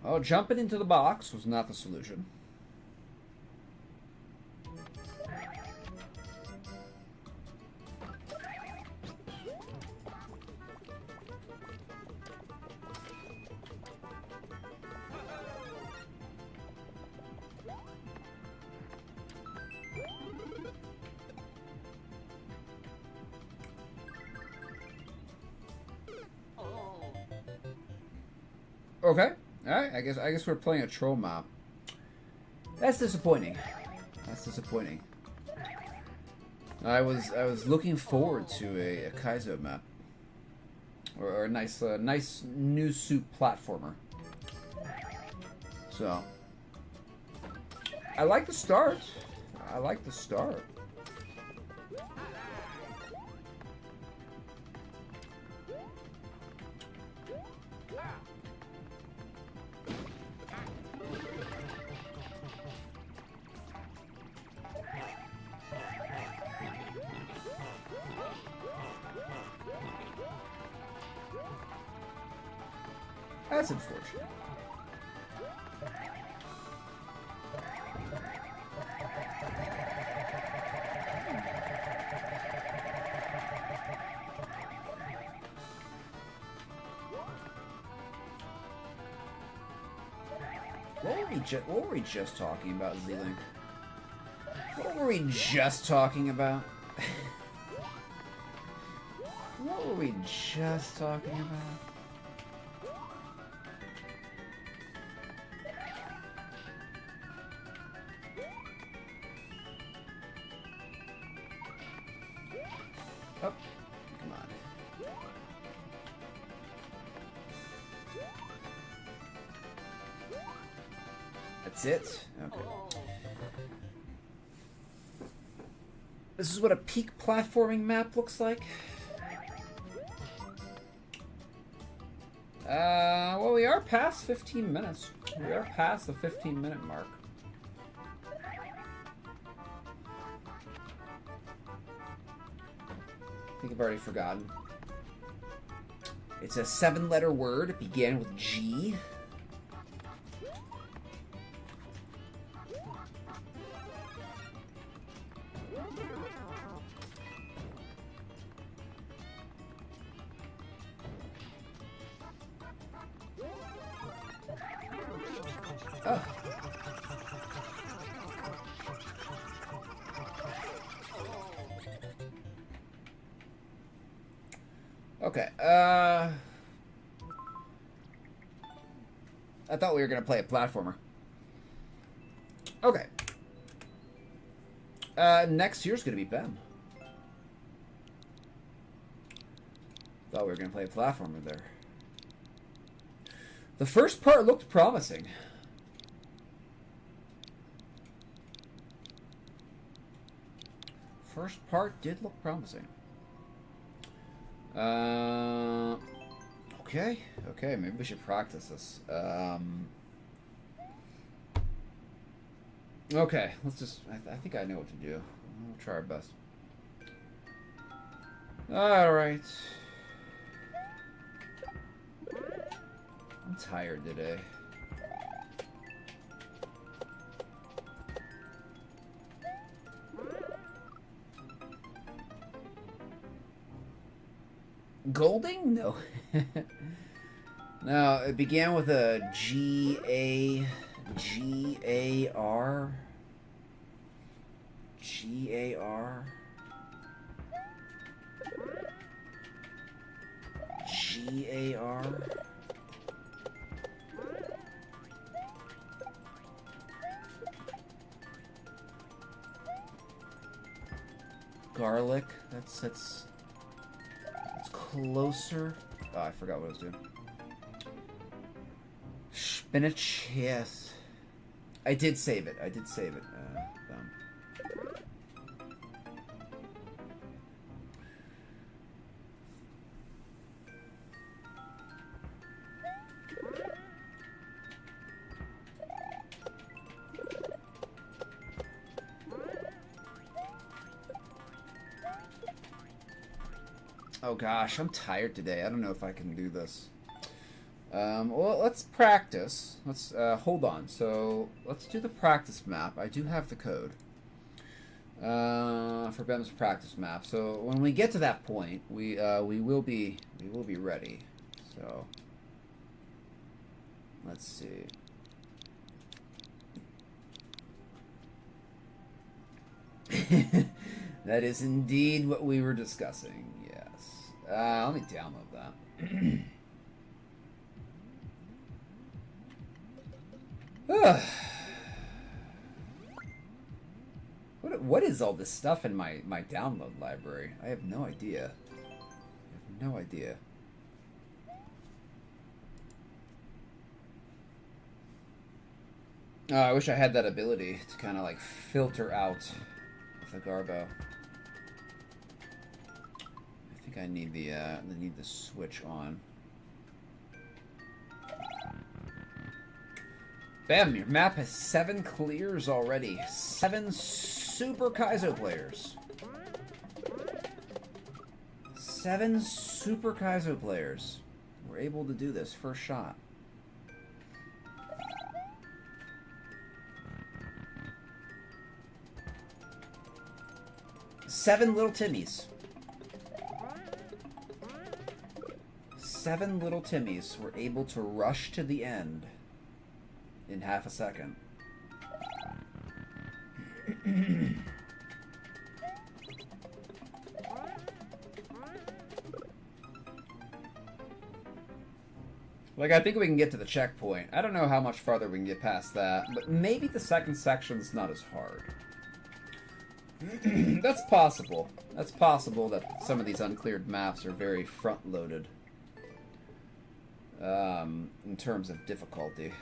Oh, jumping into the box was not the solution. Okay. Alright, I guess we're playing a troll map. That's disappointing. That's disappointing. I was looking forward to a Kaizo map. Or a nice nice new soup platformer. So I like the start. I like the start. That's unfortunate. What were we just talking about, Z-Link? What were we just talking about? What were we just talking about? Oh, come on. That's it? Okay. This is what a peak platforming map looks like. Well, we are past 15 minutes. We are past the 15-minute mark. I think I've already forgotten. It's a 7-letter word. It began with G. Oh. Okay, I thought we were gonna play a platformer. Okay. Next year's gonna be Ben. Thought we were gonna play a platformer there. The first part looked promising. First part did look promising. Okay, maybe we should practice this. Okay, let's just, I think I know what to do. We'll try our best. Alright. I'm tired today. Golding? No. Now, it began with a G-A-R. G-A-R. G-A-R. Garlic. That's closer. Oh, I forgot what I was doing. Spinach, yes. I did save it. Oh gosh, I'm tired today. I don't know if I can do this. Well, let's practice. Let's hold on. So let's do the practice map. I do have the code for Ben's practice map. So when we get to that point, we will be ready. So let's see. That is indeed what we were discussing. Yes. Let me download that. What is all this stuff in my download library? I have no idea. I wish I had that ability to kind of like filter out the garbo. I think I need the switch on. Bam! Your map has 7 clears already. 7 Super Kaizo players. 7 Super Kaizo players were able to do this first shot. Seven little Timmies. 7 little Timmies were able to rush to the end in half a second. Like, I think we can get to the checkpoint. I don't know how much farther we can get past that, but maybe the second section's not as hard. That's possible. That's possible that some of these uncleared maps are very front-loaded in terms of difficulty.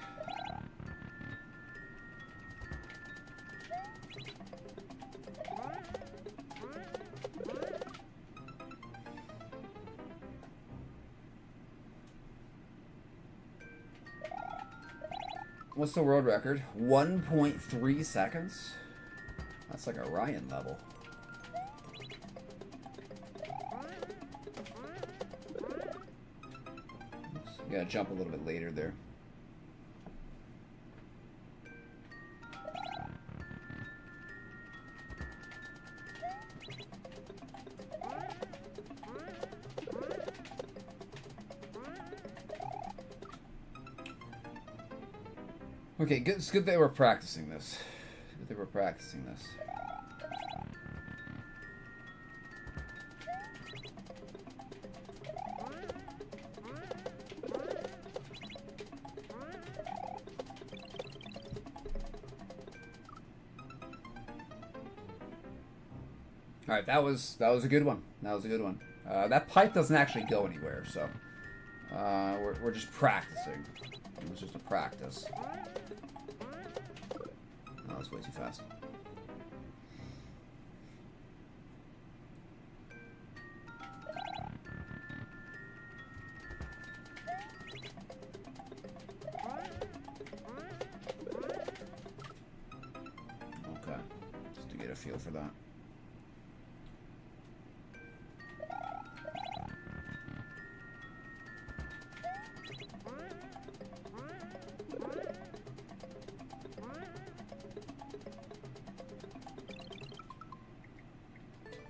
What's the world record? 1.3 seconds? That's like a Ryan level. Oops, you gotta jump a little bit later there. Okay, good. It's good that we're practicing this. Good that we're practicing this. All right, that was a good one. That was a good one. That pipe doesn't actually go anywhere, so we're just practicing. It was just a practice. That was way too fast. Okay, just to get a feel for that.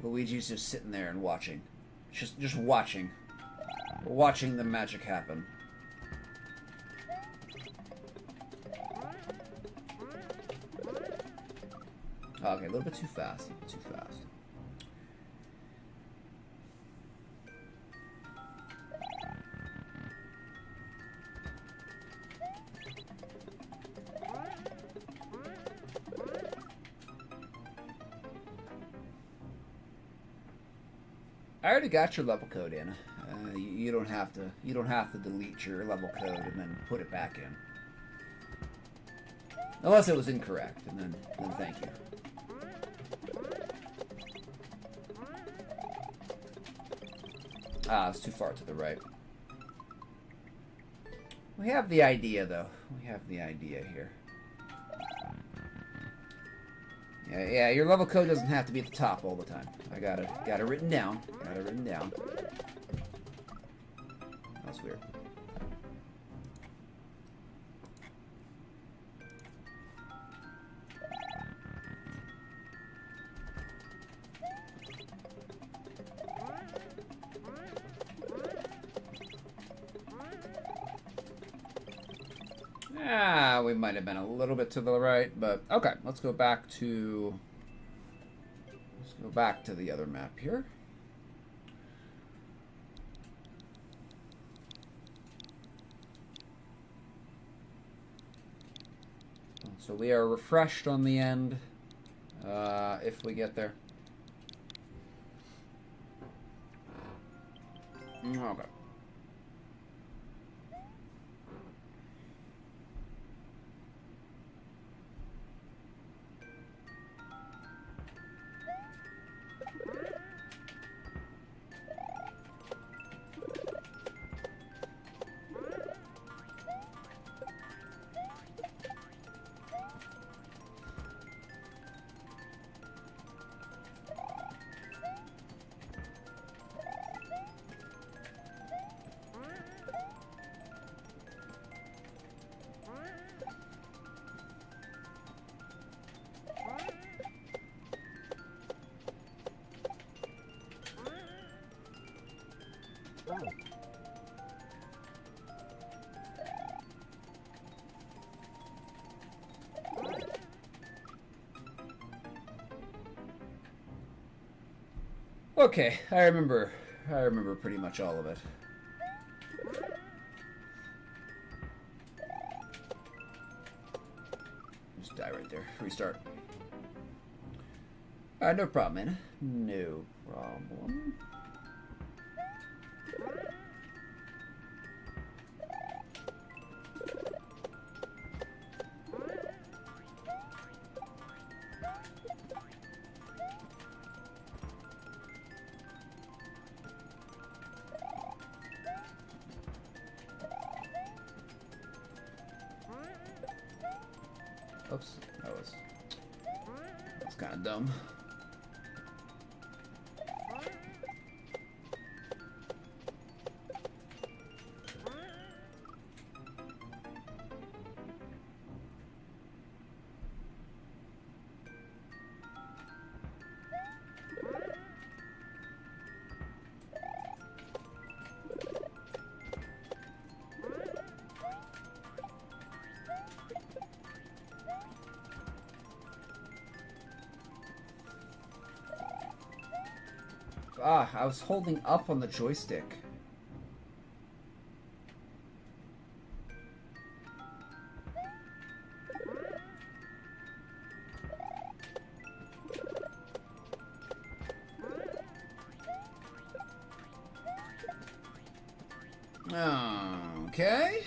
Luigi's just sitting there and watching. Just watching. Watching the magic happen. Okay, a little bit too fast. A little bit too fast. I already got your level code in. You don't have to. You don't have to delete your level code and then put it back in, unless it was incorrect, and then thank you. Ah, it's too far to the right. We have the idea, though. We have the idea here. Yeah, your level code doesn't have to be at the top all the time. I got it written down. Got it written down. That's weird. Ah, we might have been a little bit to the right, but okay. Let's go back to the other map here. So we are refreshed on the end if we get there. Okay. Okay, I remember pretty much all of it. Just die right there. Restart. No problem, man. No problem. Oops, that's kind of dumb. Ah, I was holding up on the joystick. Okay.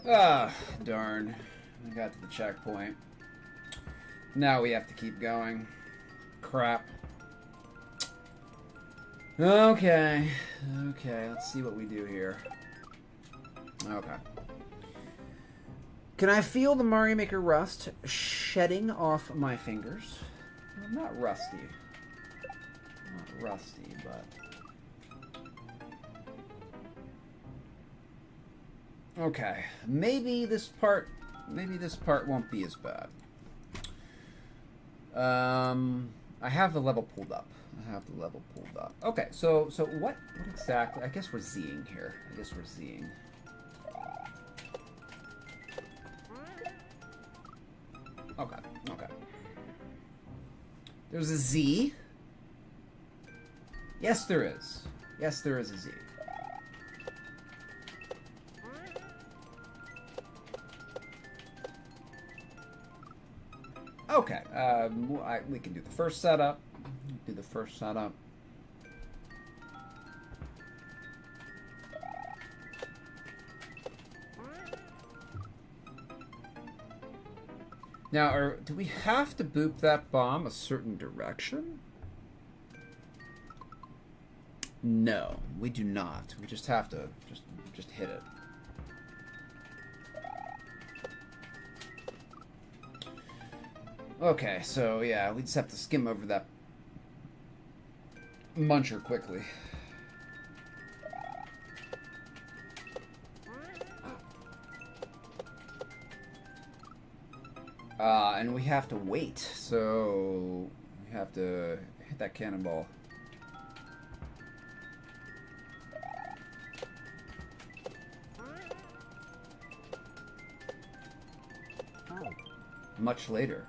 Ah, darn. I got to the checkpoint. Now we have to keep going. Crap. Okay. Okay, let's see what we do here. Okay. Can I feel the Mario Maker rust shedding off my fingers? Well, not rusty. Not rusty, but... Okay. Maybe this part won't be as bad. I have the level pulled up. Okay, so what exactly? I guess we're Zing here. Okay. There's a Z. Yes, there is. Yes, there is a Z. Okay, we can do the first setup. Now, do we have to boop that bomb a certain direction? No, we do not. We just have to just hit it. Okay, so yeah, we just have to skim over that muncher quickly. And we have to wait, so we have to hit that cannonball. Much later.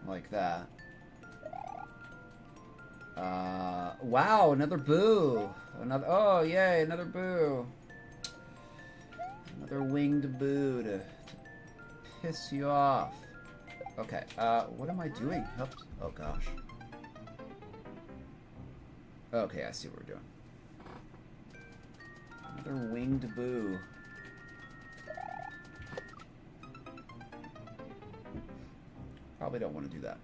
Like that. Wow, another boo. Oh, yay, another boo. Another winged boo to piss you off. Okay, what am I doing? Oops. Oh, gosh. Okay, I see what we're doing. Another winged boo. Probably don't want to do that.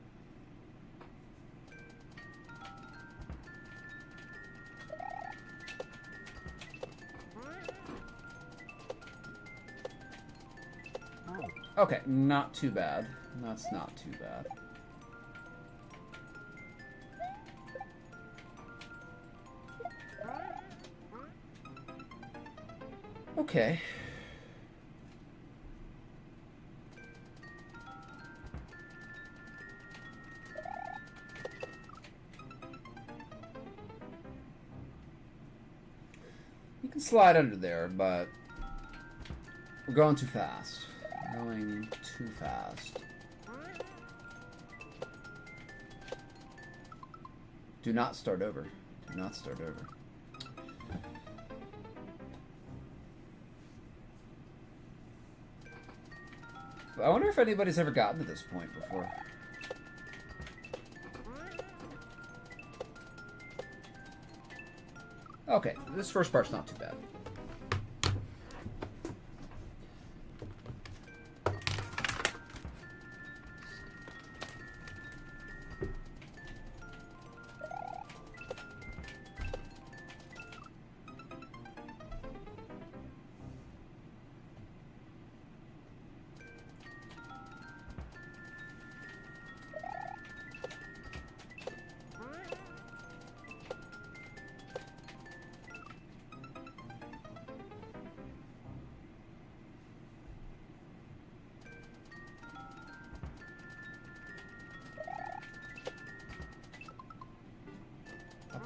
Okay, not too bad. That's not too bad. Okay. You can slide under there, but we're going too fast. Going too fast. Do not start over. Do not start over. I wonder if anybody's ever gotten to this point before. Okay, this first part's not too bad.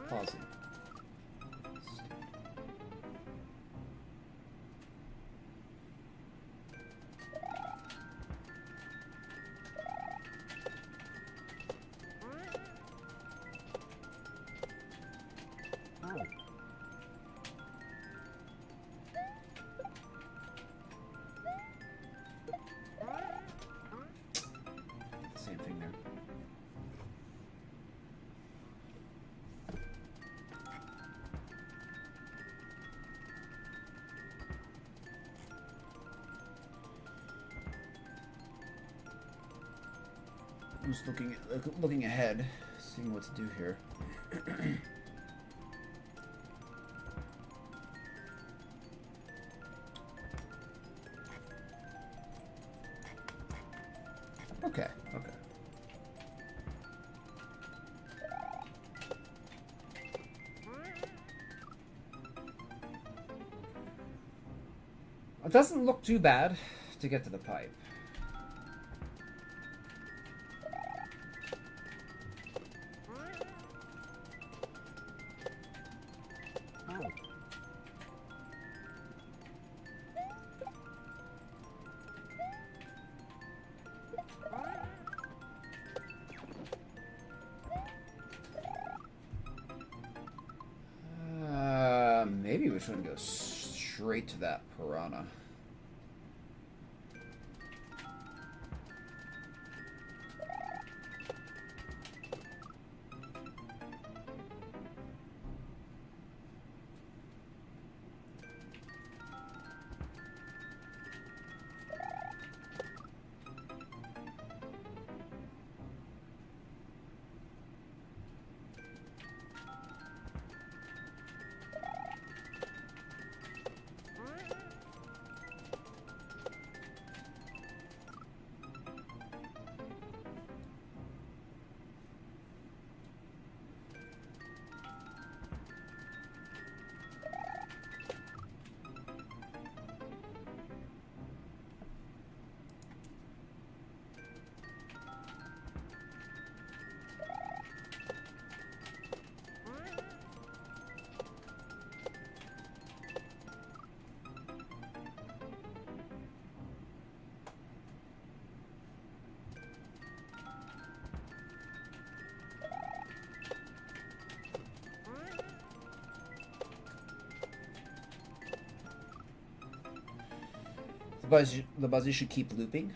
Pausing. Same thing there. I'm just looking ahead, seeing what to do here. Okay, okay. It doesn't look too bad to get to the pipe. Maybe we shouldn't go straight to that piranha. The buzzer should keep looping.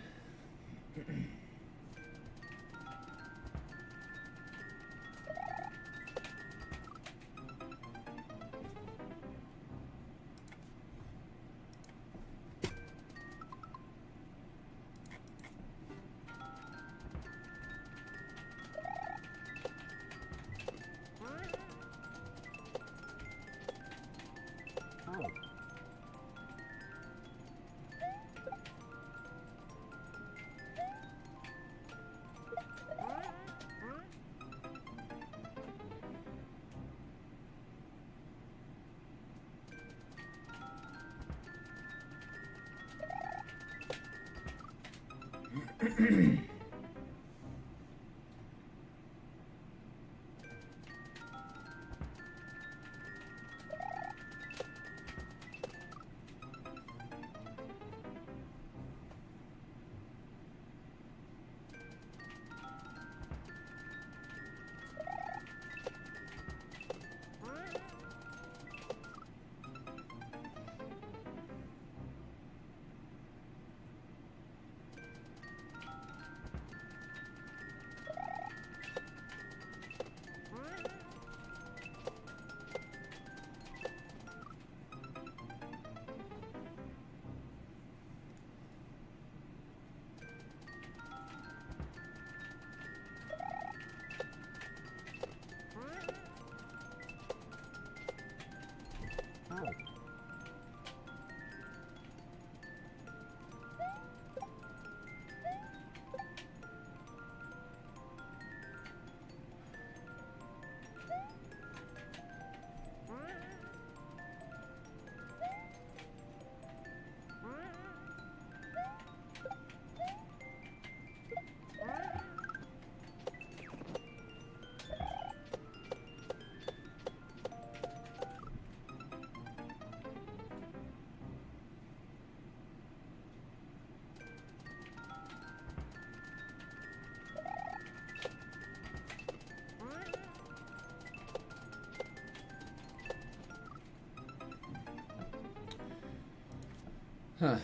Huh.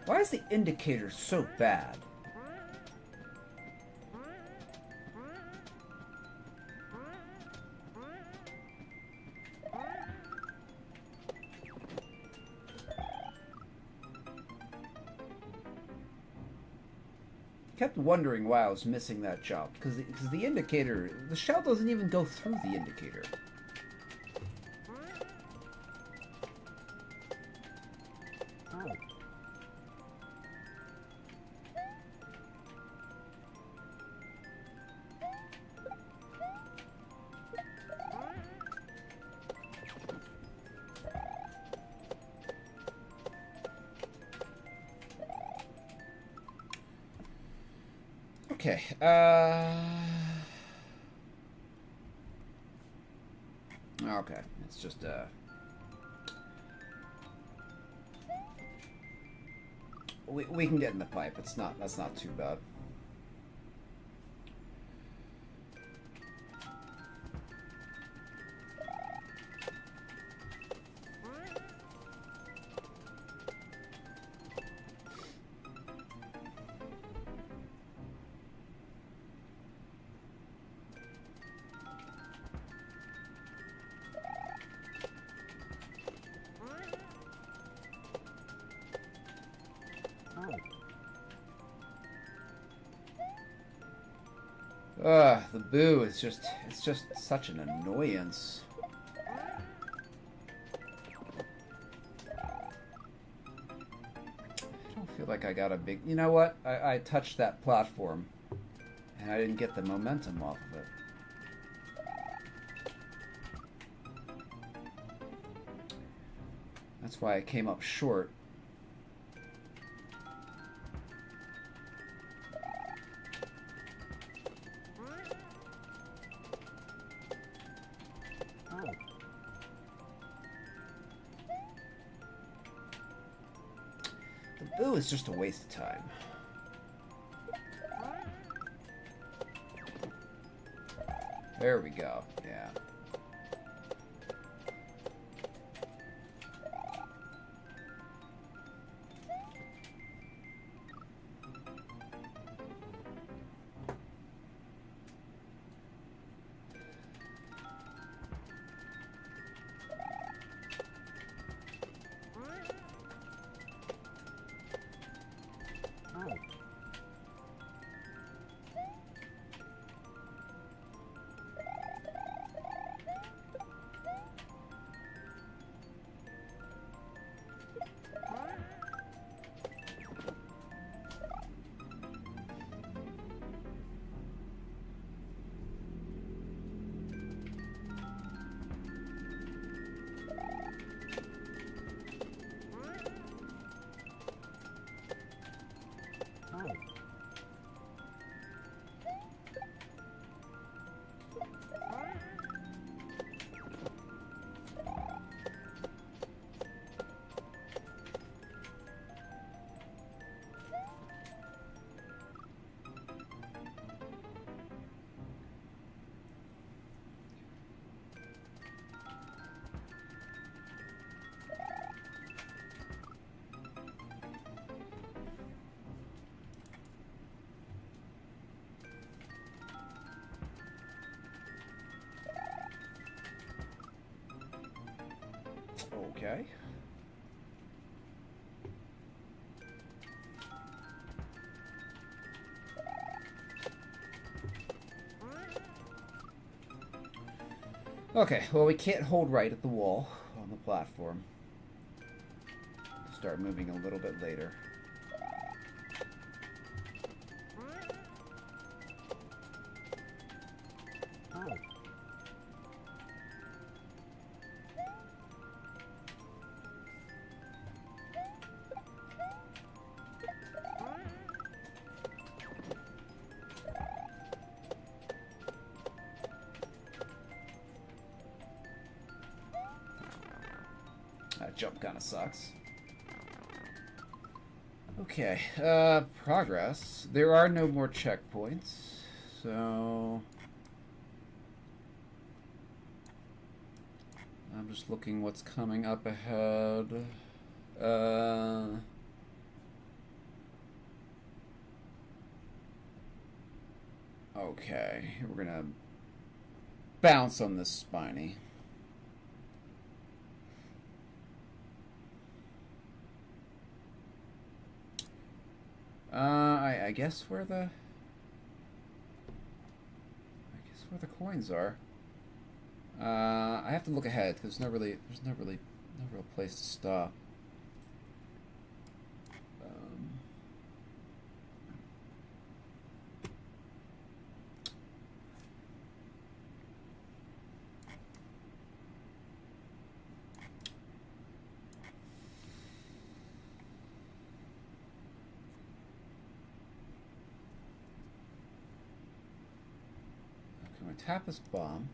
Why is the indicator so bad? Kept wondering why I was missing that jump, because the indicator, the shell doesn't even go through the indicator. Okay, okay, it's just, we can get in the pipe, that's not too bad. The boo is it's just such an annoyance. I don't feel like I got a big... You know what? I touched that platform, and I didn't get the momentum off of it. That's why I came up short. The boo is just a waste of time. There we go. Yeah. Okay. Okay, well, we can't hold right at the wall on the platform. Start moving a little bit later. That jump kind of sucks. Okay, progress. There are no more checkpoints, so... I'm just looking what's coming up ahead. Okay, we're gonna bounce on this spiny. I guess where the coins are. I have to look ahead because there's no real place to stop. I'm gonna tap this bomb.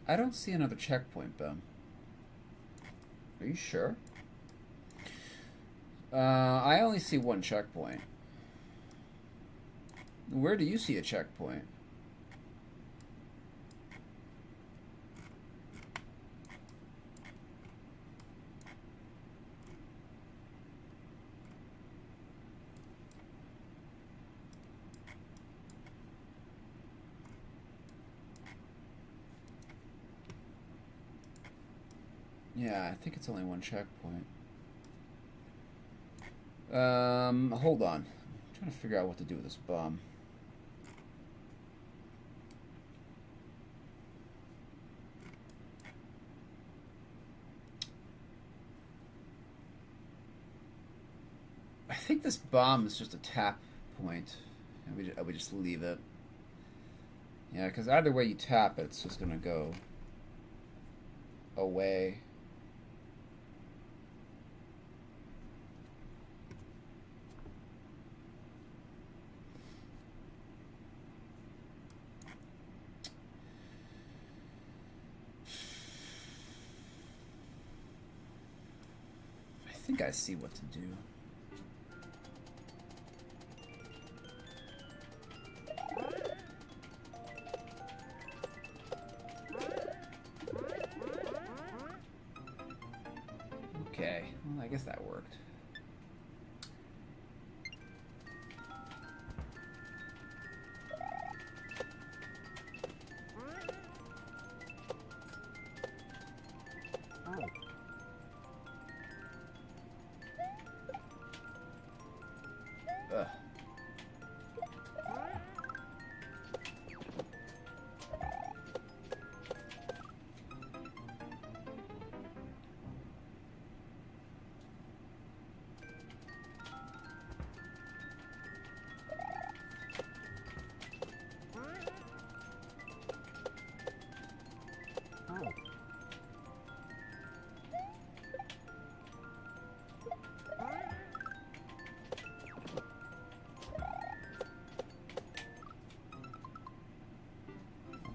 I don't see another checkpoint, Ben. Are you sure? I only see one checkpoint. Where do you see a checkpoint? Yeah, I think it's only one checkpoint. Hold on. I'm trying to figure out what to do with this bomb. I think this bomb is just a tap point. And we just leave it. Yeah, because either way you tap it, it's just going to go away. I think I see what to do. Okay, well, I guess that worked. Ugh.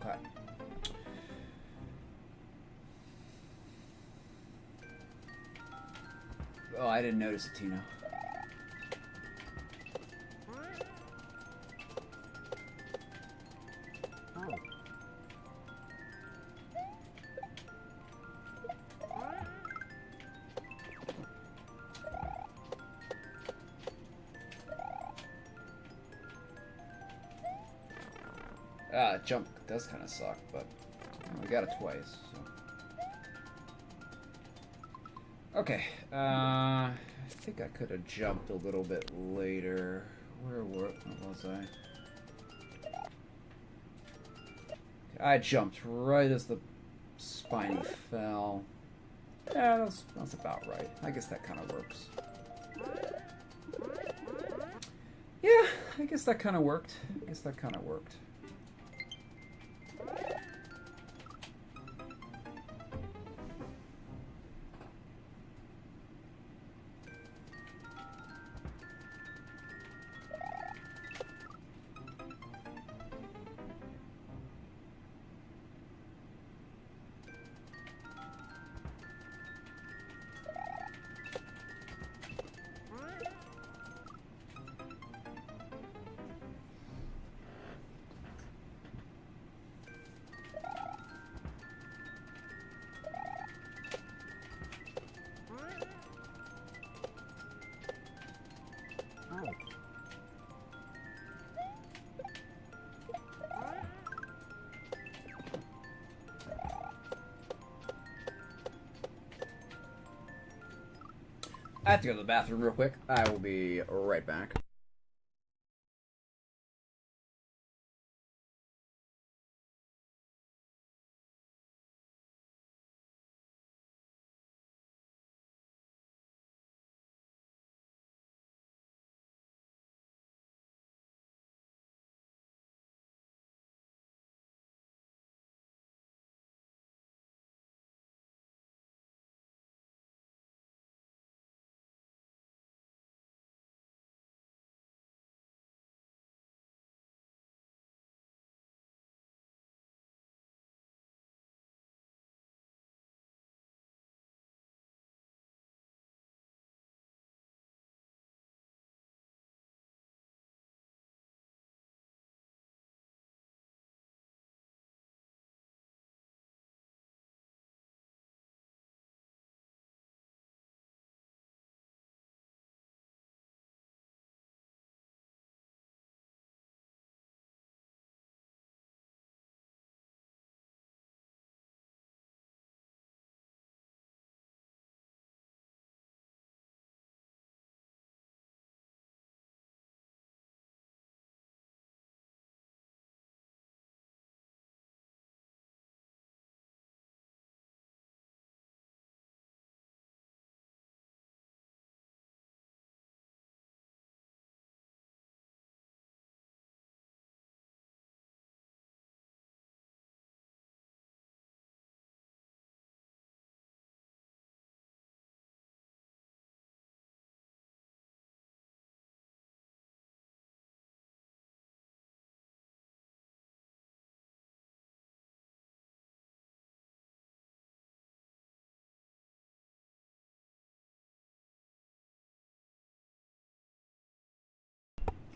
Okay. Oh, I didn't notice it, Tino. Jump does kind of suck, but we got it twice. So. Okay, I think I could have jumped a little bit later. Where was I? I jumped right as the spiny fell. Yeah, that's about right. I guess that kind of works. Yeah, I guess that kind of worked. I have to go to the bathroom real quick. I will be right back.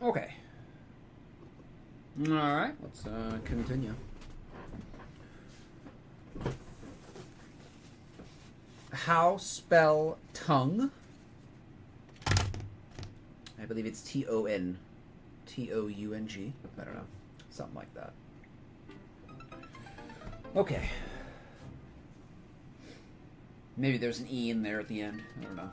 Okay. Alright, let's continue. How spell tongue? I believe it's T-O-N. T-O-U-N-G. I don't know. Something like that. Okay. Maybe there's an E in there at the end. I don't know.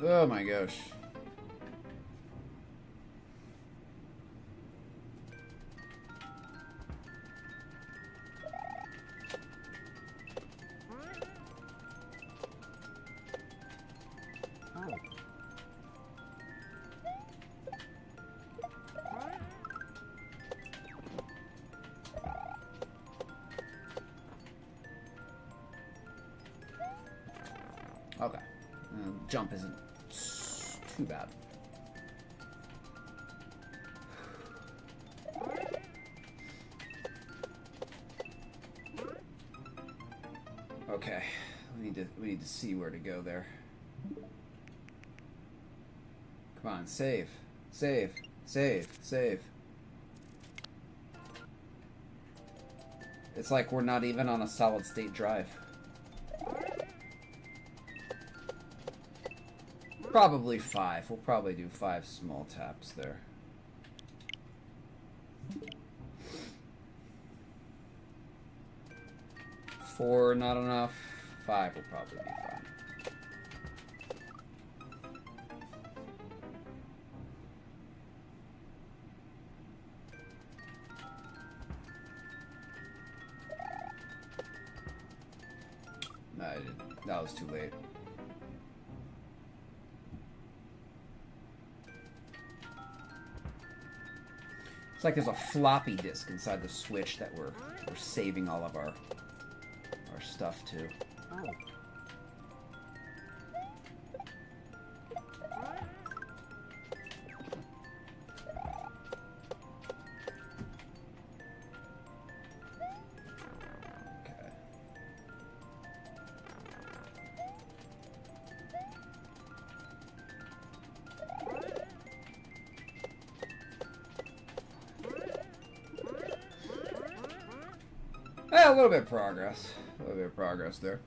Oh my gosh. Okay. Jump isn't too bad. Okay. We need to see where to go there. Come on, save. Save. Save. Save. It's like we're not even on a solid state drive. Probably 5. We'll probably do 5 small taps there. Four, not enough. 5 will probably be fine. No, I didn't. That was too late. It's like there's a floppy disk inside the Switch that we're saving all of our stuff to. A little bit of progress. A little bit of progress there.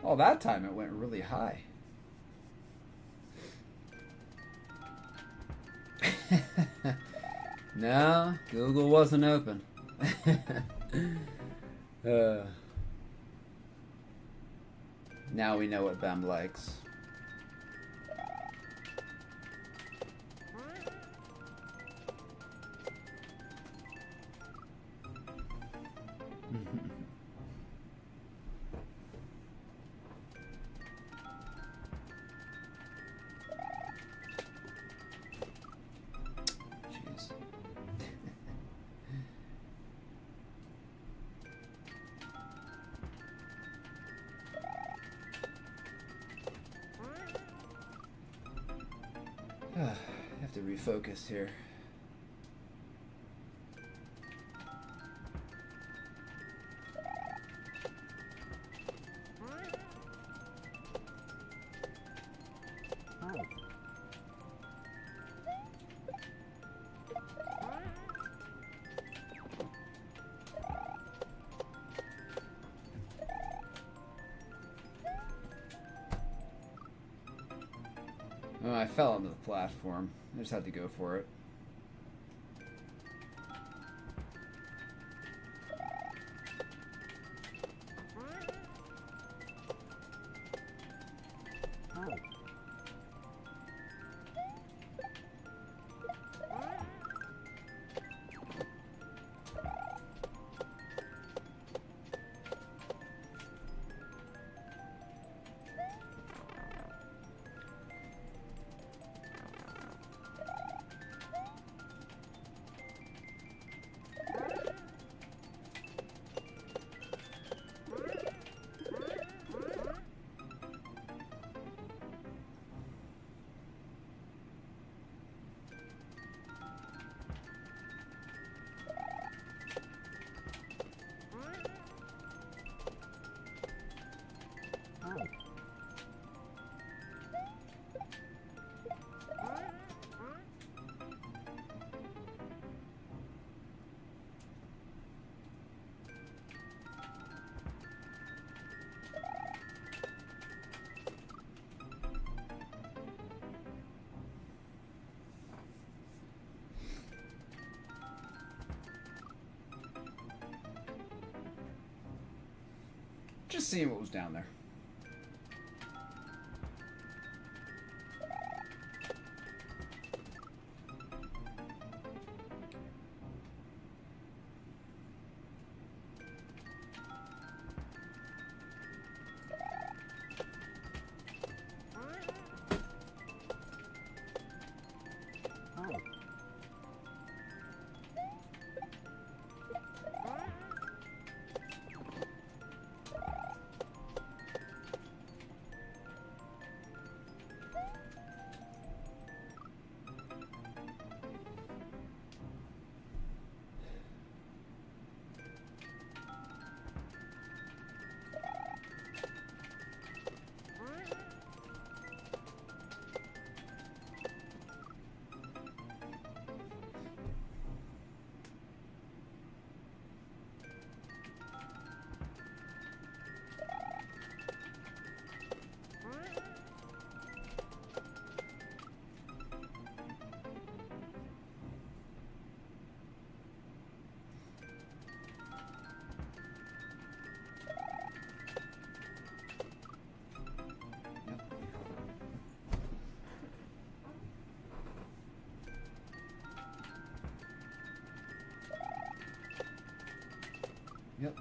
Oh, that time it went really high. No, Google wasn't open. Now we know what Bem likes. Jeez. I have to refocus here. Oh, I fell onto the platform. I just had to go for it. Just seeing what was down there. Yep.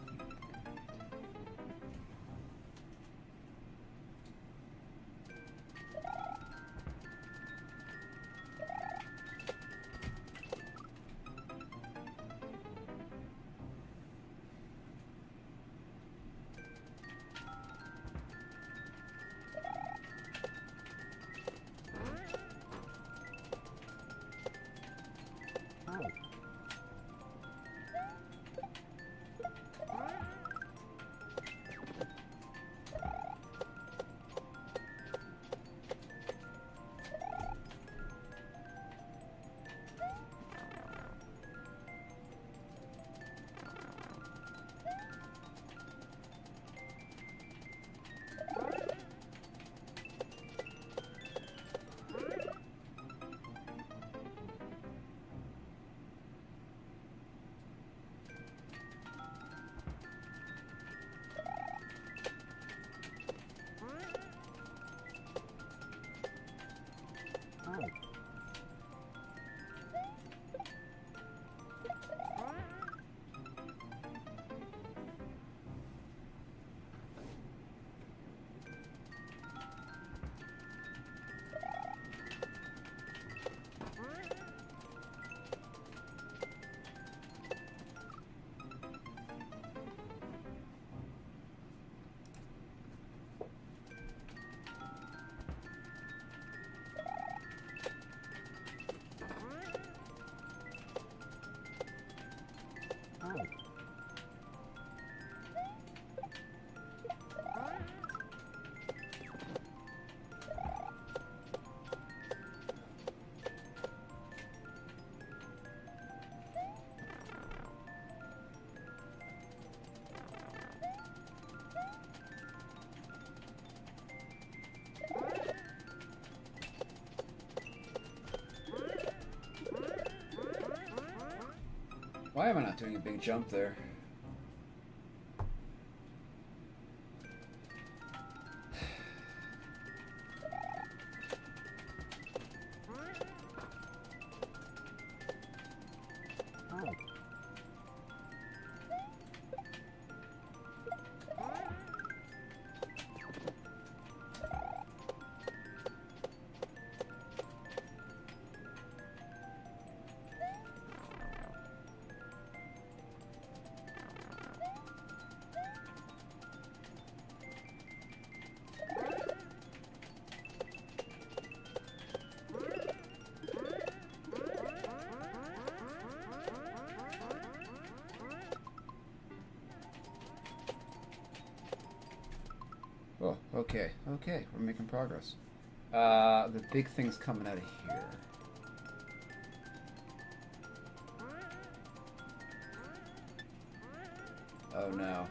Why am I not doing a big jump there? Oh, okay, okay, we're making progress. The big thing's coming out of here. Oh no.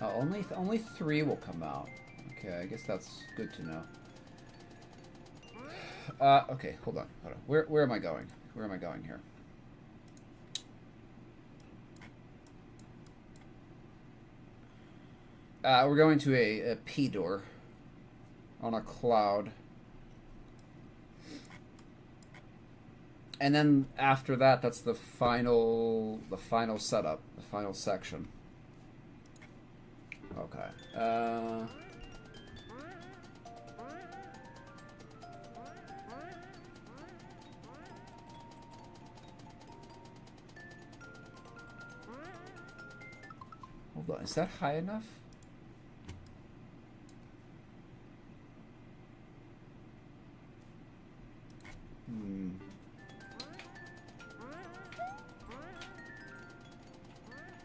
Oh, only 3 will come out. Okay, I guess that's good to know. Okay, hold on. Where am I going? Where am I going here? We're going to a P door on a cloud. And then after that, that's the final setup, the final section. Okay. Hold on, is that high enough?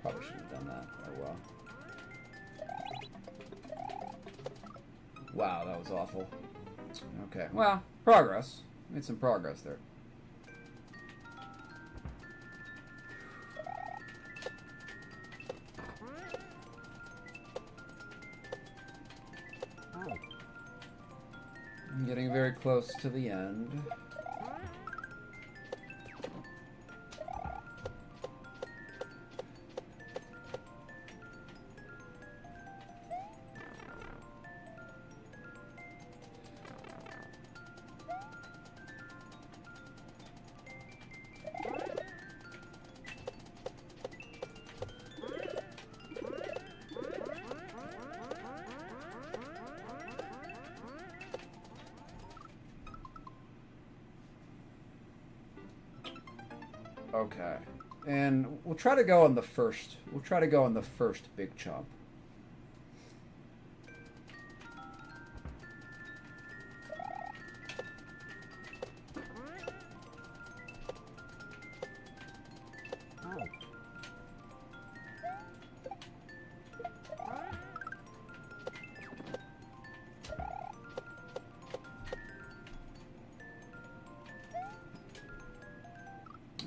Probably should have done that. Oh well. Wow, that was awful. Okay, well, progress. Made some progress there. I'm getting very close to the end. Okay. And we'll try to go on the first. We'll try to go on the first big chomp.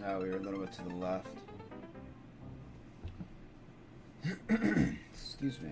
Oh, we were a little bit to the left. Excuse me.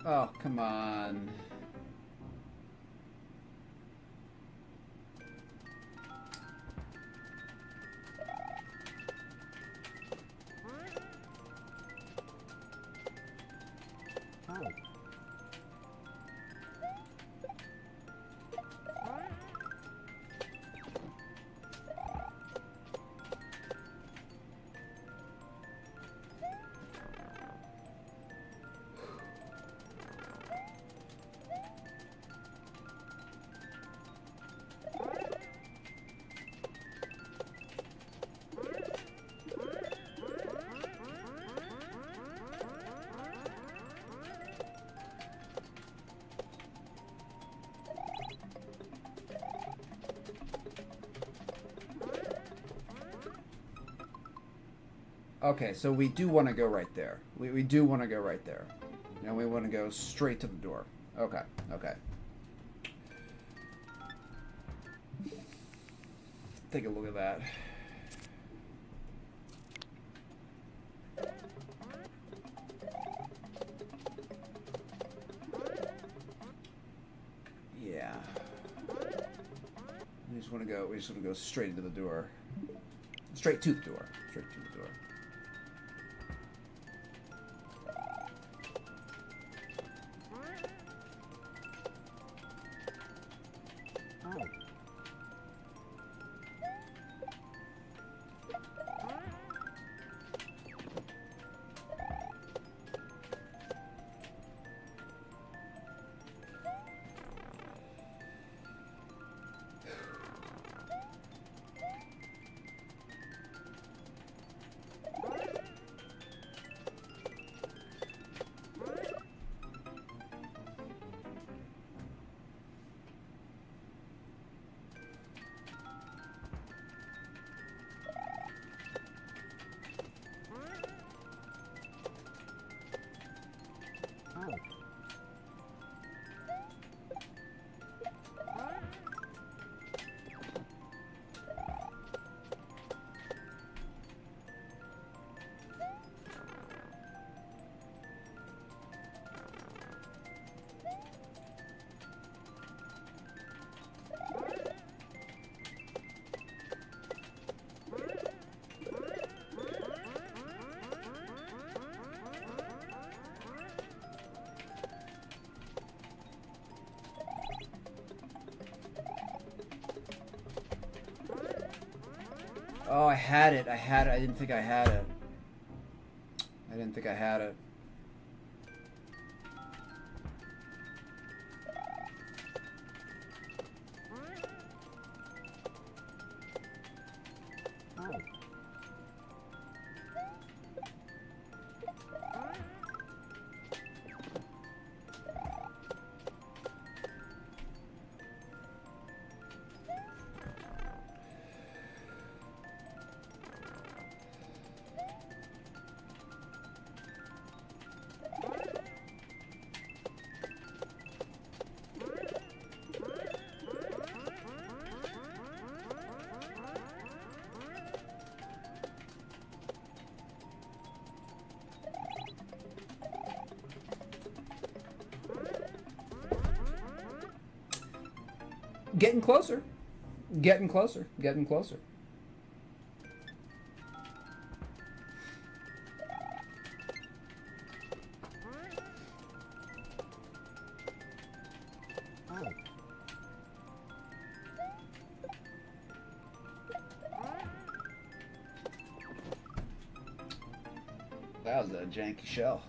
Oh, come on. Okay, so we do want to go right there. We do want to go right there. And we want to go straight to the door. Okay, okay. Take a look at that. Yeah. We just want to go straight into the door. Straight to the door. Straight to the door. Oh, I had it. I had it. I didn't think I had it. I didn't think I had it. Getting closer. Getting closer. Getting closer. That was a janky shell.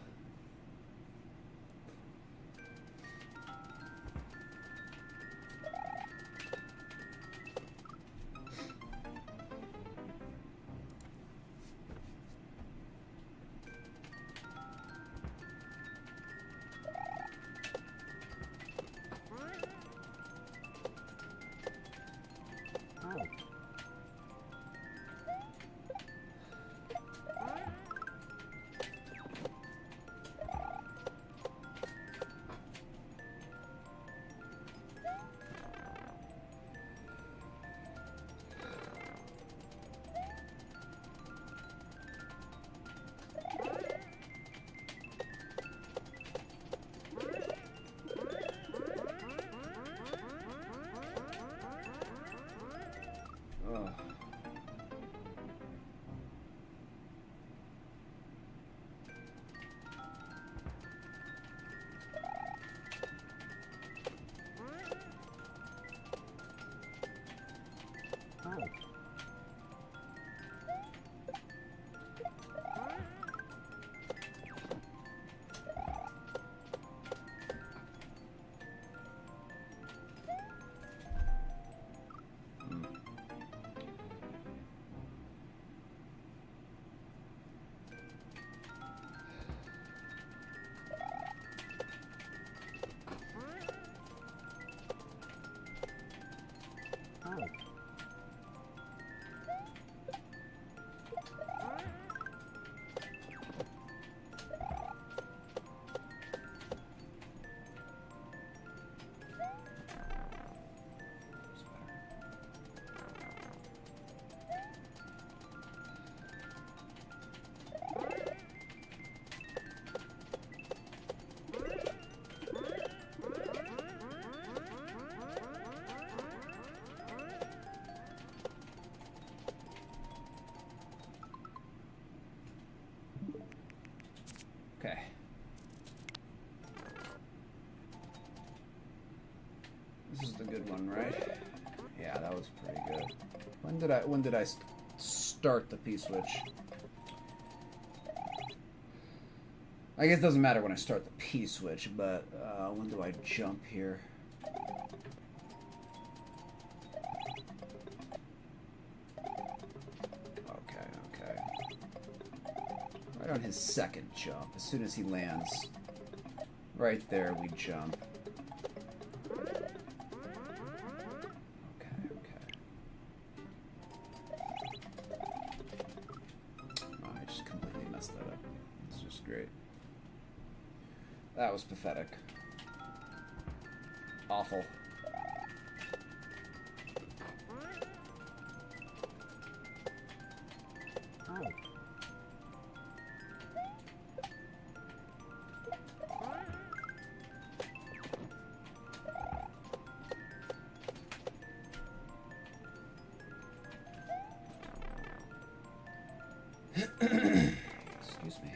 Okay. This is the good one, right? Yeah, that was pretty good. When did I start the P-switch? I guess it doesn't matter when I start the P-switch, but when do I jump here? Okay. Right on his second jump, as soon as he lands. Right there, we jump. That was pathetic. Awful. Excuse me.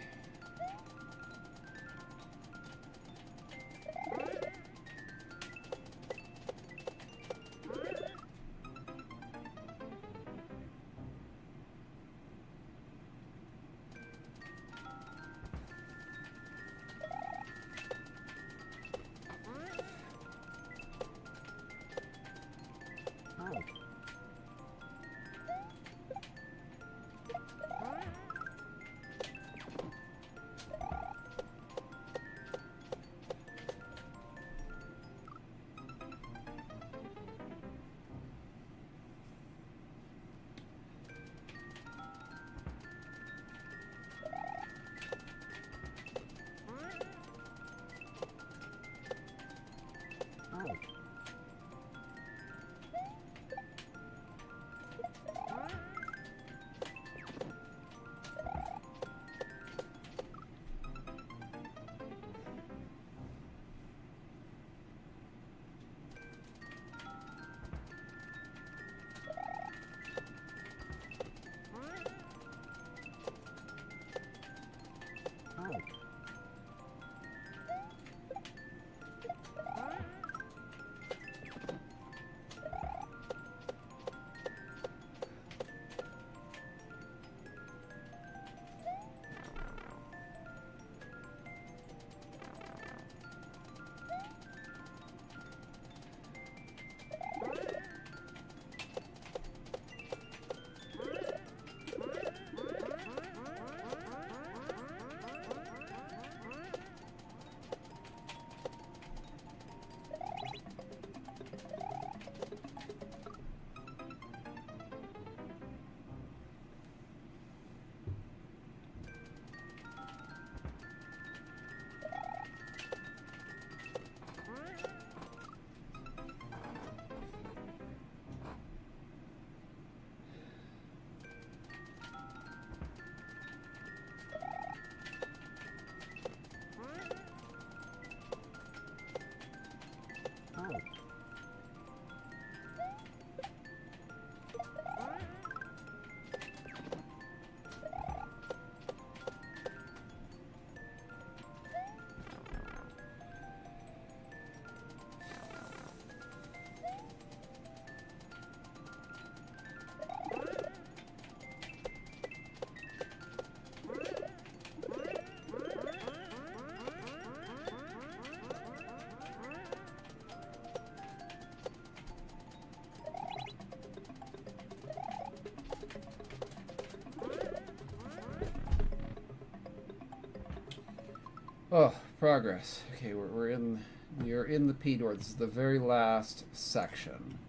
Oh, progress. Okay, we are in the P door. This is the very last section.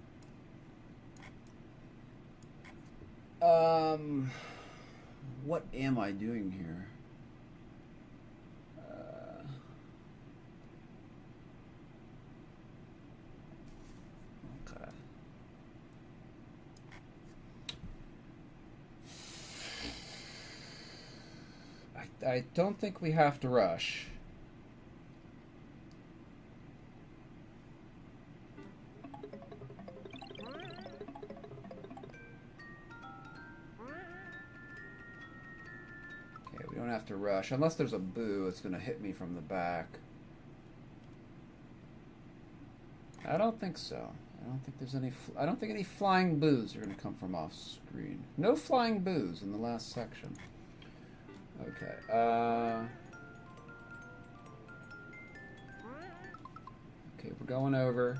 What am I doing here? Okay. I don't think we have to rush. Okay, we don't have to rush. Unless there's a boo, it's going to hit me from the back. I don't think so. I don't think there's any... I don't think any flying boos are going to come from off screen. No flying boos in the last section. Okay, okay, we're going over.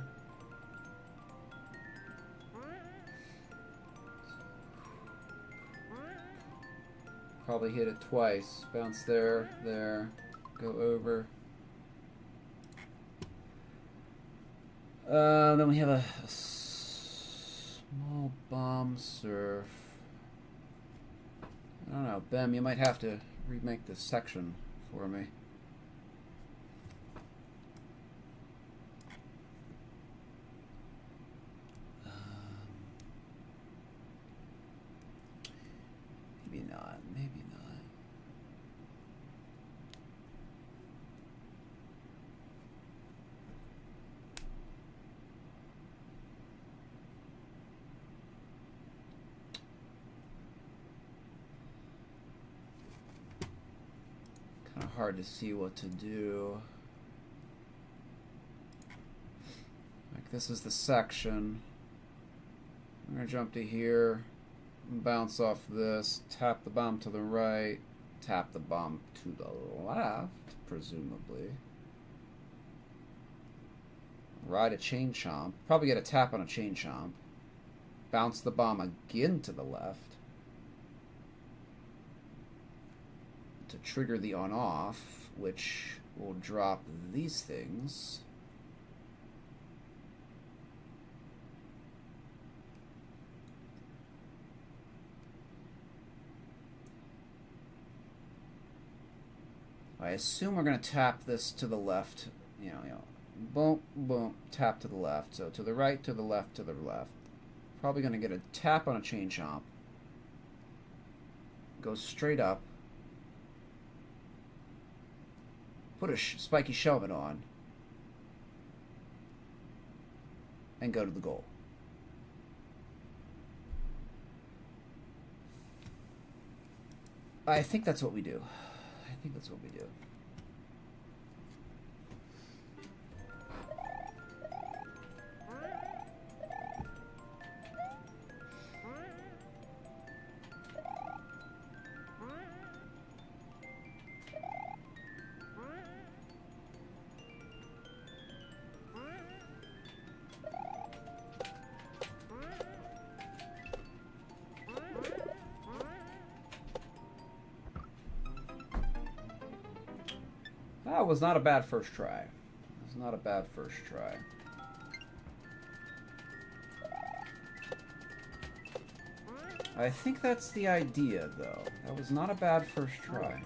Probably hit it twice. Bounce there, there, go over. Then we have a small bomb surf. I don't know, Bem, you might have to remake this section for me. Maybe not, maybe not. Hard to see what to do. Like, this is the section. I'm gonna jump to here, bounce off this, tap the bomb to the right, tap the bomb to the left, presumably. Ride a chain chomp. Probably get a tap on a chain chomp. Bounce the bomb again to the left to trigger the on-off, which will drop these things. I assume we're going to tap this to the left, you know, boom, boom, tap to the left. So to the right, to the left, to the left. Probably going to get a tap on a chain chomp. Go straight up. Put a spiky shelmet on. And go to the goal. I think that's what we do. I think that's what we do. That was not a bad first try. It was not a bad first try. I think that's the idea, though. That was not a bad first try.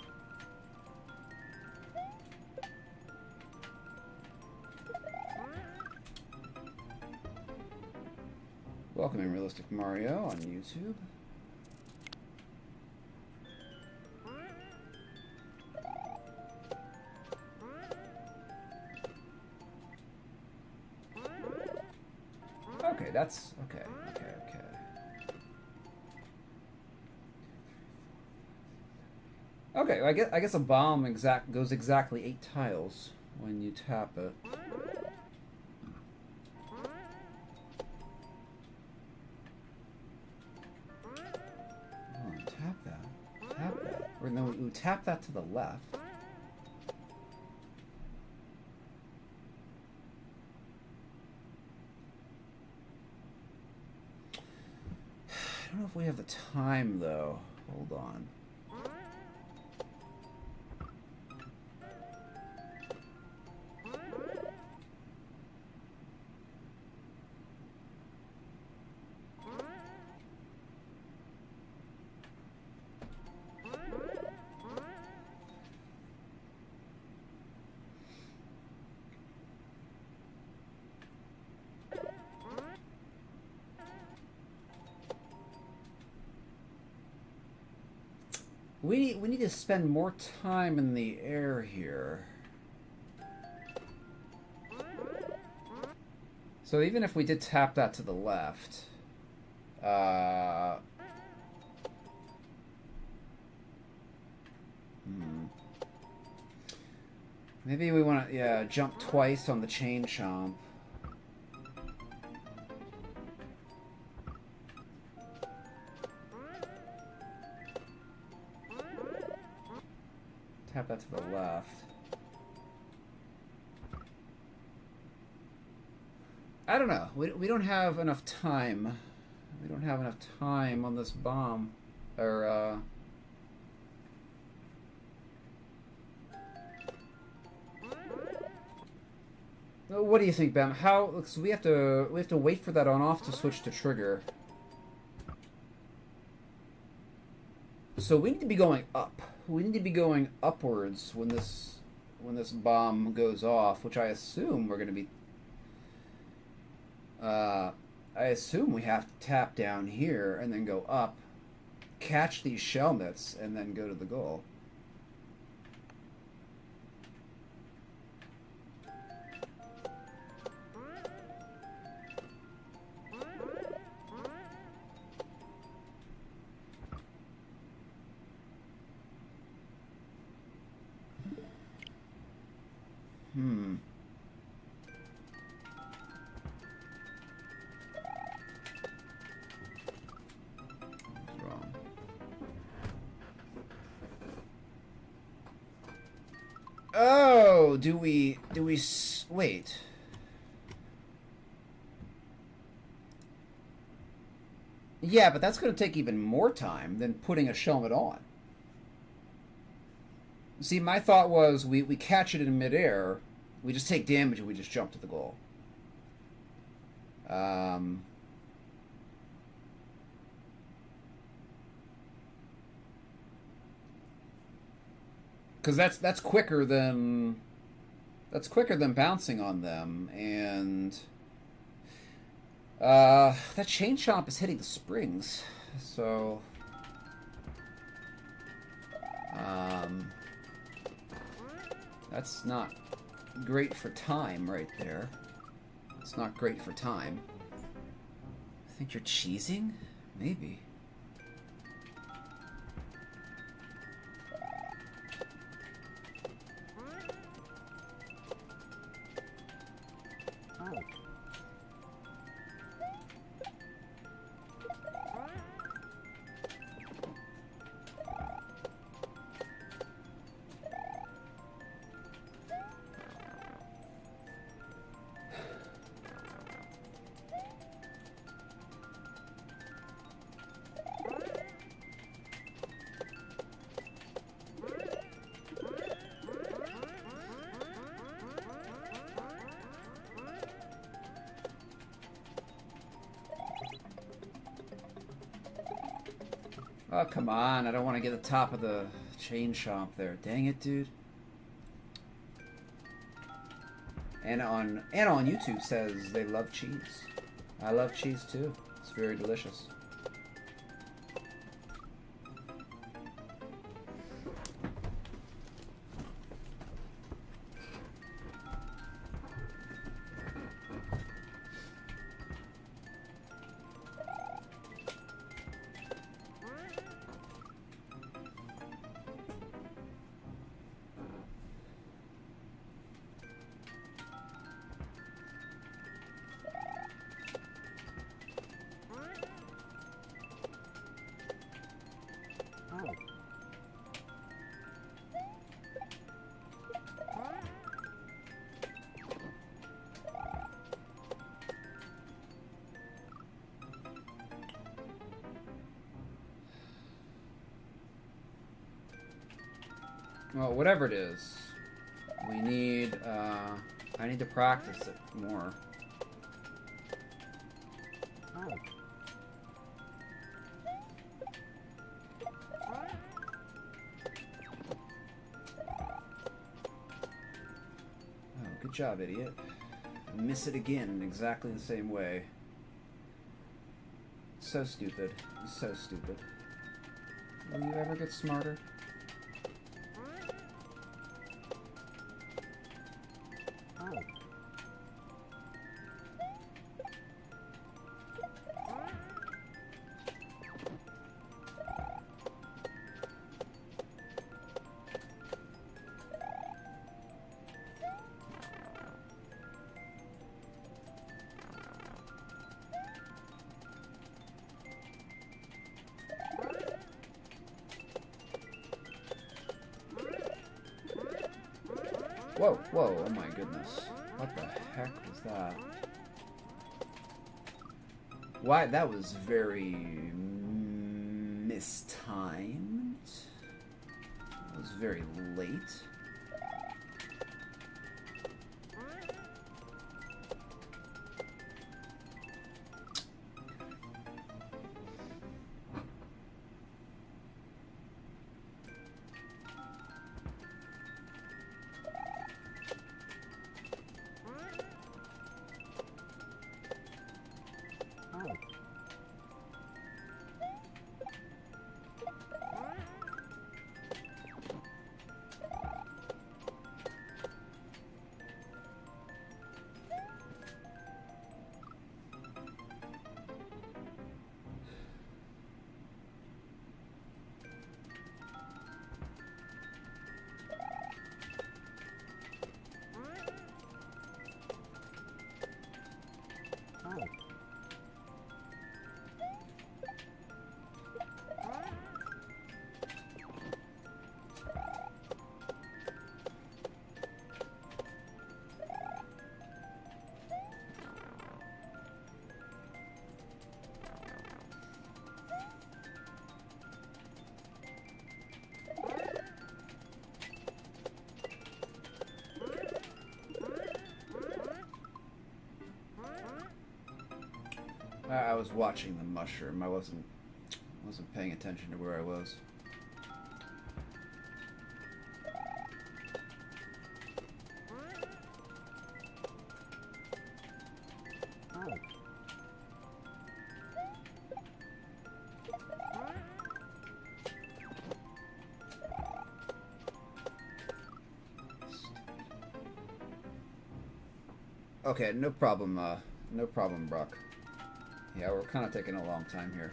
Welcome in Realistic Mario on YouTube. Okay, that's okay. Okay, I guess a bomb goes exactly 8 tiles when you tap it. Oh, tap that. Or no, we tap that to the left. I don't know if we have the time though. Hold on. We need to spend more time in the air here. So even if we did tap that to the left, maybe we want to jump twice on the chain chomp. Tap that to the left. I don't know. We don't have enough time. We don't have enough time on this bomb. Or, what do you think, Bam? How? So we have to wait for that on off to switch to trigger. So we need to be going up. We need to be going upwards when this bomb goes off, which I assume we're going to be. I assume we have to tap down here and then go up, catch these shellmets, and then go to the goal. Oh, do we wait? Yeah, but that's going to take even more time than putting a Shelmet on. See, my thought was we catch it in midair, we just take damage and we just jump to the goal. Because that's quicker than bouncing on them, and that chain chomp is hitting the springs, so that's not great for time right there. It's not great for time. I think you're cheesing? Maybe. Oh, come on. I don't want to get the top of the chain chomp there. Dang it, dude. Anna on YouTube says they love cheese. I love cheese too. It's very delicious. Well, whatever it is, we need, I need to practice it more. Oh, good job, idiot. Miss it again in exactly the same way. So stupid. So stupid. Will you ever get smarter? Whoa, whoa, oh my goodness. What the heck was that? Why, that was very mistimed. It was very late. I was watching the mushroom. I wasn't paying attention to where I was. Okay, no problem, Brock. Yeah, we're kind of taking a long time here.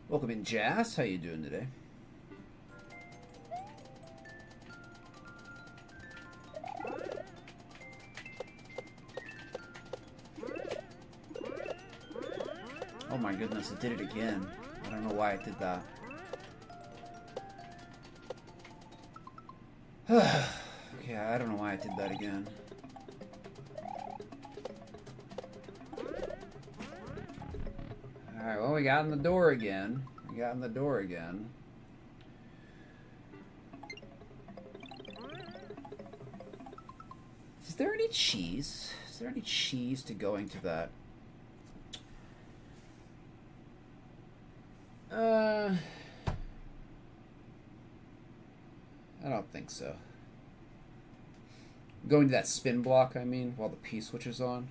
Welcome in, Jazz. How you doing today? Oh my goodness, it did it again. I don't know why it did that. Okay, I don't know why I did that again. Alright, well, we got in the door again. Is there any cheese? Is there any cheese to going to that? I don't think so. Going to that spin block, I mean, while the P switch is on.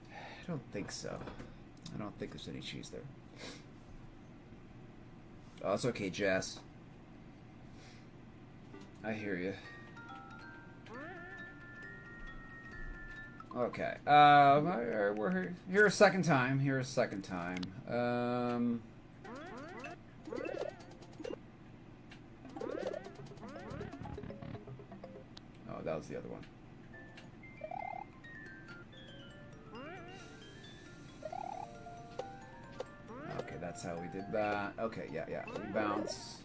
I don't think so. I don't think there's any cheese there. Oh, it's okay, Jess. I hear you. Okay. We're here a second time. Oh, that was the other one. Okay, that's how we did that. Okay, yeah. We bounce.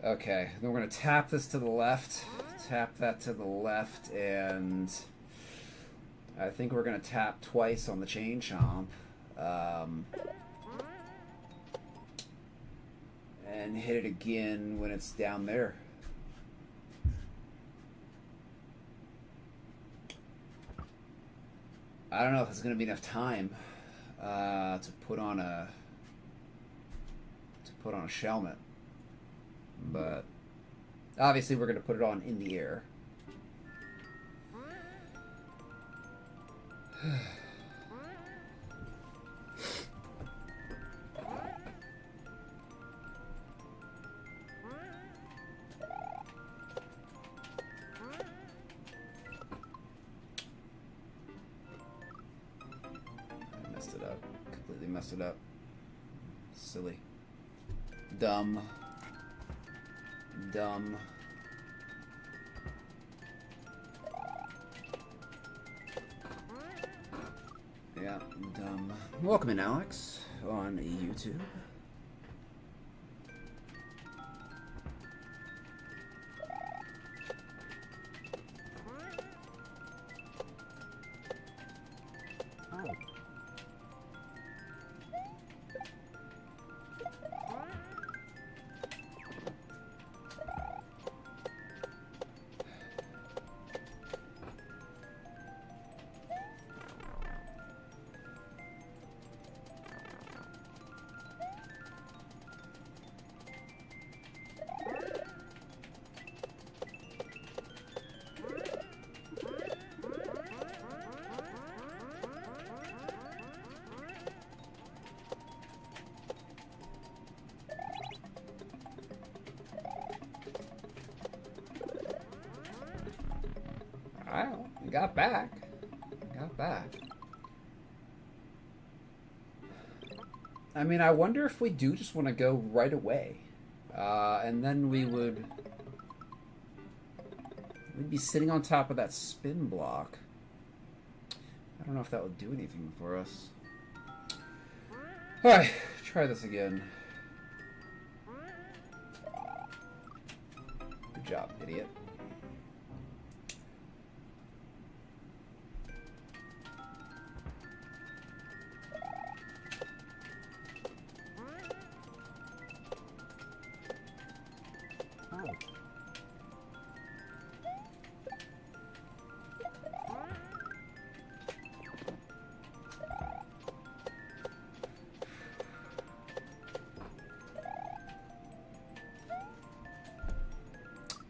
Okay, then we're going to tap this to the left, tap that to the left, and I think we're going to tap twice on the chain chomp. And hit it again when it's down there. I don't know if it's going to be enough time to put on a Shelmet, but obviously we're going to put it on in the air. Messed it up. Silly. Dumb. Dumb. Yeah, dumb. Welcome in, Alex, on YouTube. Wow, we got back. Got back. I mean, I wonder if we do just want to go right away. And then we'd be sitting on top of that spin block. I don't know if that would do anything for us. Alright, try this again. Good job, idiot.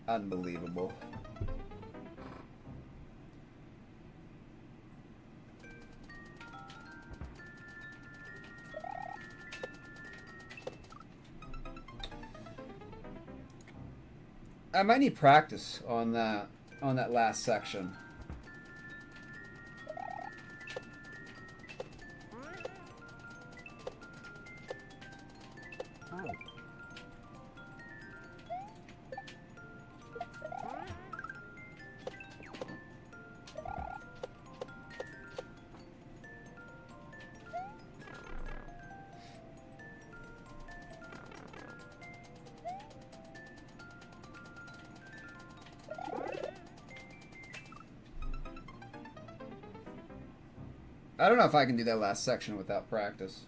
Unbelievable. I might need practice on that last section. I don't know if I can do that last section without practice.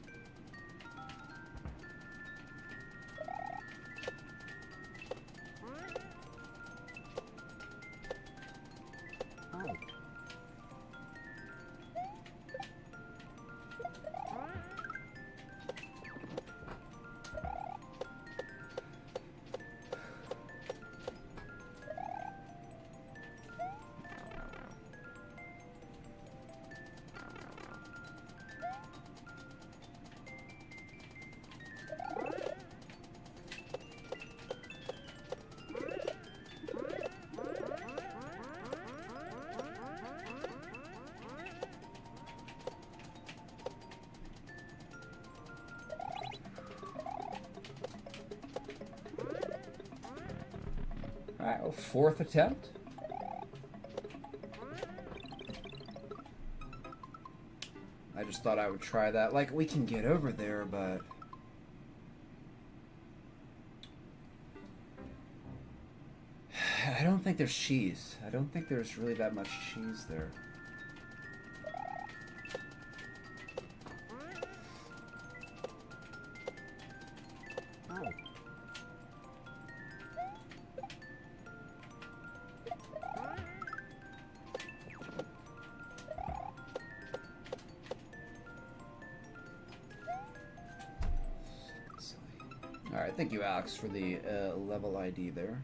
Alright, well, fourth attempt. I just thought I would try that. Like, we can get over there, but don't think there's cheese. I don't think there's really that much cheese there. Alright, thank you, Alex, for the level ID there.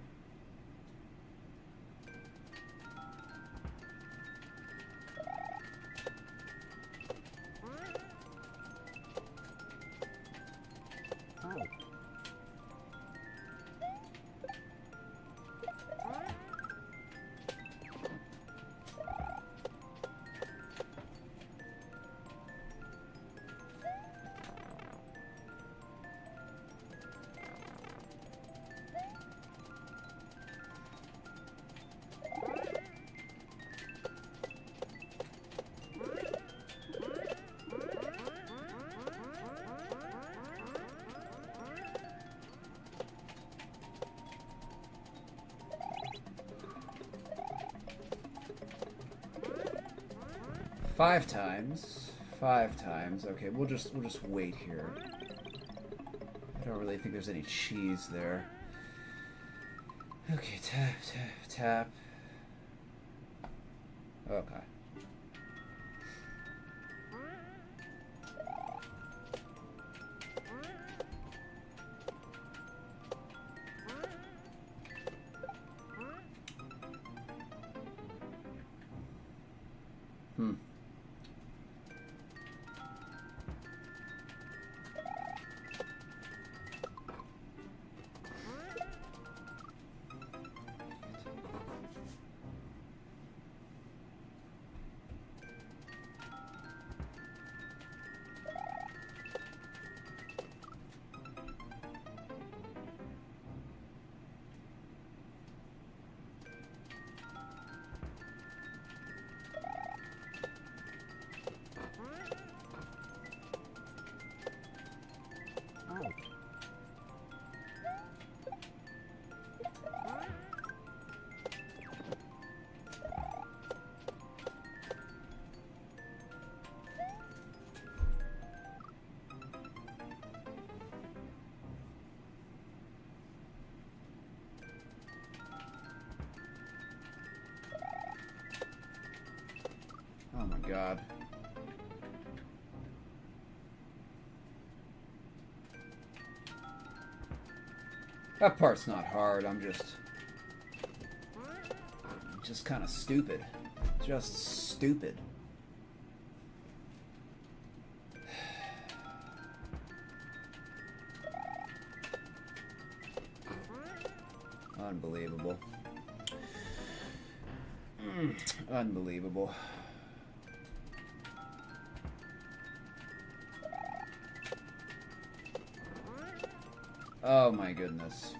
Five times. 5 times. Okay, we'll just wait here. I don't really think there's any cheese there. Okay, tap, tap, tap. Okay. Hmm. Oh my god. That part's not hard, I'm just kind of stupid. Just stupid. Unbelievable. Unbelievable. Oh my goodness.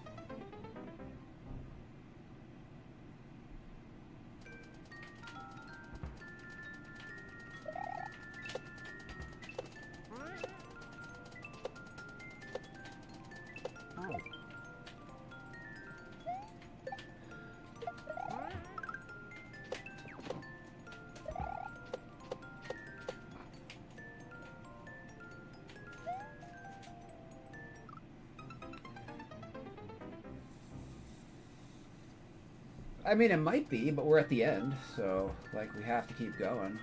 I mean, it might be, but we're at the end, so, like, we have to keep going.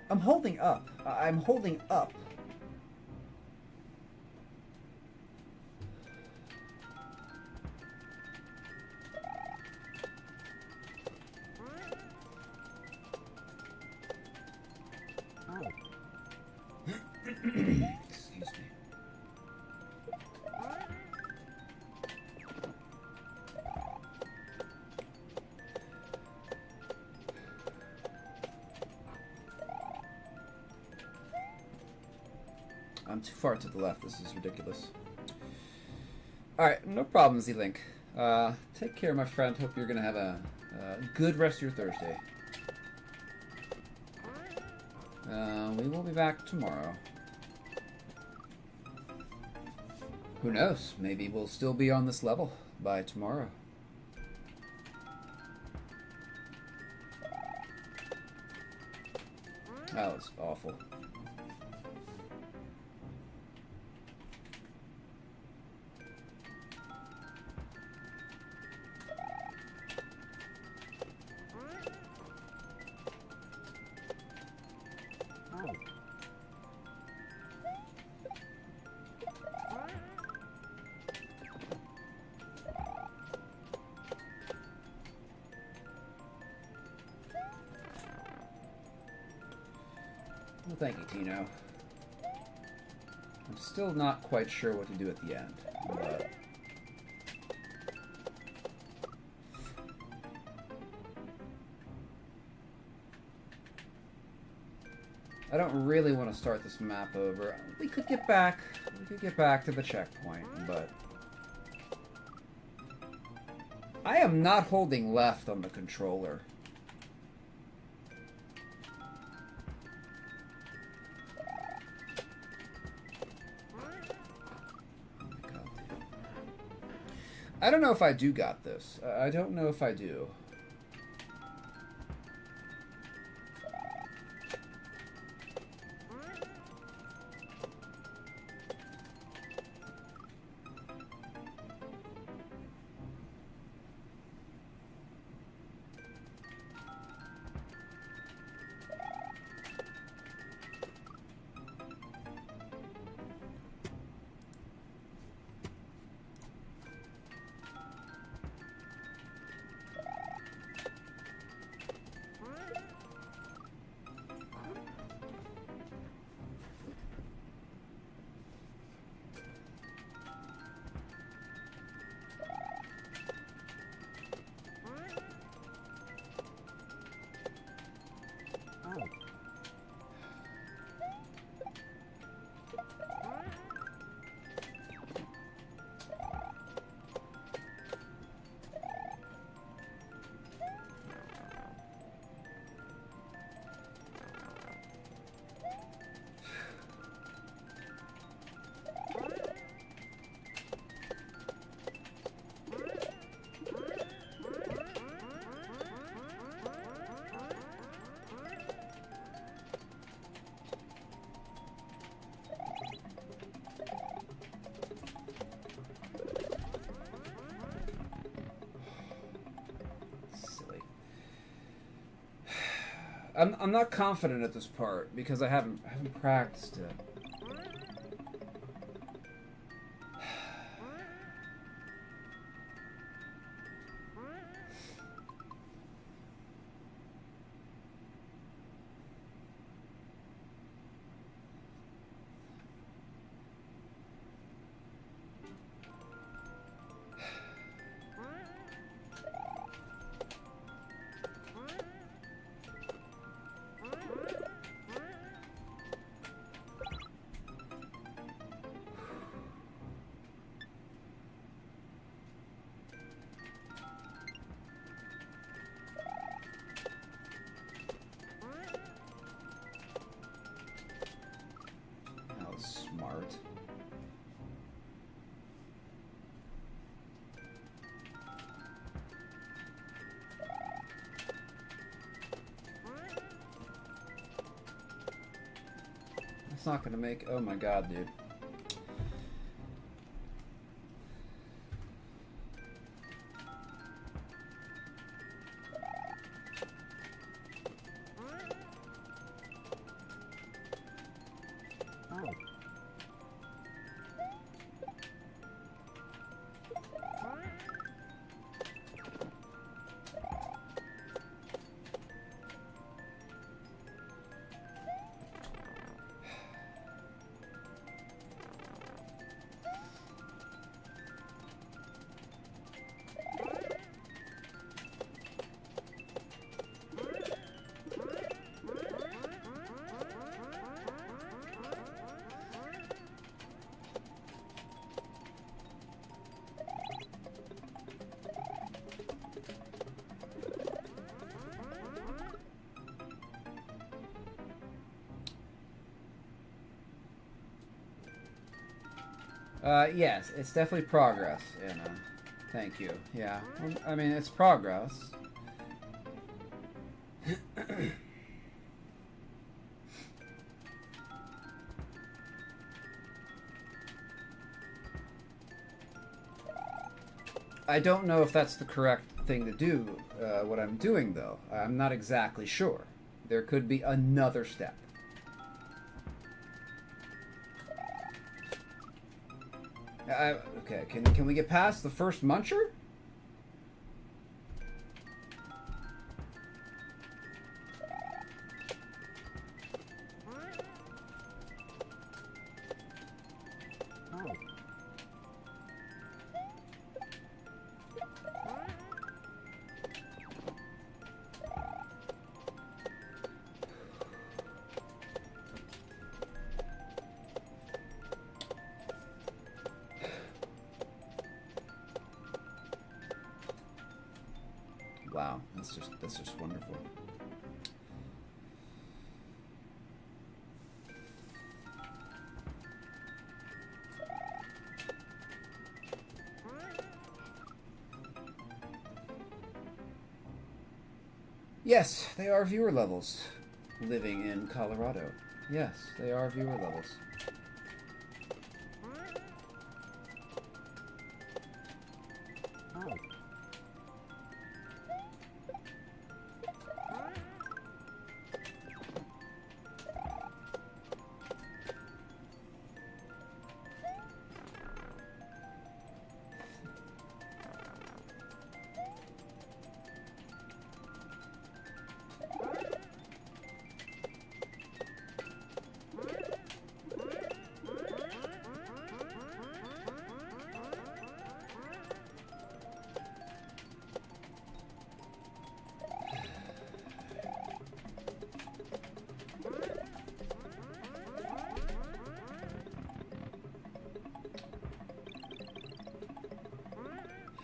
I'm holding up. I'm holding up. Excuse me. I'm too far to the left. This is ridiculous. Alright, no problem, Z-Link. Take care, my friend. Hope you're gonna have a good rest of your Thursday. We will be back tomorrow. Who knows? Maybe we'll still be on this level by tomorrow. That was awful. Well, thank you, Tino. I'm still not quite sure what to do at the end, but... I don't really want to start this map over. We could get back to the checkpoint, but... I am not holding left on the controller. I don't know if I do got this. I don't know if I do. I'm not confident at this part because I haven't practiced it. Smart. That's not gonna make... Oh my god, dude. Yes, it's definitely progress, Anna. Thank you. Yeah, well, I mean, it's progress. I don't know if that's the correct thing to do, what I'm doing, though. I'm not exactly sure. There could be another step. Okay, can we get past the first muncher? Wow, that's just wonderful. Yes, they are viewer levels. Living in Colorado. Yes, they are viewer levels.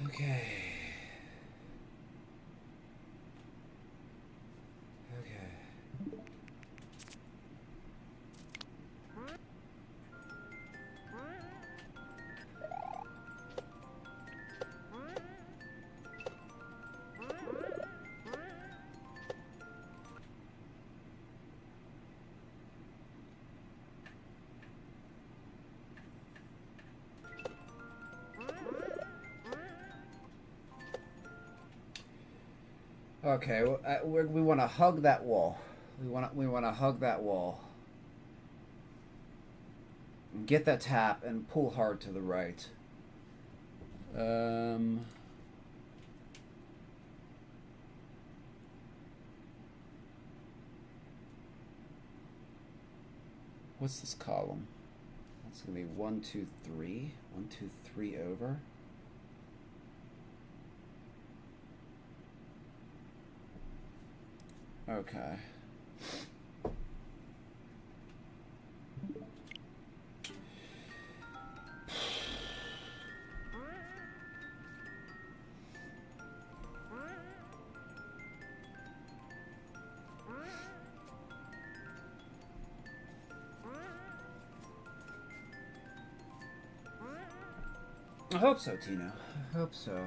Okay. Okay. Okay, well, we want to hug that wall. We want to hug that wall. Get that tap and pull hard to the right. What's this column? That's gonna be 1, 2, 3. 1, 2, 3 over. Okay. I hope so, Tina. I hope so.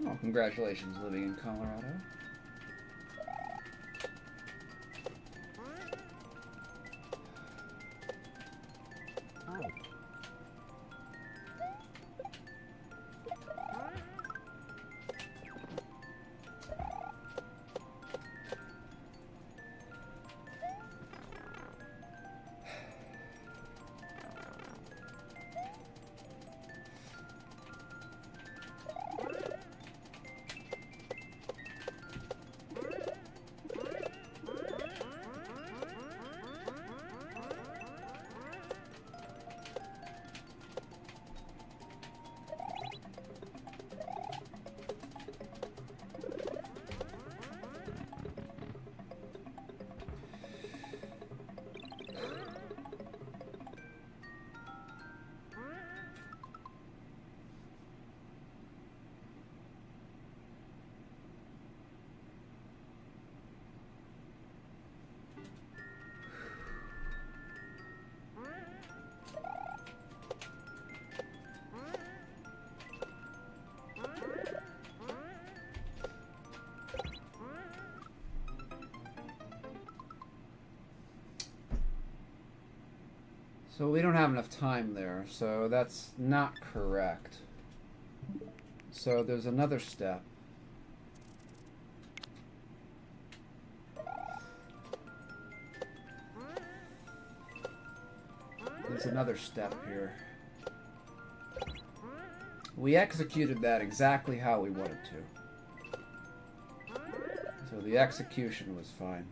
Oh, congratulations, living in Colorado. So we don't have enough time there, so that's not correct. So there's another step. There's another step here. We executed that exactly how we wanted to. So the execution was fine.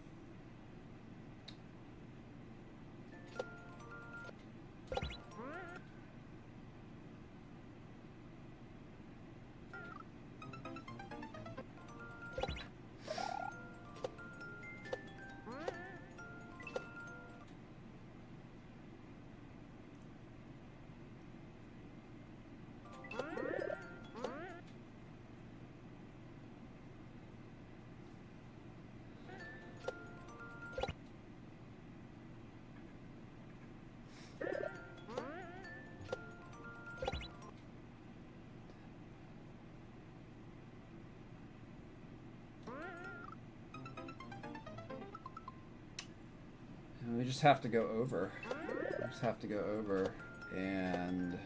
We just have to go over. We just have to go over and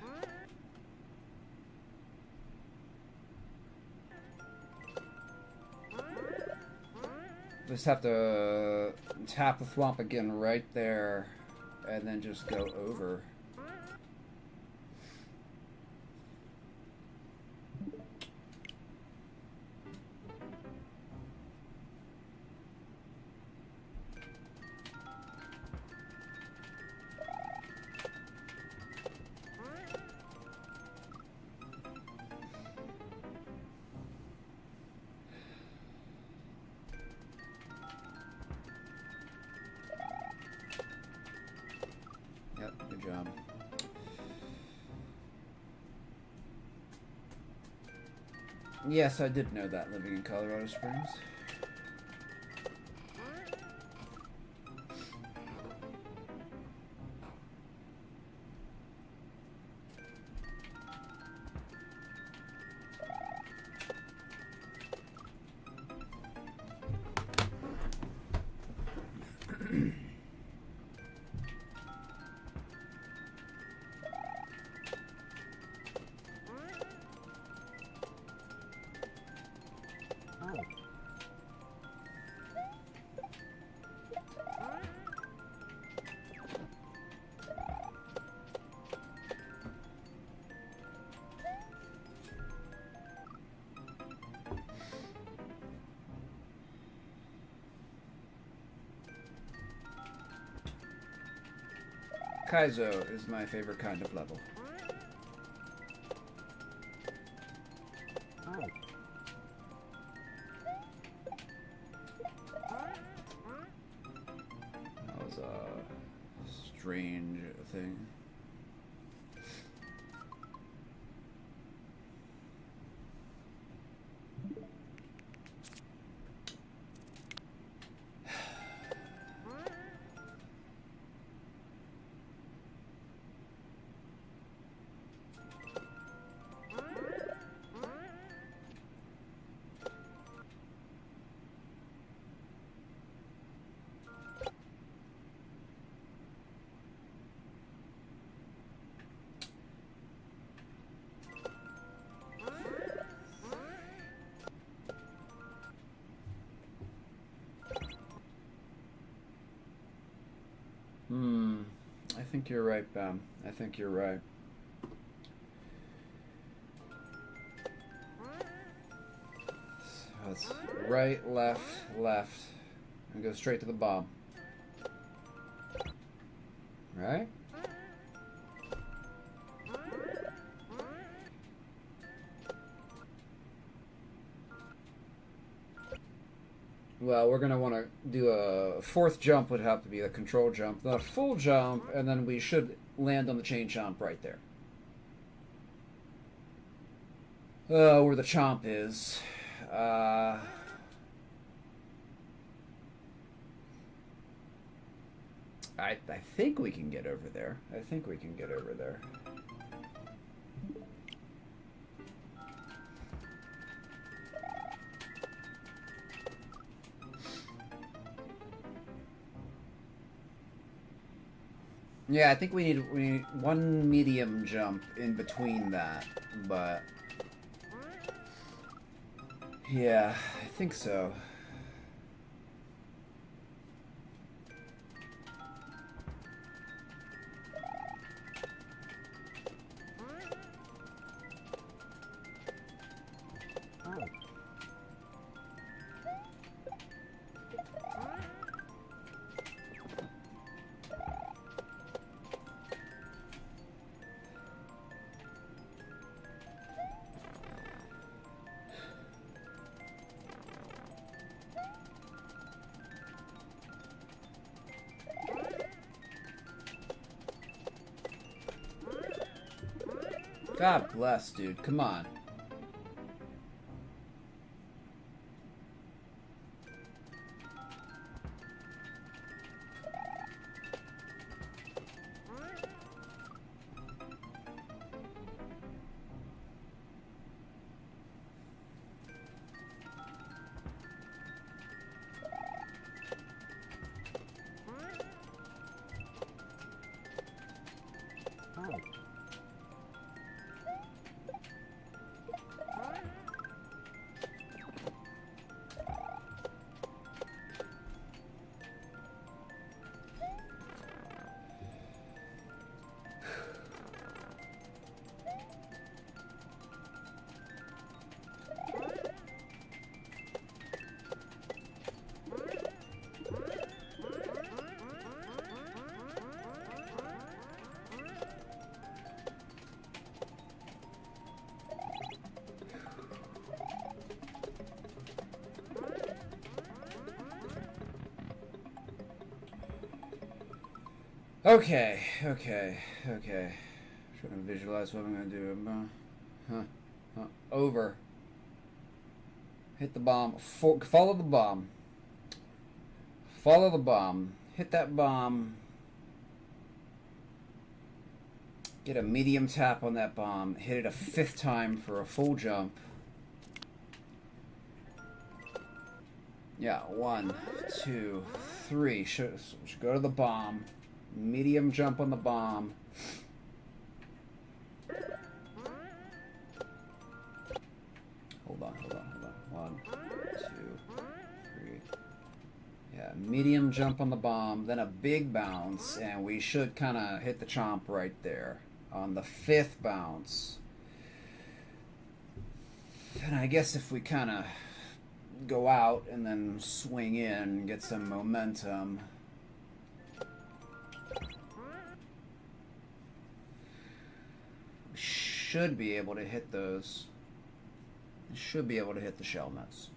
just have to tap the thwomp again right there and then just go over. Good job. Yes, I did know that living in Colorado Springs. Kaizo is my favorite kind of level. That was a strange thing. I think you're right, Bam. I think you're right. So it's right, left, left, and go straight to the bomb. Right? Well, we're going to want to do a fourth jump would have to be a control jump, then a full jump, and then we should land on the chain chomp right there. Where the chomp is. I think we can get over there. I think we can get over there. Yeah, I think we need one medium jump in between that, but yeah, I think so. God bless, dude. Come on. Okay. Trying to visualize what I'm gonna do. Over. Hit the bomb. Follow the bomb. Follow the bomb. Hit that bomb. Get a medium tap on that bomb. Hit it a 5th time for a full jump. Yeah, 1, 2, 3. Should go to the bomb. Medium jump on the bomb. Hold on. 1, 2, 3. Yeah, medium jump on the bomb, then a big bounce, and we should kind of hit the chomp right there on the 5th bounce. And I guess if we kind of go out and then swing in, get some momentum. Should be able to hit those. Should be able to hit the shell nuts.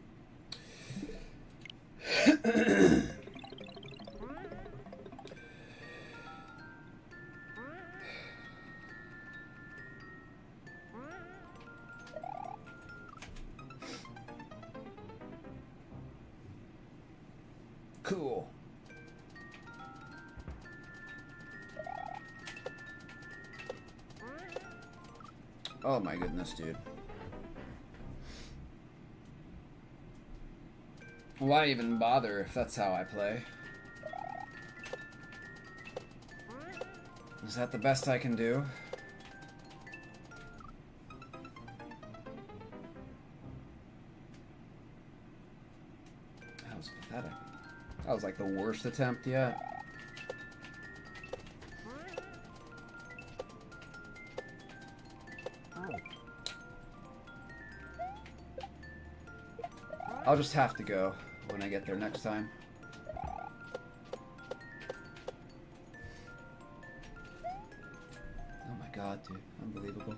Cool. Oh my goodness, dude. Why even bother if that's how I play? Is that the best I can do? That was pathetic. That was like the worst attempt yet. I'll just have to go when I get there next time. Oh my god, dude. Unbelievable.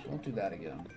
Won't do that again.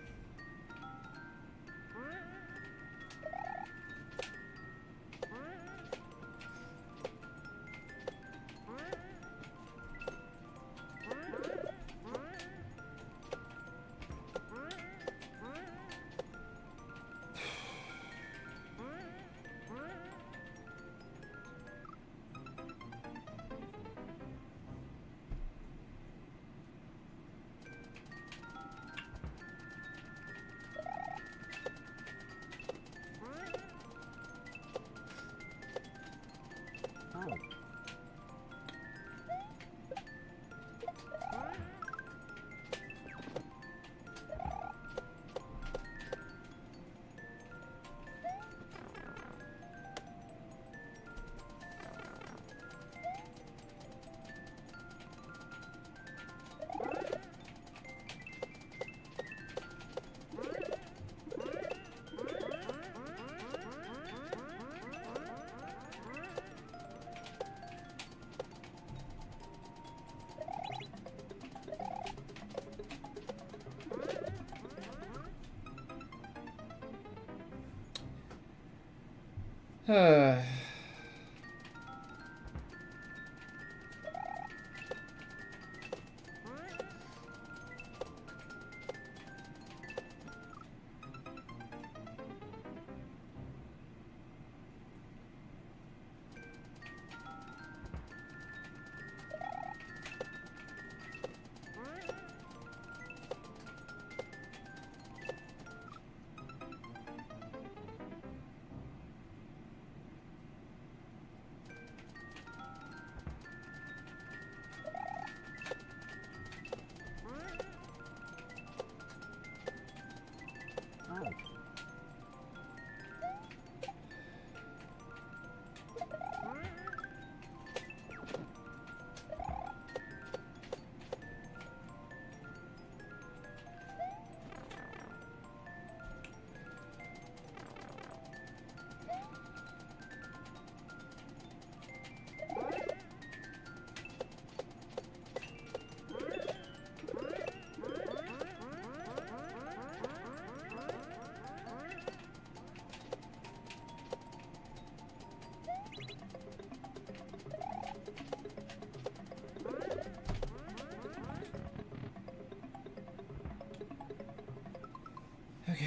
Okay.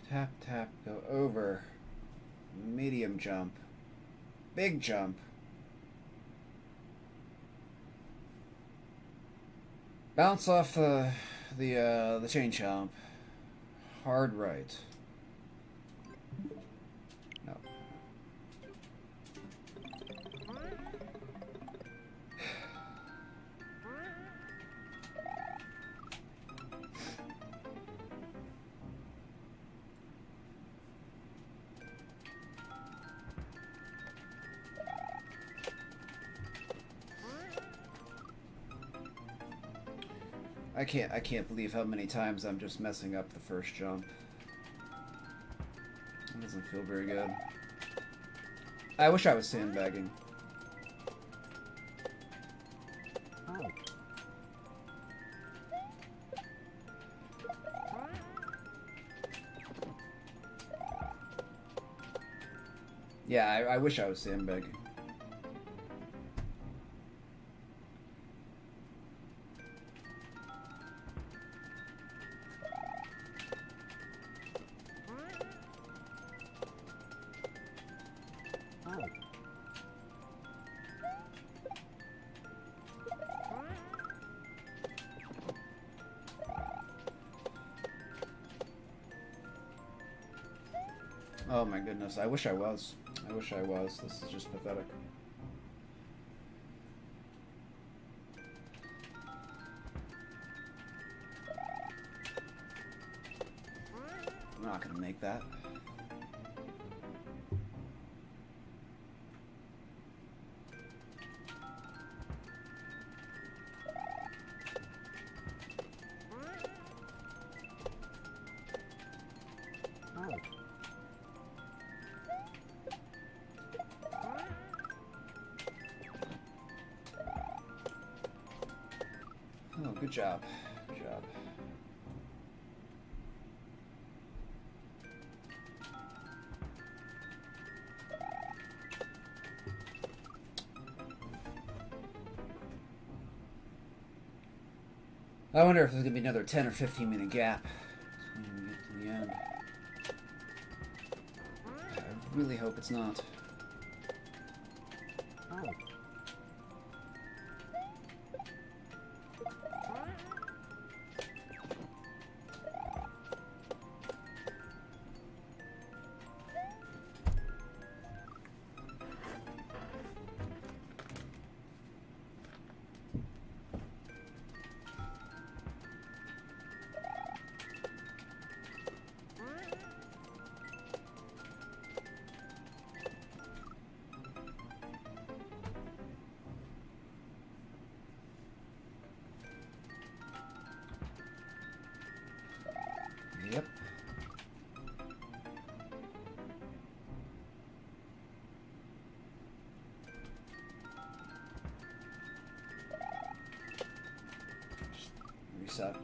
Tap, tap, go over. Medium jump. Big jump. Bounce off the chain chomp. Hard right. No. I can't believe how many times I'm just messing up the first jump. It doesn't feel very good. I wish I was sandbagging. Yeah, I wish I was sandbagging. Oh my goodness, I wish I was. I wish I was. This is just pathetic. I'm not gonna make that. Oh, good job. Good job. I wonder if there's going to be another 10 or 15 minute gap when we get to the end. I really hope it's not. Yep. Just reset.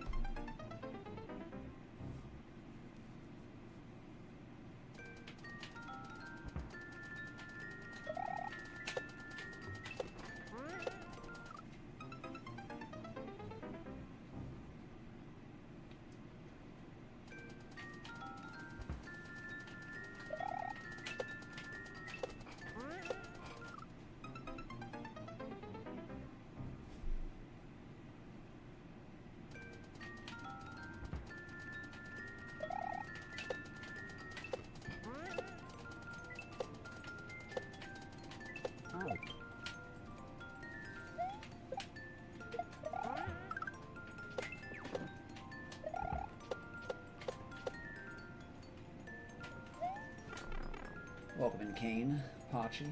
Welcome in, Kane, Pachi.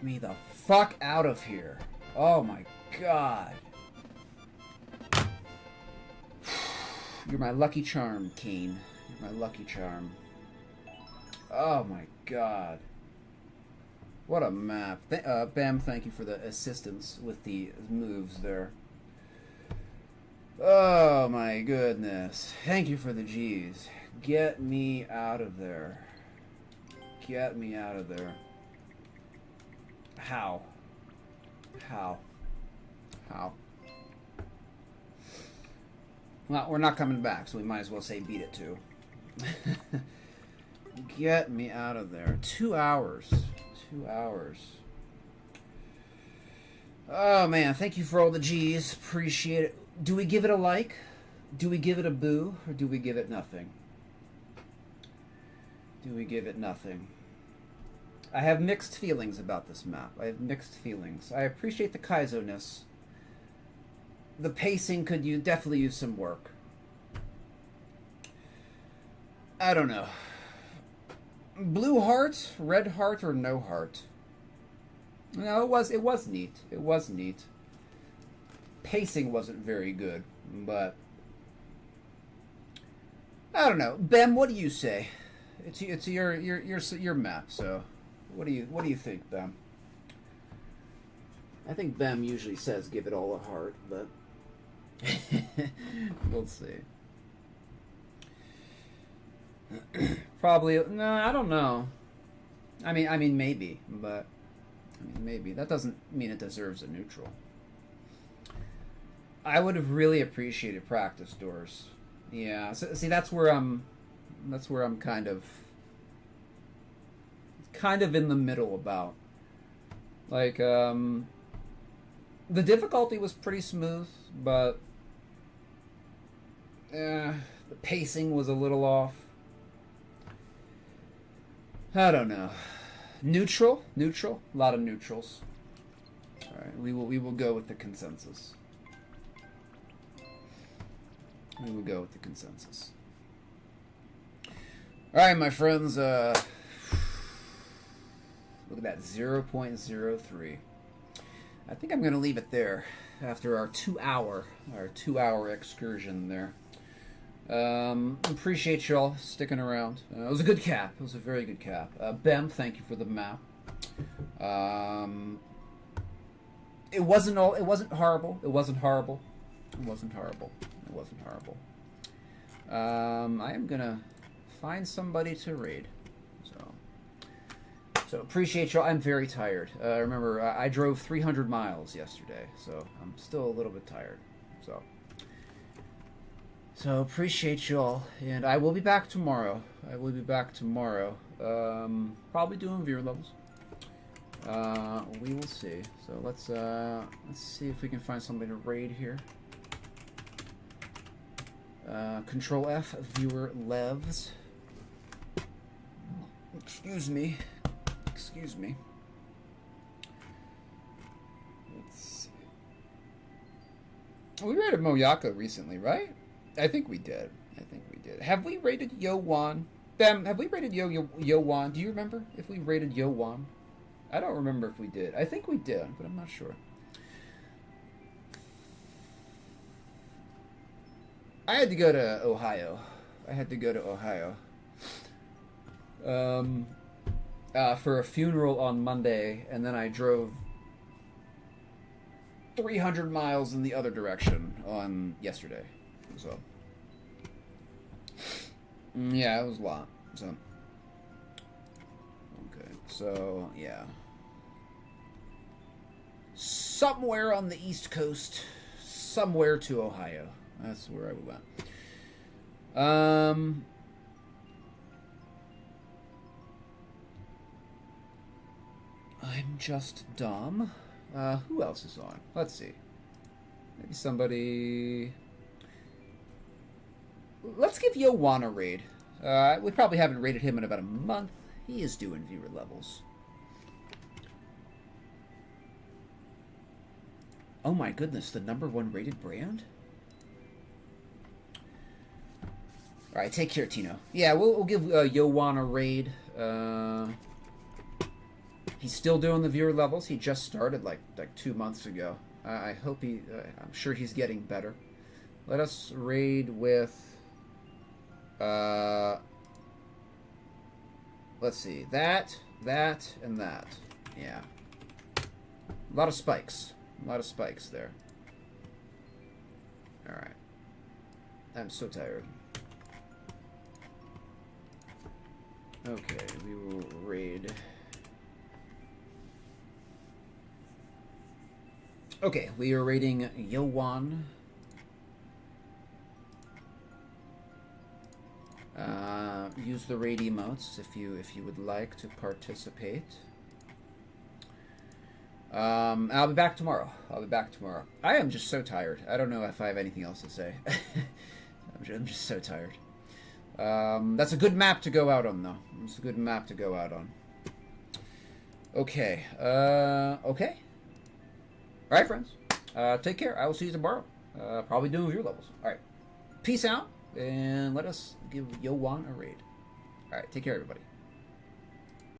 Me the fuck out of here. Oh my god. You're my lucky charm, Kane. You're my lucky charm. Oh my god. What a map. Bam, thank you for the assistance with the moves there. Oh my goodness. Thank you for the G's. Get me out of there. Get me out of there. How? How? How? Well, we're not coming back, so we might as well say beat it too. Get me out of there. 2 hours. 2 hours. Oh, man. Thank you for all the G's. Appreciate it. Do we give it a like? Do we give it a boo? Or do we give it nothing? Do we give it nothing? I have mixed feelings about this map. I have mixed feelings. I appreciate the Kaizo-ness. The pacing could definitely use some work. I don't know. Blue heart, red heart, or no heart? No, it was neat. It was neat. Pacing wasn't very good, but I don't know. Bem, what do you say? It's your map, so. What do you think, Bem? I think Bem usually says give it all a heart, but we'll see. Probably no, I don't know. I mean maybe, but maybe that doesn't mean it deserves a neutral. I would have really appreciated practice doors. Yeah, so, see that's where I'm kind of in the middle about. Like, the difficulty was pretty smooth, but the pacing was a little off. I don't know. Neutral, a lot of neutrals. All right, we will go with the consensus. We will go with the consensus. Alright, my friends, look at that, 0.03. I think I'm going to leave it there after our 2-hour excursion there. Appreciate y'all sticking around. It was a good cap. It was a very good cap. Bem, thank you for the map. It wasn't horrible. It wasn't horrible. I am gonna find somebody to raid. So appreciate y'all. I'm very tired. Remember, I drove 300 miles yesterday, so I'm still a little bit tired. So appreciate y'all, and I will be back tomorrow. Probably doing viewer levels. We will see. So let's see if we can find somebody to raid here. Control F, viewer levs. Excuse me. Let's see. We raided Moyaka recently, right? I think we did. Have we raided Yo Wan? Bam, have we raided Yo Wan? Do you remember if we raided Yo Wan? I don't remember if we did. I think we did, but I'm not sure. I had to go to Ohio. For a funeral on Monday, and then I drove 300 miles in the other direction on yesterday. So, yeah, it was a lot. So, okay, so yeah, somewhere on the East Coast, somewhere to Ohio. That's where I went. I'm just dumb. Who else is on? Let's see. Maybe somebody. Let's give Yo Wan a raid. We probably haven't raided him in about a month. He is doing viewer levels. Oh my goodness, the #1 rated brand? Alright, take care, Tino. Yeah, we'll give Yo Wan a raid. He's still doing the viewer levels. He just started like 2 months ago. I hope I'm sure he's getting better. Let us raid with. Let's see. That, and that. Yeah. A lot of spikes. There. Alright. I'm so tired. Okay, we will raid. Okay, we are raiding Yo Wan. Use the raid emotes if you would like to participate. I'll be back tomorrow. I am just so tired. I don't know if I have anything else to say. I'm just so tired. That's a good map to go out on, though. Okay. Okay. All right, friends. Take care. I will see you tomorrow. Probably doing viewer levels. All right. Peace out, and let us give Yo Wan a raid. All right. Take care, everybody.